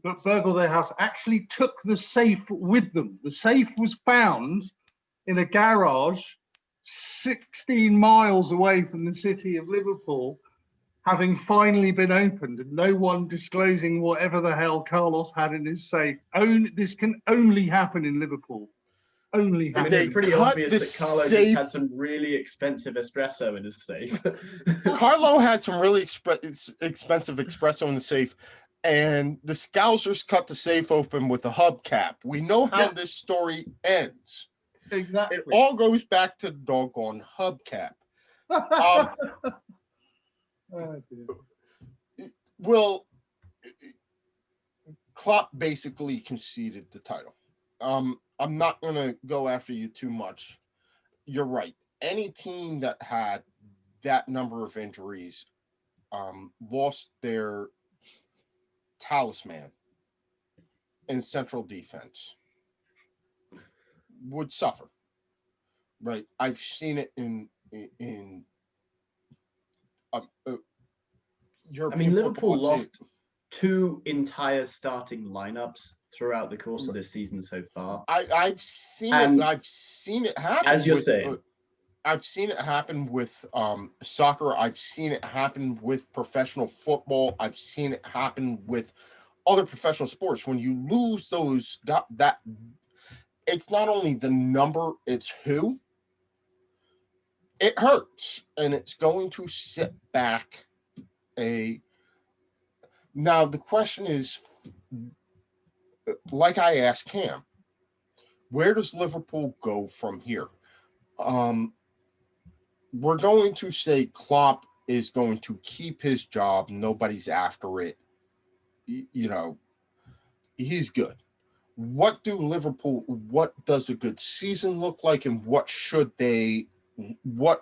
that burgled their house actually took the safe with them. The safe was found in a garage 16 miles away from the city of Liverpool, having finally been opened, and no one disclosing whatever the hell Carlos had in his safe. This can only happen in Liverpool. Only I happen. mean, it's pretty cut obvious the that Carlo safe- just had some really expensive espresso in his safe. Carlo had some really expensive espresso in the safe, and the Scousers cut the safe open with a hubcap. We know how this story ends. Exactly. It all goes back to the doggone hubcap. Oh, dear. Well, Klopp basically conceded the title. I'm not going to go after you too much. You're right. Any team that had that number of injuries lost their talisman in central defense, would suffer. Right. I've seen it in European I mean, Liverpool football. lost 2 entire starting lineups throughout the course of this season so far. I've seen And it. I've seen it happen. as you're with, saying. I've seen it happen with soccer. I've seen it happen with professional football. I've seen it happen with other professional sports. When you lose those, that it's not only the number, it's who. It hurts, and it's going to sit back Now the question is, like I asked Cam, where does Liverpool go from here? We're going to say Klopp is going to keep his job. Nobody's after it. You know, he's good. What does a good season look like, and what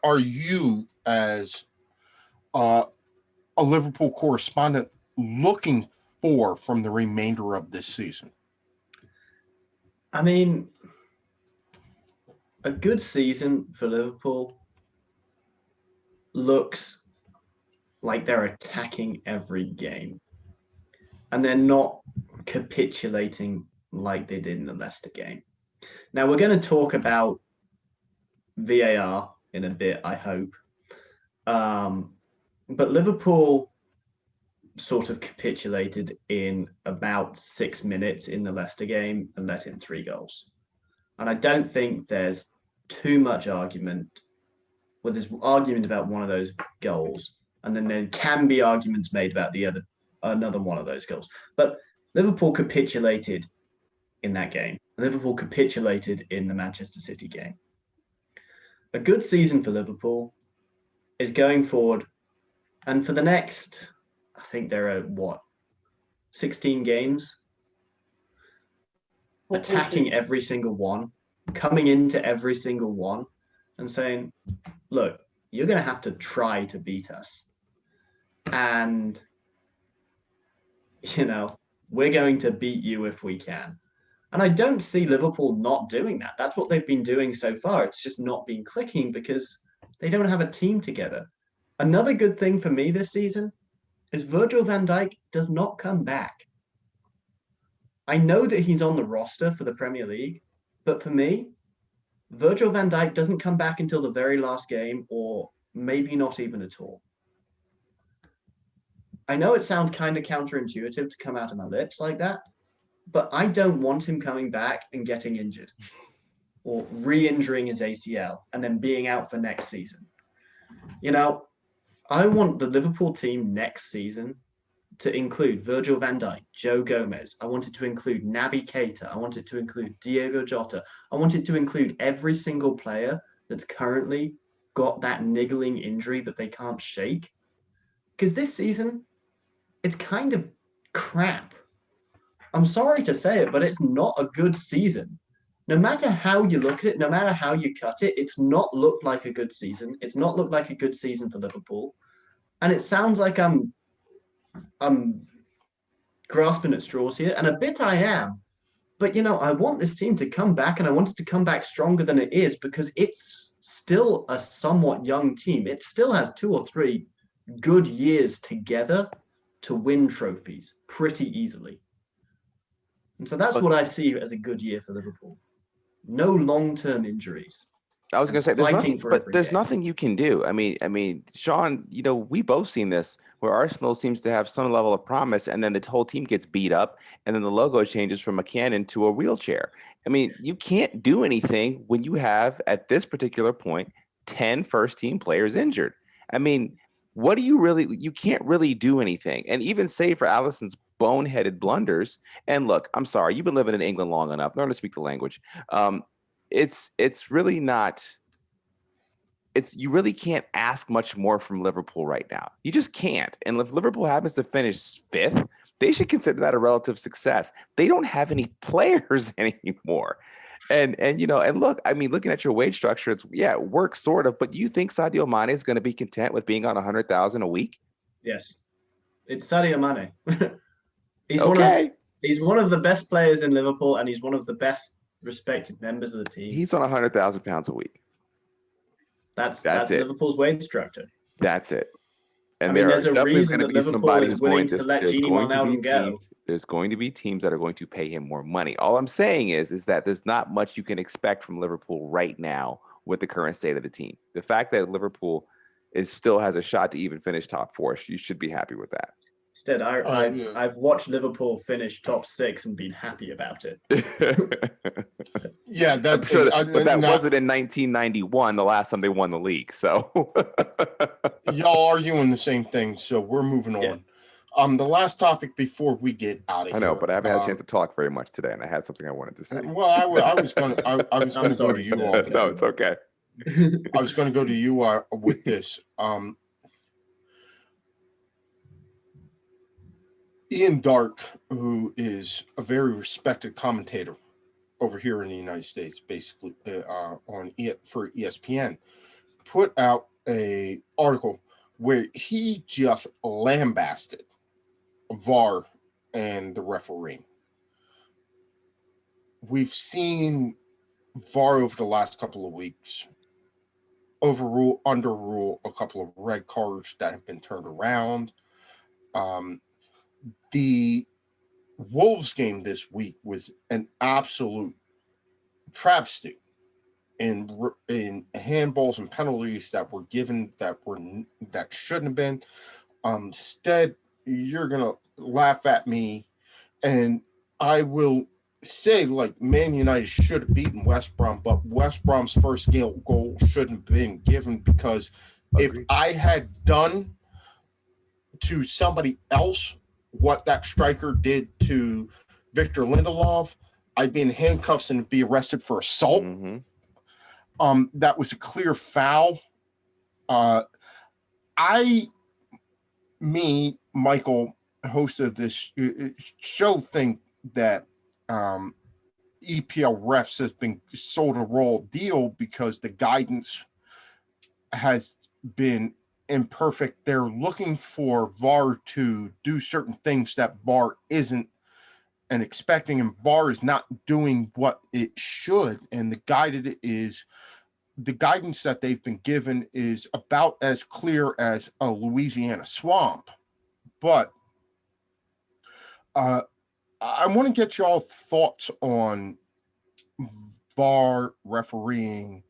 are you as a Liverpool correspondent looking for from the remainder of this season? I mean, a good season for Liverpool looks like they're attacking every game, and they're not capitulating like they did in the Leicester game. Now, we're going to talk about VAR in a bit, I hope. But Liverpool sort of capitulated in about 6 minutes in the Leicester game and let in 3 goals. And I don't think there's too much argument. Well, there's argument about one of those goals, and then there can be arguments made about another one of those goals. But Liverpool capitulated in that game. Liverpool capitulated in the Manchester City game. A good season for Liverpool is going forward, and for the next, I think there are 16 games, attacking every single one, coming into every single one and saying, look, you're going to have to try to beat us. And, we're going to beat you if we can. And I don't see Liverpool not doing that. That's what they've been doing so far. It's just not been clicking because they don't have a team together. Another good thing for me this season is Virgil van Dijk does not come back. I know that he's on the roster for the Premier League, but for me, Virgil van Dijk doesn't come back until the very last game, or maybe not even at all. I know it sounds kind of counterintuitive to come out of my lips like that, but I don't want him coming back and getting injured or re-injuring his ACL and then being out for next season. I want the Liverpool team next season to include Virgil van Dijk, Joe Gomez. I want it to include Naby Keita. I want it to include Diego Jota. I want it to include every single player that's currently got that niggling injury that they can't shake. Because this season, it's kind of crap. I'm sorry to say it, but it's not a good season. No matter how you look at it, no matter how you cut it, it's not looked like a good season. It's not looked like a good season for Liverpool. And it sounds like I'm grasping at straws here, and a bit I am, But I want this team to come back, and I want it to come back stronger than it is, because it's still a somewhat young team. It still has 2 or 3 good years together to win trophies pretty easily. And so that's what I see as a good year for Liverpool. No long-term injuries. I was going to say there's Fighting nothing, for but every there's game. nothing you can do. I mean, Sean, we both seen this where Arsenal seems to have some level of promise, and then the whole team gets beat up, and then the logo changes from a cannon to a wheelchair. I mean, you can't do anything when you have, at this particular point, 10 first-team players injured. I mean, you can't really do anything. And even say for Alisson's boneheaded blunders, and look, I'm sorry, you've been living in England long enough, learn to speak the language. It's really not. You really can't ask much more from Liverpool right now. You just can't. And if Liverpool happens to finish 5th, they should consider that a relative success. They don't have any players anymore. And look, I mean, looking at your wage structure, it works sort of, but do you think Sadio Mane is going to be content with being on 100,000 a week? Yes. It's Sadio Mane. He's one of the best players in Liverpool, and he's one of the best respected members of the team. He's on 100,000 pounds a week. That's it. Liverpool's wage structure. That's it. And there's a reason that Liverpool is willing to let Gini Wijnaldum go. There's going to be teams that are going to pay him more money. All I'm saying is that there's not much you can expect from Liverpool right now with the current state of the team. The fact that Liverpool still has a shot to even finish top 4, you should be happy with that. Instead, I've watched Liverpool finish top 6 and been happy about it. Yeah, I'm sure that wasn't in 1991, the last time they won the league. So y'all arguing the same thing, so we're moving on. Yeah. The last topic before we get out of here. I know, but I haven't had a chance to talk very much today, and I had something I wanted to say. Well, I was going to go to you. No, it's okay. I was going to go to you with this. Ian Dark, who is a very respected commentator over here in the United States, basically for ESPN, put out a article where he just lambasted VAR and the referee. We've seen VAR over the last couple of weeks overrule, underrule a couple of red cards that have been turned around. The Wolves game this week was an absolute travesty in handballs and penalties that were given that shouldn't have been. Stead, you're gonna laugh at me, and I will say, like, Man United should have beaten West Brom, but West Brom's first goal shouldn't have been given, because if I had done to somebody else what that striker did to Victor Lindelof, I'd be in handcuffs and be arrested for assault. Mm-hmm. That was a clear foul. Michael, host of this show, think that EPL refs has been sold a raw deal because the guidance has been imperfect. They're looking for VAR to do certain things that VAR isn't, and expecting, and VAR is not doing what it should. And the guidance that they've been given is about as clear as a Louisiana swamp. But I want to get y'all thoughts on VAR refereeing,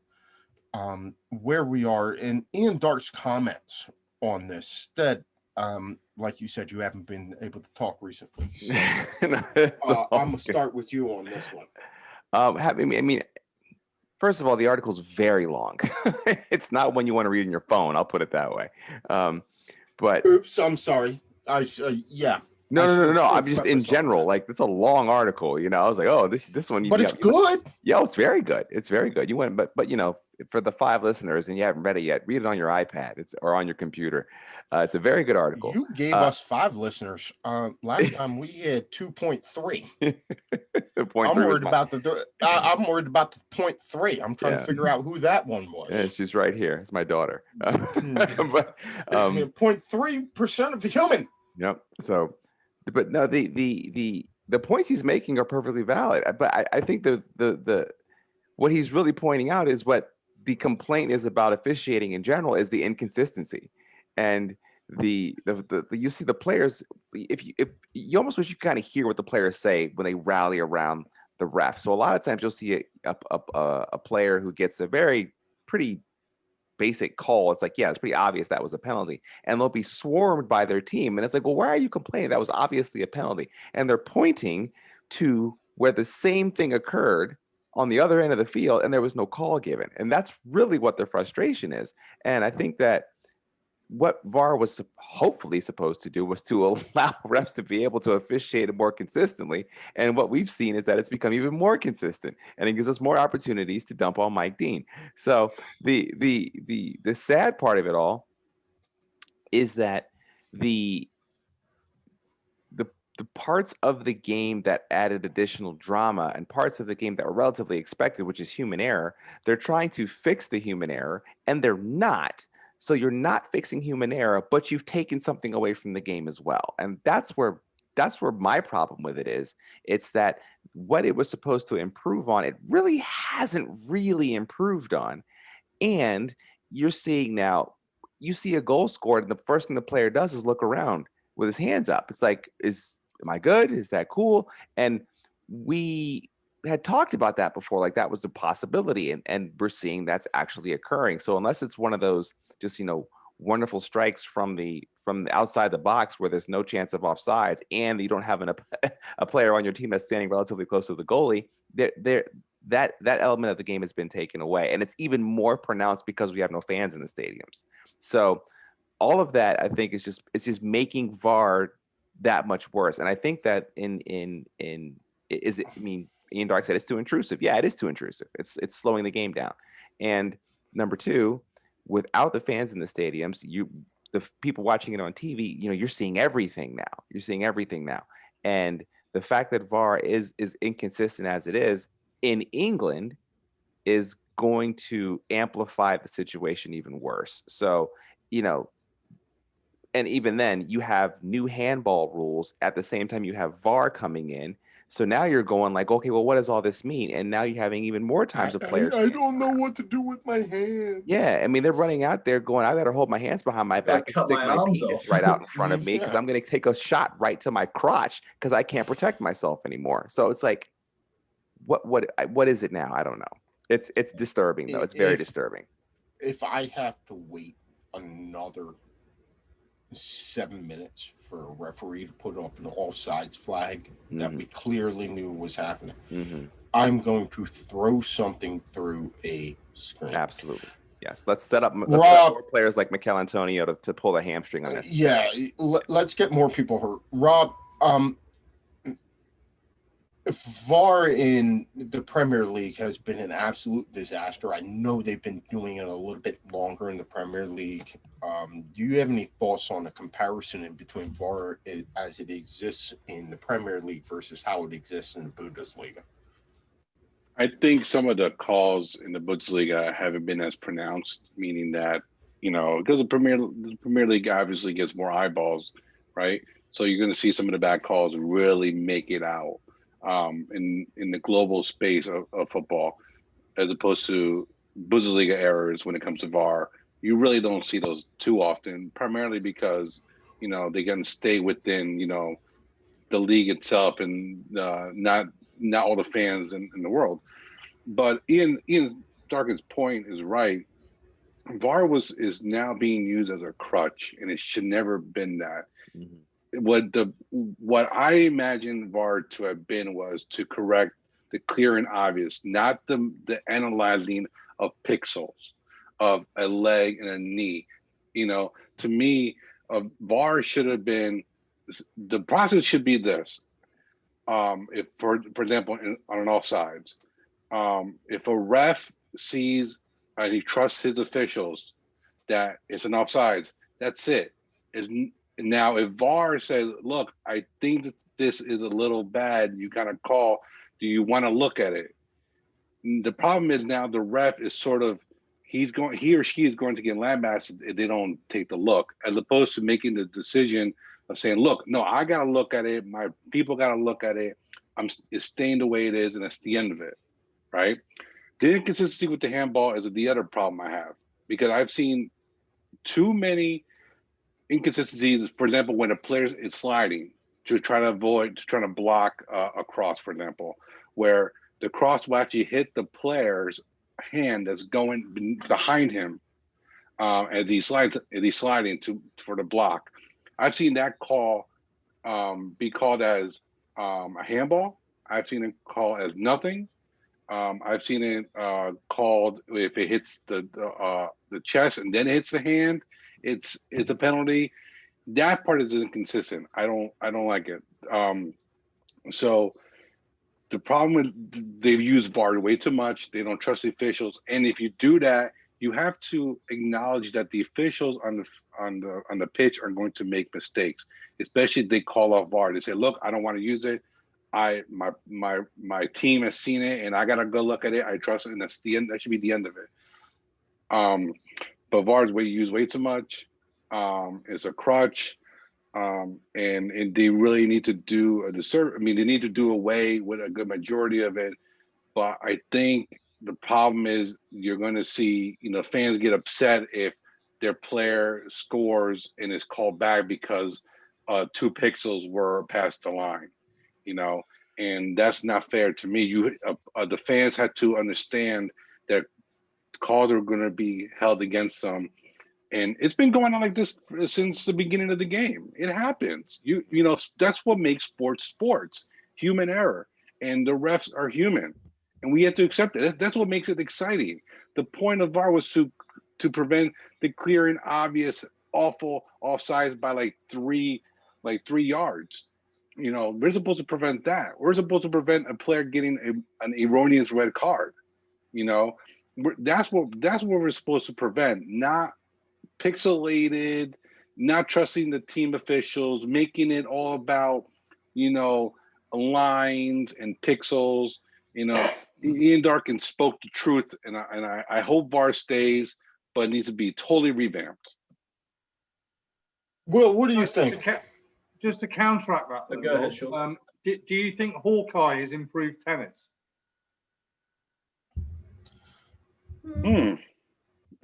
where we are, and Ian Dark's comments on this. Stead, like you said, you haven't been able to talk recently. So, I'm going to start with you on this one. I mean, first of all, the article's very long. It's not one you want to read on your phone, I'll put it that way. But oops, I'm sorry. Yeah. No. I'm just in general, like, it's a long article. I was like, oh, this one. But it's good. Yeah, it's very good. It's very good. You went, but for the 5 listeners and you haven't read it yet, read it on your iPad. Or on your computer. It's a very good article. You gave us 5 listeners. Last time we had 2.3. I'm worried about I'm worried about the 0.3. I'm trying to figure out who that one was. Yeah, she's right here. It's my daughter. But 0.3% of a human. Yep. So, but no, the the points he's making are perfectly valid. But I think the what he's really pointing out is what the complaint is about officiating in general is the inconsistency, and the you see the players. If you almost wish you kind of hear what the players say when they rally around the ref. So a lot of times you'll see a player who gets a very pretty basic call. It's like, yeah, it's pretty obvious that was a penalty, and they'll be swarmed by their team, and it's like, well, why are you complaining? That was obviously a penalty, and they're pointing to where the same thing occurred on the other end of the field, and there was no call given, and that's really what their frustration is. And I think that what VAR was hopefully supposed to do was to allow refs to be able to officiate more consistently. And what we've seen is that it's become even more consistent, and it gives us more opportunities to dump on Mike Dean. So the sad part of it all is that the parts of the game that added additional drama and parts of the game that were relatively expected, which is human error, they're trying to fix the human error, and they're not. So you're not fixing human error, but you've taken something away from the game as well. And that's where my problem with it is. It's that what it was supposed to improve on, it really hasn't really improved on. And you're seeing now, you see a goal scored, and the first thing the player does is look around with his hands up. It's like, am I good? Is that cool? And we had talked about that before, like that was a possibility, and we're seeing that's actually occurring. So unless it's one of those just, wonderful strikes from the outside the box where there's no chance of offsides, and you don't have a player on your team that's standing relatively close to the goalie, that element of the game has been taken away, and it's even more pronounced because we have no fans in the stadiums. So all of that, I think, is just making VAR that much worse. And I think that Ian Dark said it's too intrusive. Yeah, it is too intrusive. It's slowing the game down. And number two, without the fans in the stadiums, the people watching it on TV, you're seeing everything now. And the fact that VAR is inconsistent as it is in England is going to amplify the situation even worse. So, and even then, you have new handball rules at the same time you have VAR coming in. So now you're going like, okay, well, what does all this mean? And now you're having even more times of players. I don't know what to do with my hands. Yeah, I mean, they're running out there going, I got to hold my hands behind my back and stick my penis right out in front of me because I'm going to take a shot right to my crotch because I can't protect myself anymore. So it's like, what is it now? I don't know. It's disturbing though. It's very disturbing. If I have to wait another 7 minutes for a referee to put up an offsides flag that we clearly knew was happening, I'm going to throw something through a screen. Absolutely. Yes. Let's set up more players like Mikel Antonio to pull the hamstring on this. Yeah. Let's get more people hurt. Rob, VAR in the Premier League has been an absolute disaster. I know they've been doing it a little bit longer in the Premier League. Do you have any thoughts on the comparison in between VAR as it exists in the Premier League versus how it exists in the Bundesliga? I think some of the calls in the Bundesliga haven't been as pronounced, meaning that, because the Premier League obviously gets more eyeballs, right? So you're going to see some of the bad calls really make it out in the global space of football, as opposed to Bundesliga errors when it comes to VAR. You really don't see those too often, primarily because, they can stay within, the league itself and not all the fans in the world. But Ian Starkin's point is right. VAR is now being used as a crutch, and it should never been that. What I imagined VAR to have been was to correct the clear and obvious, not the analyzing of pixels of a leg and a knee. To me, VAR should have been, the process should be this. If for example, on an offsides, if a ref sees and he trusts his officials that it's an offsides, that's it. Now, if VAR says, look, I think that this is a little bad, you kind of call, do you want to look at it? The problem is now the ref is sort of, he or she is going to get lambasted if they don't take the look, as opposed to making the decision of saying, look, no, I got to look at it. My people got to look at it. It's staying the way it is, and that's the end of it, right? The inconsistency with the handball is the other problem I have, because I've seen too many inconsistencies. For example, when a player is sliding to try to block a cross, for example, where the cross will actually hit the player's hand that's going behind him as he's sliding for the block. I've seen that call be called as a handball. I've seen it called as nothing. I've seen it called, if it hits the chest and then hits the hand, it's a penalty. That part is inconsistent. I don't like it. So the problem with, they've used VAR way too much. They don't trust the officials, and if you do that, you have to acknowledge that the officials on the pitch are going to make mistakes, especially if they call off VAR. They say, "Look, I don't want to use it. My team has seen it, and I gotta go look at it. I trust it, and that's the end. That should be the end of it." But VAR is used way too much. It's a crutch, and they really need to do they need to do away with a good majority of it. But I think the problem is you're going to see, fans get upset if their player scores and is called back because 2 pixels were past the line, and that's not fair to me. The fans had to understand that calls are going to be held against them. And it's been going on like this since the beginning of the game. It happens. That's what makes sports, human error. And the refs are human. And we have to accept it. That's what makes it exciting. The point of VAR was to prevent the clear and obvious awful offsides by like 3 yards. We're supposed to prevent that. We're supposed to prevent a player getting an erroneous red card. That's what we're supposed to prevent, not pixelated, not trusting the team officials, making it all about, lines and pixels. Ian Darkin spoke the truth, and I hope VAR stays, but it needs to be totally revamped. Will, what do you think? Just to counteract that, then, Go ahead, Sean. Do you think Hawkeye has improved tennis?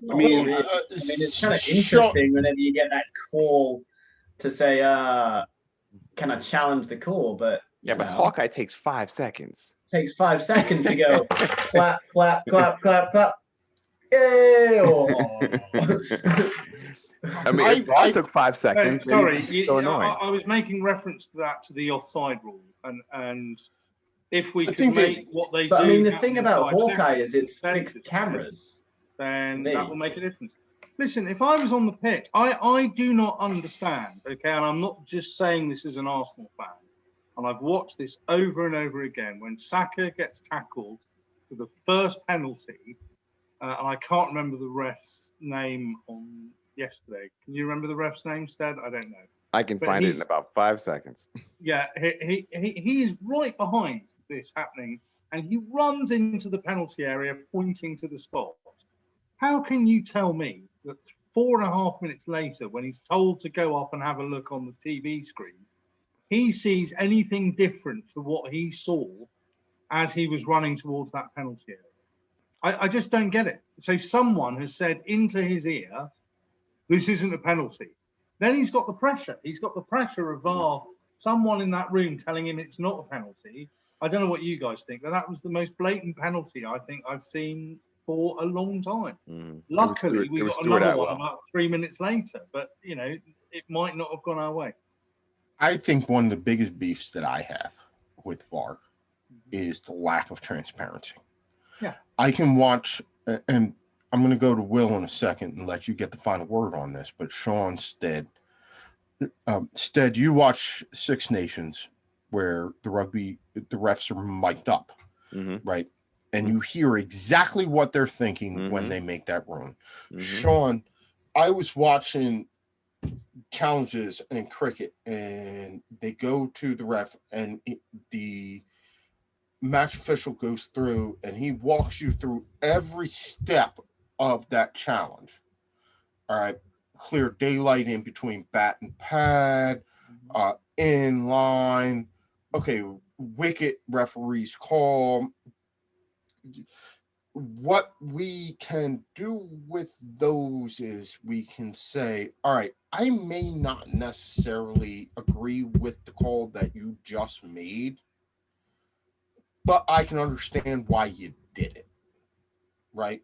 I mean, it's kind of interesting whenever you get that call to say, "Can I challenge the call?" But but Hawkeye takes 5 seconds. Takes 5 seconds to go clap, clap, clap, clap, clap. Yay! I mean, I took 5 seconds. Sorry, so annoying. I was making reference to that, to the offside rule, and if we could make what they do. I mean, the thing about Hawkeye is it's fixed cameras. Then that will make a difference. Listen, if I was on the pitch, I do not understand, okay, and I'm not just saying this as an Arsenal fan, and I've watched this over and over again, when Saka gets tackled for the first penalty, and I can't remember the ref's name on yesterday. Can you remember the ref's name, Stead? I don't know. I can find it in about 5 seconds. Yeah, he is right behind this happening, and he runs into the penalty area pointing to the spot. How can you tell me that 4.5 minutes later, when he's told to go up and have a look on the TV screen, he sees anything different to what he saw as he was running towards that penalty area? I just don't get it. So someone has said into his ear, this isn't a penalty. Then he's got the pressure. He's got the pressure of VAR, someone in that room telling him it's not a penalty. I don't know what you guys think, but that was the most blatant penalty I think I've seen for a long time. Luckily, we got another one about 3 minutes later, but it might not have gone our way. I think one of the biggest beefs that I have with VAR is the lack of transparency. Yeah, I can watch, and I'm going to go to Will in a second and let you get the final word on this. But Sean, Stead, you watch Six Nations, where the refs are mic'd up, right? And you hear exactly what they're thinking when they make that run. Sean, I was watching challenges in cricket, and they go to the ref, and the match official goes through, and he walks you through every step of that challenge. All right, clear daylight in between bat and pad, In line. Okay, wicket referees call. What we can do with those is we can say, all right, I may not necessarily agree with the call that you just made, but I can understand why you did it, right?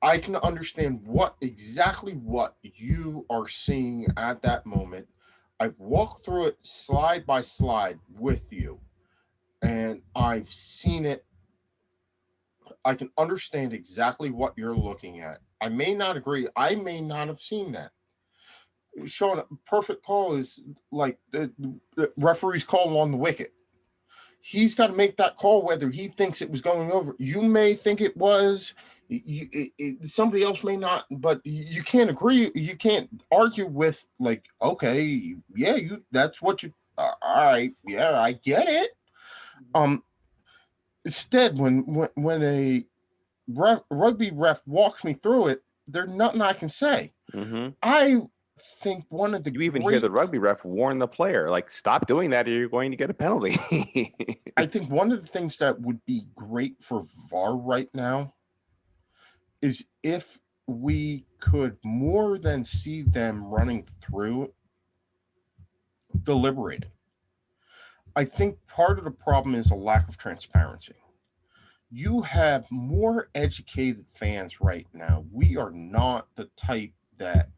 I can understand exactly what you are seeing at that moment. I've walked through it slide by slide with you, and I've seen it. I can understand exactly what you're looking at. I may not agree. I may not have seen that. Sean, a perfect call is like the referee's call on the wicket. He's got to make that call whether he thinks it was going over. You may think it was. Somebody else may not, but you can't agree. You can't argue with like, okay, yeah, that's what you. All right, yeah, I get it. Instead, when a rugby ref walks me through it, there's nothing I can say. Mm-hmm. I think one of the you even hear the rugby ref warn the player, like, stop doing that or you're going to get a penalty. I think one of the things that would be great for VAR right now is if we could more than see them running through deliberating. I think part of the problem is a lack of transparency. You have more educated fans right now. We are not the type that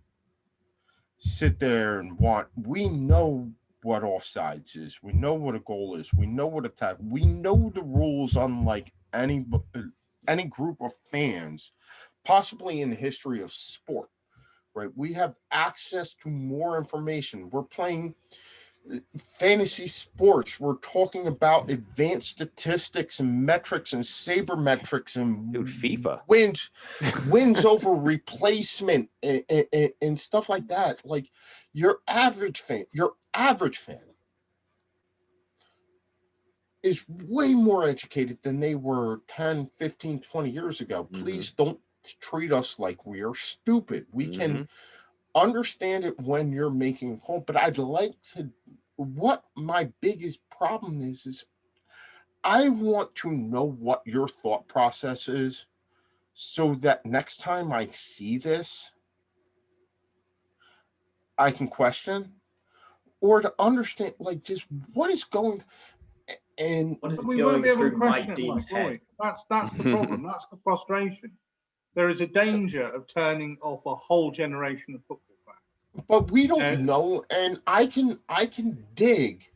sit there and we know what offsides is. We know what a goal is. We know what attack. We know the rules unlike any group of fans, possibly in the history of sport, right? We have access to more information. We're playing fantasy sports. We're talking about advanced statistics and metrics and sabermetrics and FIFA wins over replacement and stuff like that. Like your average fan is way more educated than they were 10, 15, 20 years ago. Please don't treat us like we are stupid. We can understand it when you're making a call, but I'd like to. What my biggest problem is I want to know what your thought process is so that next time I see this, I can question or to understand, like, just what is going and what is we won't be able to through question Mike it, Dean's head? That's the problem. That's the frustration. There is a danger of turning off a whole generation of football fans. But we don't know, and I can dig.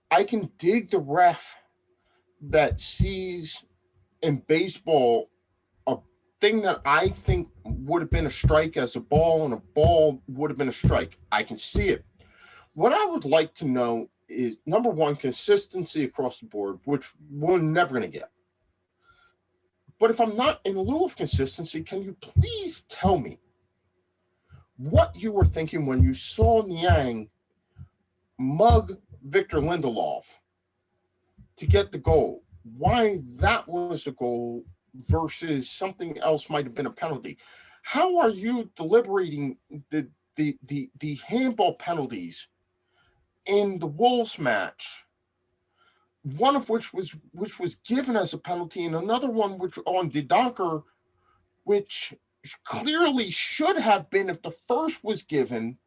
I can dig the ref that sees in baseball a thing that I think would have been a strike as a ball, and a ball would have been a strike. I can see it. What I would like to know is, number one, consistency across the board, which we're never going to get. But if I'm not in lieu of consistency, can you please tell me what you were thinking when you saw Niang mug Victor Lindelof to get the goal? Why that was a goal versus something else might have been a penalty? How are you deliberating the handball penalties in the Wolves match? One of which was given as a penalty, and another one which on Didonker, which clearly should have been if the first was given.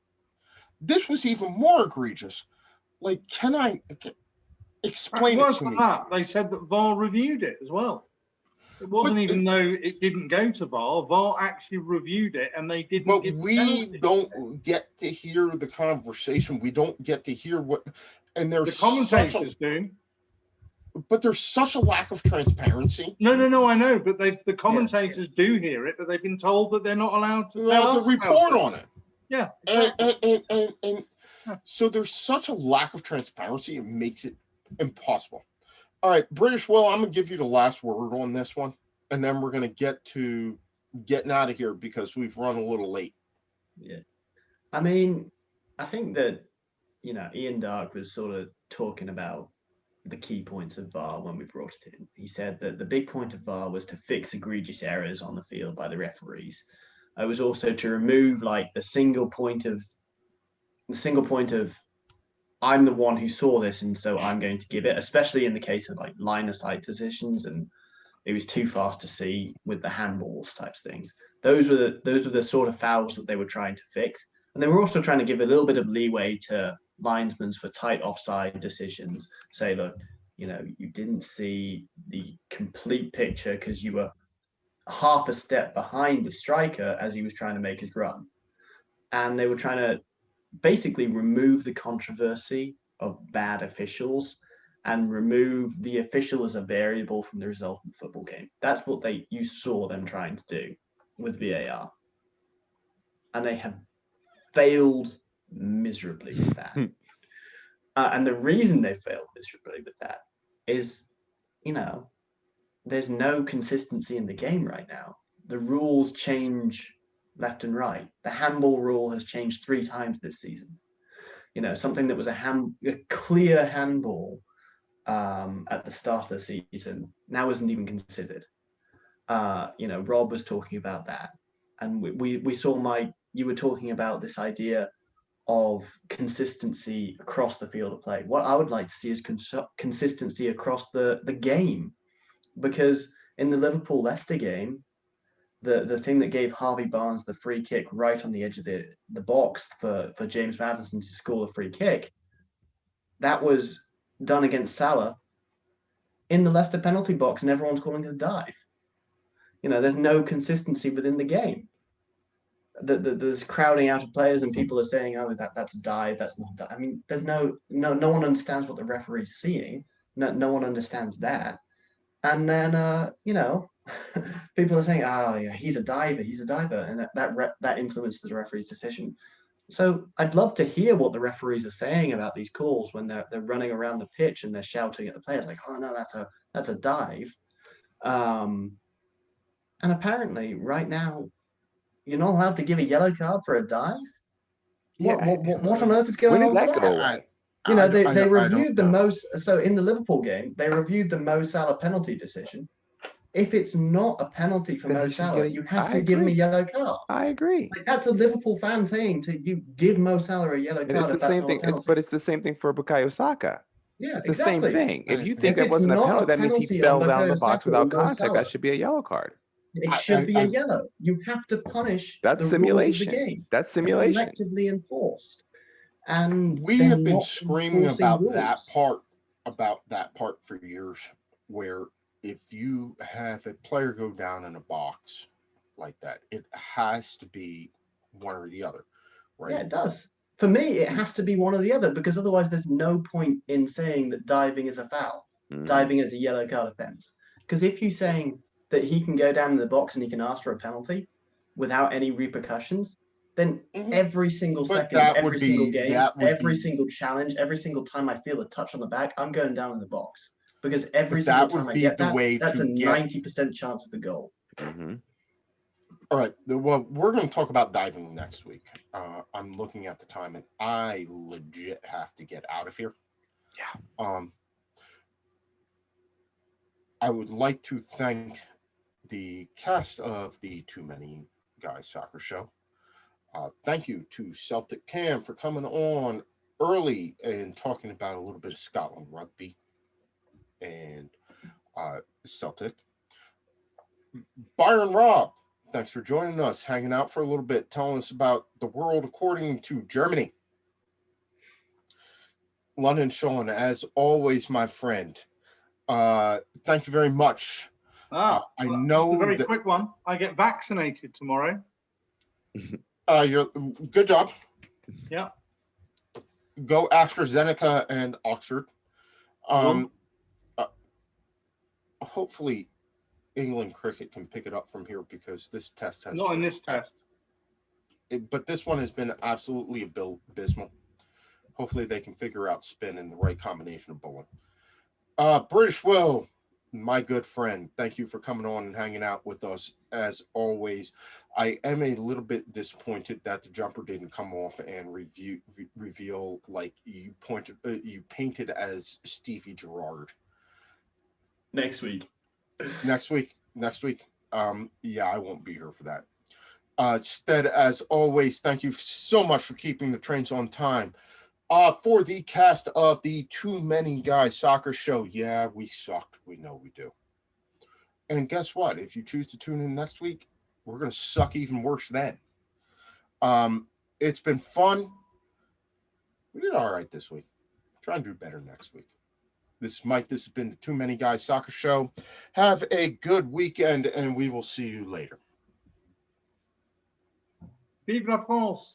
This was even more egregious. Like, can I explain it to me? They said that VAR reviewed it as well. It wasn't even though it didn't go to VAR. VAR actually reviewed it, and they didn't. But we don't get to hear the conversation. We don't get to hear what, and there's the commentators do. But there's such a lack of transparency. No, I know, but the commentators do hear it, but they've been told that they're not allowed to report on it. Yeah, exactly. and so there's such a lack of transparency, it makes it impossible. All right, British Will, I'm gonna give you the last word on this one, and then we're gonna get to getting out of here because we've run a little late. Yeah, I mean, I think that Ian Darke was sort of talking about the key points of VAR when we brought it in. He said that the big point of VAR was to fix egregious errors on the field by the referees. It was also to remove like the single point of the single point of I'm the one who saw this, and so I'm going to give it, especially in the case of like line of sight decisions, and it was too fast to see with the handballs types things. Those were the sort of fouls that they were trying to fix, and they were also trying to give a little bit of leeway to linesmen for tight offside decisions. Say, look, you didn't see the complete picture because you were half a step behind the striker as he was trying to make his run, and they were trying to basically remove the controversy of bad officials and remove the official as a variable from the result of the football game. That's what you saw them trying to do with VAR. And they have failed miserably with that. And the reason they failed miserably with that is, there's no consistency in the game right now. The rules change left and right. The handball rule has changed 3 times this season. Something that was a clear handball at the start of the season now isn't even considered. Rob was talking about that, and we saw you were talking about this idea of consistency across the field of play. What I would like to see is consistency across the game, because in the Liverpool-Leicester game, the thing that gave Harvey Barnes the free kick right on the edge of the box for James Maddison to score the free kick, that was done against Salah in the Leicester penalty box, and everyone's calling it a dive. There's no consistency within the game. There's crowding out of players, and people are saying, "Oh, that's a dive. That's not a dive." I mean, there's no one understands what the referee's seeing. No one understands that. And then people are saying, "Oh, yeah, he's a diver. He's a diver," and that influences the referee's decision. So I'd love to hear what the referees are saying about these calls when they're running around the pitch and they're shouting at the players like, "Oh no, that's a dive." And apparently, right now, you're not allowed to give a yellow card for a dive. What on earth is going on? When did that go away? They reviewed the most. So in the Liverpool game, they reviewed the Mo Salah penalty decision. If it's not a penalty for Mo Salah, you have to give him a yellow card. I agree. Like, that's a Liverpool fan saying you give Mo Salah a yellow card. It's the same thing. But it's the same thing for Bukayo Saka. Yeah, it's exactly. the same thing. If you think that wasn't a penalty, that means he fell down the box without contact. That should be a yellow card. It should be a yellow. You have to punish. That's the simulation. Rules of the game. That's simulation. Collectively enforced. And we have been screaming about that part for years, where if you have a player go down in a box like that, it has to be one or the other, right? Yeah, it does. For me, it has to be one or the other, because otherwise there's no point in saying that diving is a foul. Diving is a yellow card offense. Because if you're saying that he can go down in the box and he can ask for a penalty without any repercussions, then every single second, every single game, every single challenge, every single time I feel a touch on the back, I'm going down in the box. Because every single time I get that, that's a 90% chance of a goal. All right. Well, we're going to talk about diving next week. I'm looking at the time, and I legit have to get out of here. Yeah. I would like to thank the cast of the Too Many Guys Soccer Show. Thank you to Celtic Cam for coming on early and talking about a little bit of Scotland rugby and Celtic. Bayern Rob, thanks for joining us, hanging out for a little bit, telling us about the world according to Germany. London Sean, as always, my friend, thank you very much. I know a very quick one. I get vaccinated tomorrow. You're good job. Yeah. Go AstraZeneca and Oxford. Hopefully England cricket can pick it up from here, because this test has not in this test. But this one has been absolutely abysmal. Hopefully they can figure out spin and the right combination of bowling. British Will, my good friend, thank you for coming on and hanging out with us as always. I am a little bit disappointed that the jumper didn't come off and reveal like you painted as Stevie Gerrard. Next week. Yeah, I won't be here for that. Stead, as always, thank you so much for keeping the trains on time. For the cast of the Too Many Guys Soccer Show, yeah, we sucked. We know we do. And guess what? If you choose to tune in next week, we're going to suck even worse then. It's been fun. We did all right this week. Try and do better next week. This is Mike. This has been the Too Many Guys Soccer Show. Have a good weekend, and we will see you later. Vive la France!